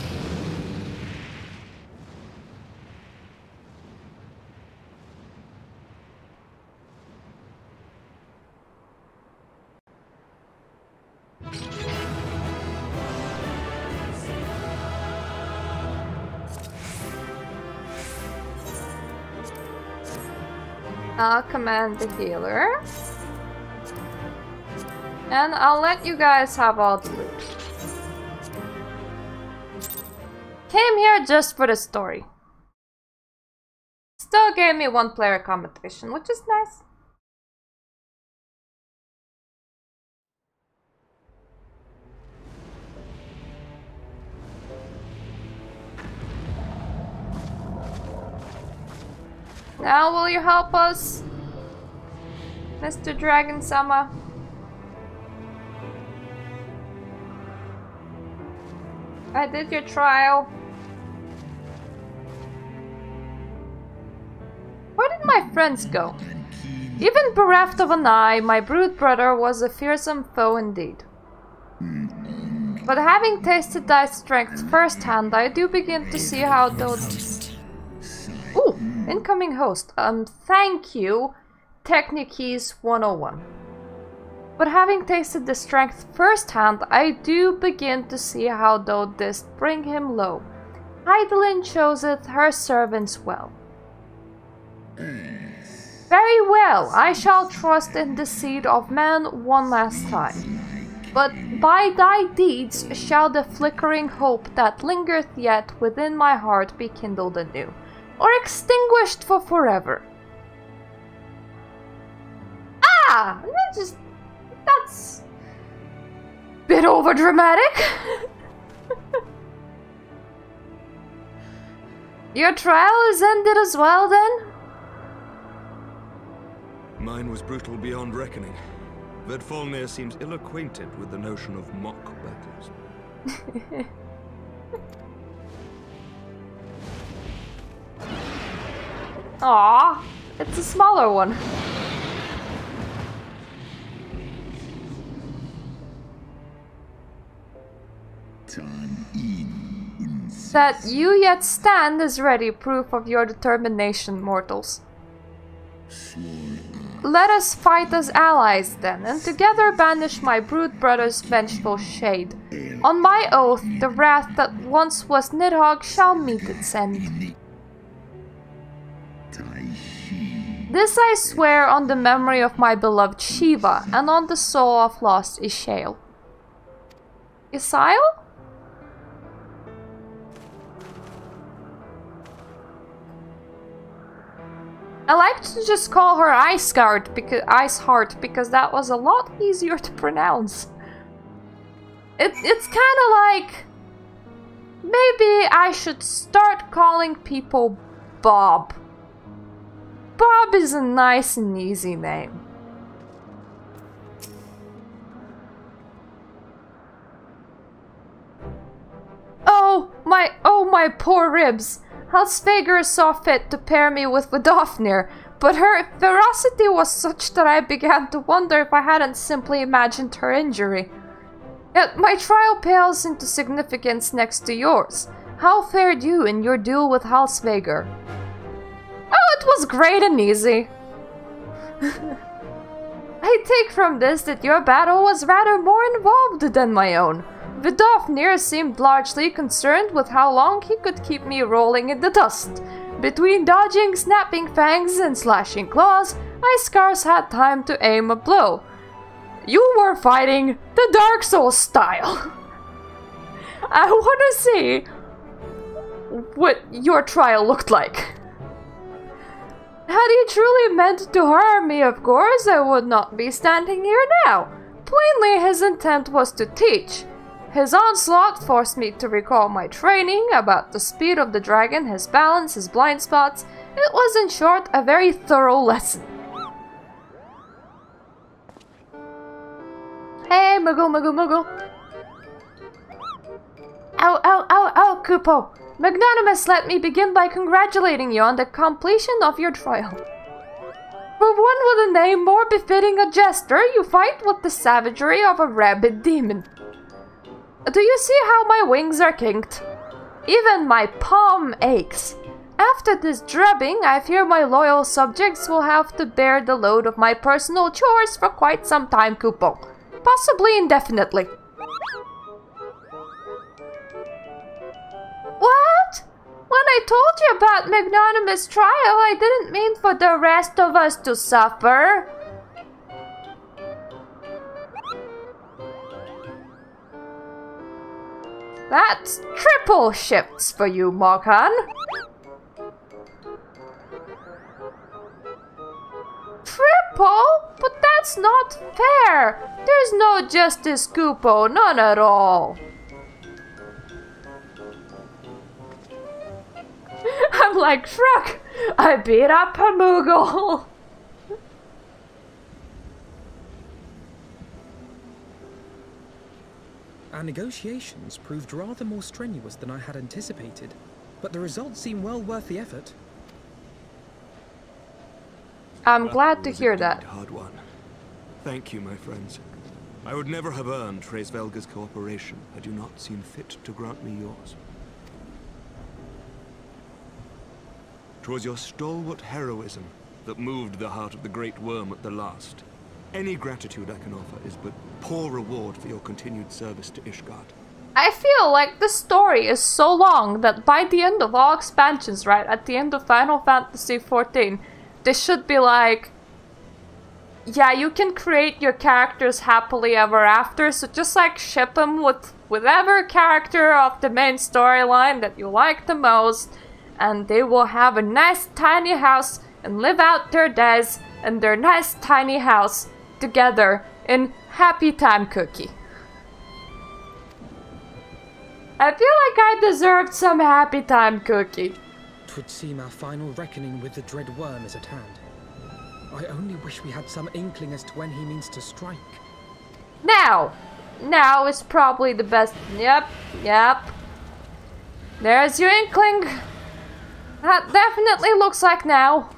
I'll command the healer. And I'll let you guys have all the loot. Came here just for the story. Still gave me 1 player accommodation, which is nice. Now will you help us, Mr. Dragon-sama? I did your trial. Where did my friends go? Even bereft of an eye, my brood brother was a fearsome foe indeed. But having tasted thy strength firsthand, I do begin to see how those... Ooh! Incoming host. Thank you, Techniques 101. But having tasted the strength firsthand, I do begin to see how thou didst bring him low. Heidelin chooseth her servants well. Very well, I shall trust in the seed of man one last time. But by thy deeds shall the flickering hope that lingereth yet within my heart be kindled anew, or extinguished for forever. Ah! That's... bit overdramatic. Your trial is ended as well, then? Mine was brutal beyond reckoning. Vedfalnir seems ill-acquainted with the notion of mock battles. Aww, it's a smaller one. That you yet stand is ready proof of your determination, mortals. Let us fight as allies then, and together banish my brood brother's vengeful shade. On my oath, the wrath that once was Nidhogg shall meet its end. This I swear on the memory of my beloved Shiva, and on the soul of lost Ishael. Isael? I like to just call her Iceheart because that was a lot easier to pronounce. It's kind of like maybe I should start calling people Bob. Bob is a nice and easy name. Oh my poor ribs. Halsvegar saw fit to pair me with Vidofnir, but her ferocity was such that I began to wonder if I hadn't simply imagined her injury. Yet my trial pales into significance next to yours. how fared you in your duel with Halsveger? Oh, it was great and easy. I take from this that your battle was rather more involved than my own. Vidofnir seemed largely concerned with how long he could keep me rolling in the dust. Between dodging snapping fangs and slashing claws, I scarce had time to aim a blow. You were fighting the Dark Souls style. I want to see what your trial looked like. Had he truly meant to harm me, of course, I would not be standing here now. Plainly, his intent was to teach. His onslaught forced me to recall my training about the speed of the dragon, his balance, his blind spots. It was, in short, a very thorough lesson. Hey, Muggle, Muggle, Muggle. Ow, ow, ow, ow, Kupo. Magnanimous, let me begin by congratulating you on the completion of your trial. For one with a name more befitting a jester, you fight with the savagery of a rabid demon. Do you see how my wings are kinked? Even my palm aches. After this drubbing, I fear my loyal subjects will have to bear the load of my personal chores for quite some time, Kupo. Possibly indefinitely. What? When I told you about Magnanimous' trial, I didn't mean for the rest of us to suffer. That's triple shifts for you, Morkan. Triple? But that's not fair. There's no justice, Kupo, none at all. I'm like, Shrek, I beat up a Moogle. Our negotiations proved rather more strenuous than I had anticipated, but the results seem well worth the effort. I'm glad to hear that. Hard one. Thank you, my friends. I would never have earned Hraesvelga's cooperation had you not seen fit to grant me yours. 'Twas your stalwart heroism that moved the heart of the Great Worm at the last. Any gratitude I can offer is but poor reward for your continued service to Ishgard. I feel like the story is so long that by the end of all expansions, right, at the end of Final Fantasy XIV, this should be like, yeah, you can create your characters happily ever after, so just like ship them with whatever character of the main storyline that you like the most, and they will have a nice tiny house and live out their days in their nice tiny house together in Happy Time Cookie. I feel like I deserved some Happy Time Cookie. 'Twould seem our final reckoning with the dread worm is at hand. I only wish we had some inkling as to when he means to strike. Now! Now is probably the best. Yep, yep. There's your inkling. That definitely looks like now.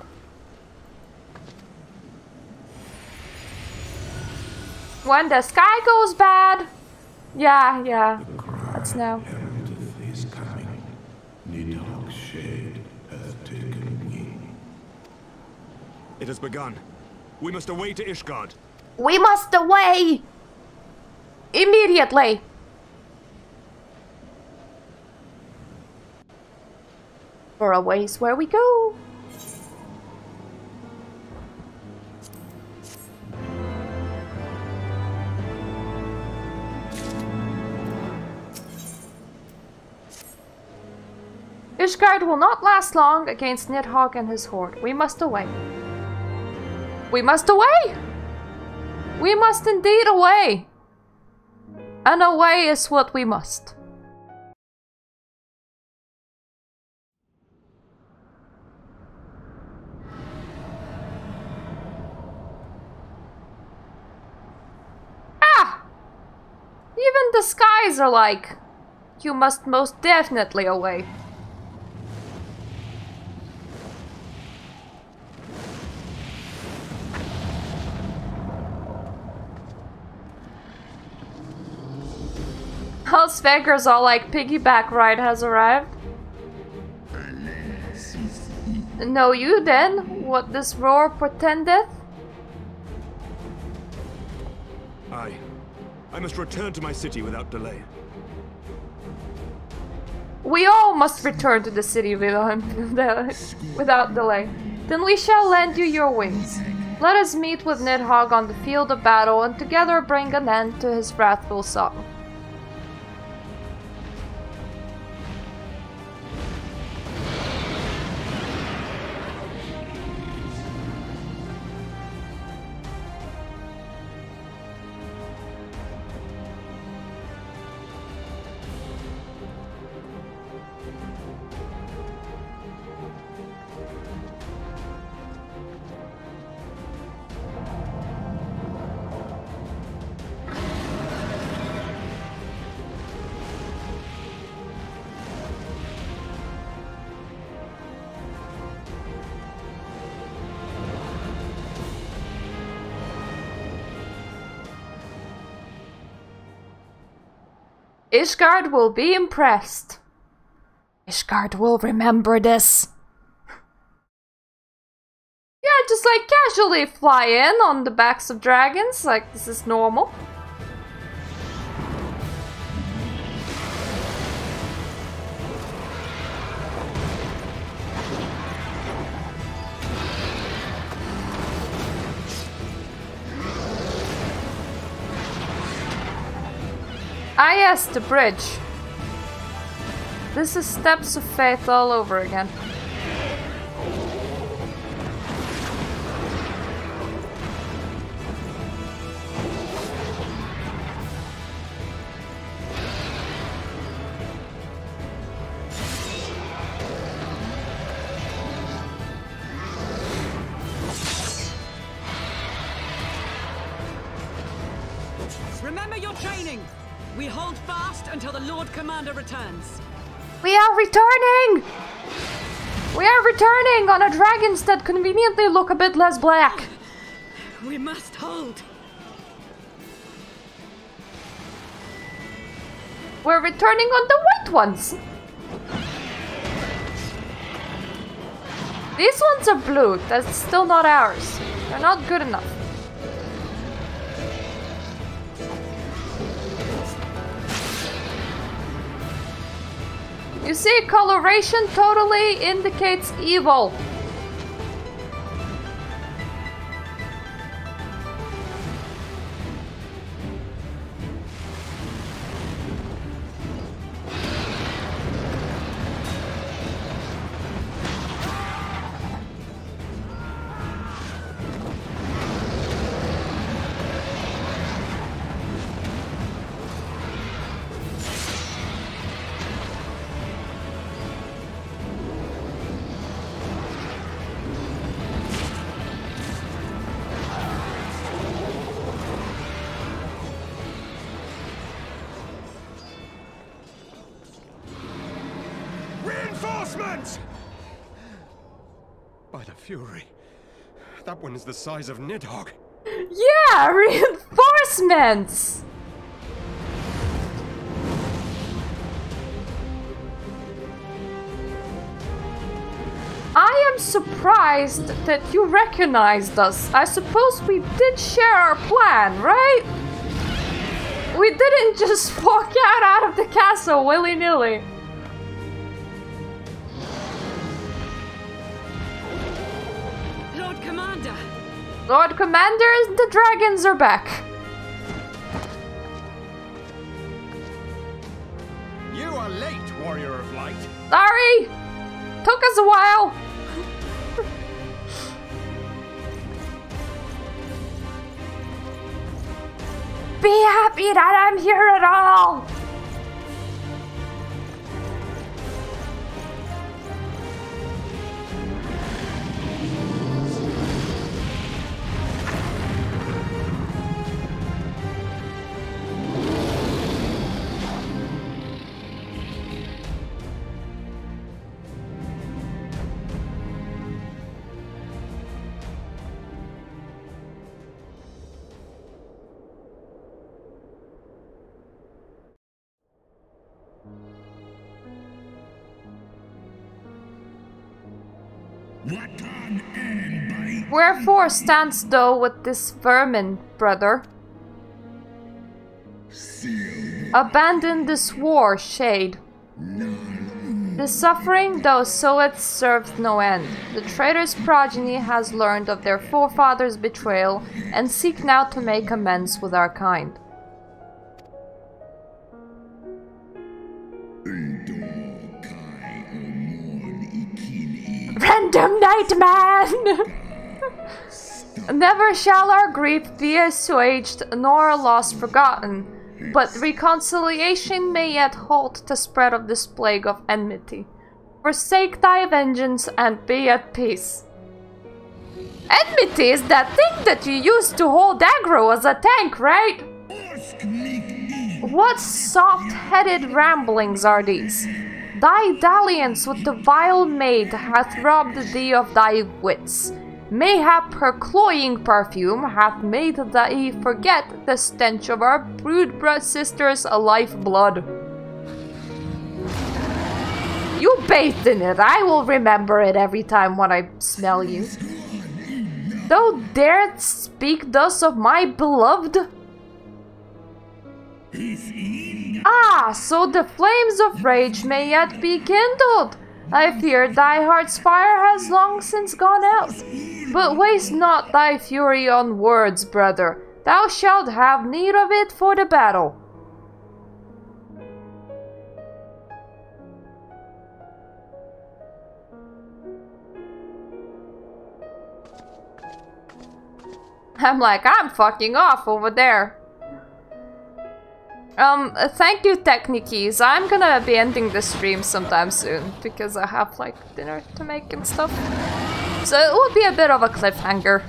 When the sky goes bad. Yeah, yeah. That's now. Is coming. Nidal's shade has taken wing. It has begun. We must away to Ishgard. We must away! Immediately! For a ways where we go. Ishgard will not last long against Nidhogg and his horde. We must away. We must away! We must indeed away! And away is what we must. Ah! Even the skies are like, you must most definitely away. House Faker's all like, piggyback ride has arrived. Know you then, what this roar portendeth? I must return to my city without delay. We all must return to the city without delay. Then we shall lend you your wings. Let us meet with Nidhogg on the field of battle and together bring an end to his wrathful song. Ishgard will be impressed. Ishgard will remember this. Yeah, just like casually fly in on the backs of dragons, like this is normal. Ah yes, the bridge. This is Steps of Faith all over again. Remember your training! We hold fast until the Lord Commander returns. We are returning! We are returning on a dragons that conveniently look a bit less black. We must hold. We're returning on the white ones. These ones are blue. That's still not ours. They're not good enough. You see, coloration totally indicates evil. Reinforcements! By the Fury, that one is the size of Nidhogg. Yeah, reinforcements! I am surprised that you recognized us. I suppose we did share our plan, right? We didn't just walk out of the castle willy-nilly. Lord Commander! Lord Commander, the dragons are back. You are late, Warrior of Light. Sorry! Took us a while. Be happy that I'm here at all! Wherefore stands thou with this vermin, brother? Abandon this war, shade. The suffering thou sowest served no end. The traitor's progeny has learned of their forefathers' betrayal, and seek now to make amends with our kind. Random nightman! Never shall our grief be assuaged, nor our loss forgotten, but reconciliation may yet halt the spread of this plague of enmity. Forsake thy vengeance and be at peace. Enmity is that thing that you used to hold aggro as a tank, right? What soft-headed ramblings are these? Thy dalliance with the vile maid hath robbed thee of thy wits. Mayhap her cloying perfume hath made thee forget the stench of our brood sister's lifeblood. You bathed in it, I will remember it every time when I smell you. Thou dared speak thus of my beloved? Ah, so the flames of rage may yet be kindled. I fear thy heart's fire has long since gone out. But waste not thy fury on words, brother. Thou shalt have need of it for the battle. I'm like, I'm fucking off over there. Thank you, Technikies. I'm gonna be ending the stream sometime soon because I have like dinner to make and stuff. So it will be a bit of a cliffhanger.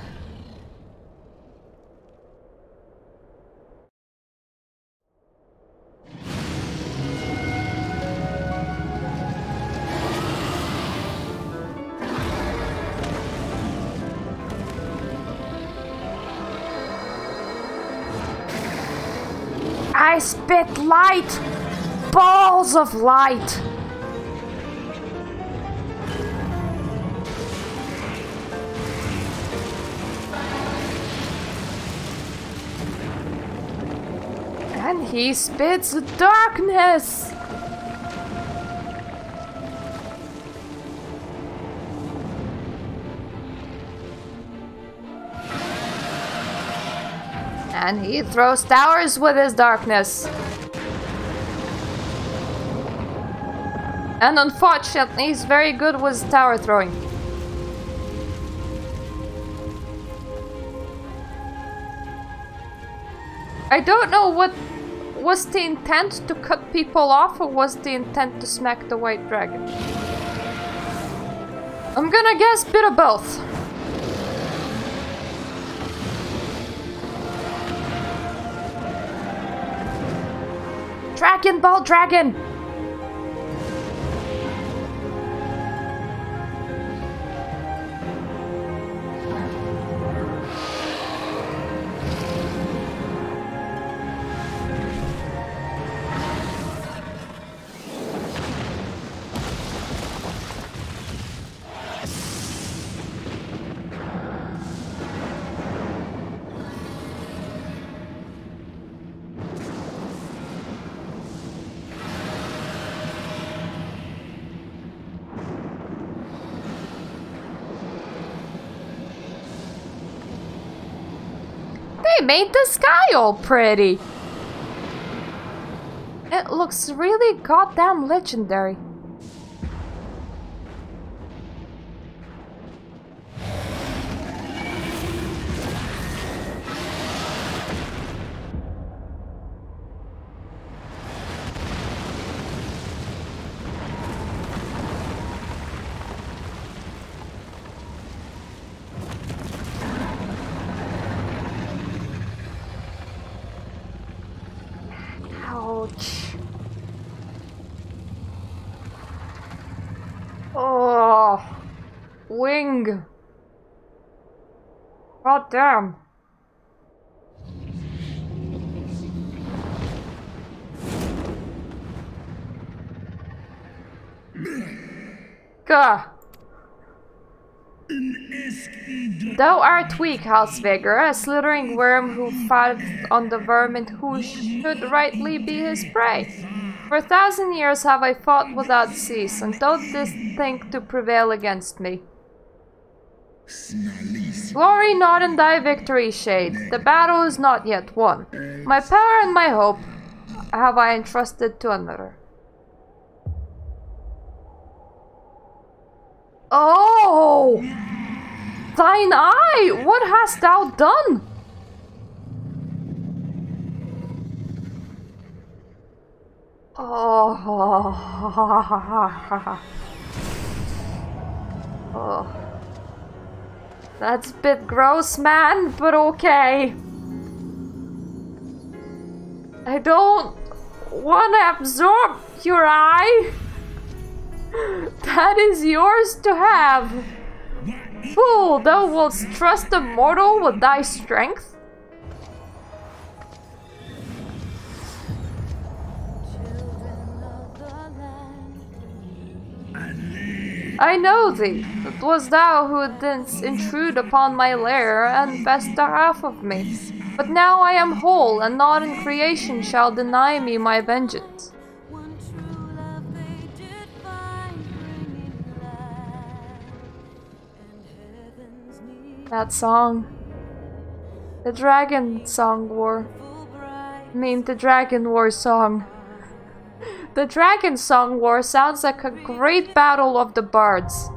I spit light! Balls of light! And he spits darkness! And he throws towers with his darkness. And unfortunately, he's very good with tower throwing. I don't know what was the intent, to cut people off, or was the intent to smack the white dragon? I'm gonna guess bit of both. Dragon Ball Dragon! They made the sky all pretty. It looks really goddamn legendary. Ouch. Oh, wing. God damn. Gah. Thou art weak, Halsveger, a slithering worm who fought on the vermin who should rightly be his prey. For 1,000 years have I fought without cease, and don't this think to prevail against me. Glory not in thy victory, Shade. The battle is not yet won. My power and my hope have I entrusted to another. Oh! Thine eye! What hast thou done? Oh. Oh. That's a bit gross, man, but okay. I don't want to absorb your eye. That is yours to have. Fool, thou wilt trust a mortal with thy strength? I know thee. It was thou who didst intrude upon my lair and best the half of me. But now I am whole, and naught in creation shall deny me my vengeance. That song. The Dragon Song War. I mean, the Dragon War song. The Dragon Song War sounds like a great battle of the bards.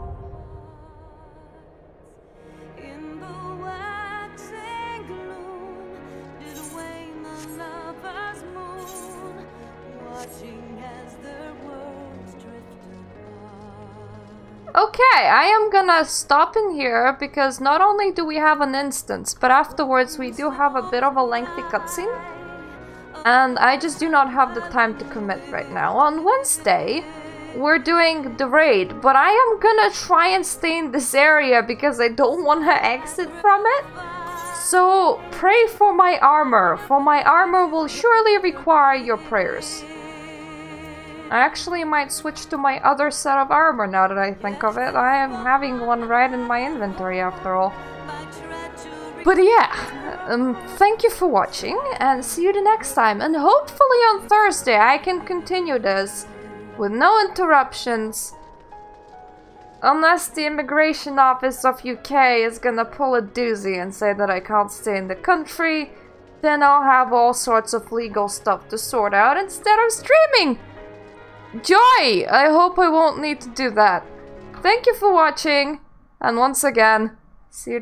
Okay, I am gonna stop in here because not only do we have an instance, but afterwards we do have a bit of a lengthy cutscene. And I just do not have the time to commit right now. On Wednesday, we're doing the raid, but I am gonna try and stay in this area because I don't want to exit from it. So pray for my armor, for my armor will surely require your prayers. I actually might switch to my other set of armor now that I think of it. I am having one right in my inventory after all. But yeah, thank you for watching and see you the next time. And hopefully on Thursday I can continue this with no interruptions. Unless the Immigration Office of UK is gonna pull a doozy and say that I can't stay in the country, then I'll have all sorts of legal stuff to sort out instead of streaming! Joy! I hope I won't need to do that. Thank you for watching, and once again, see you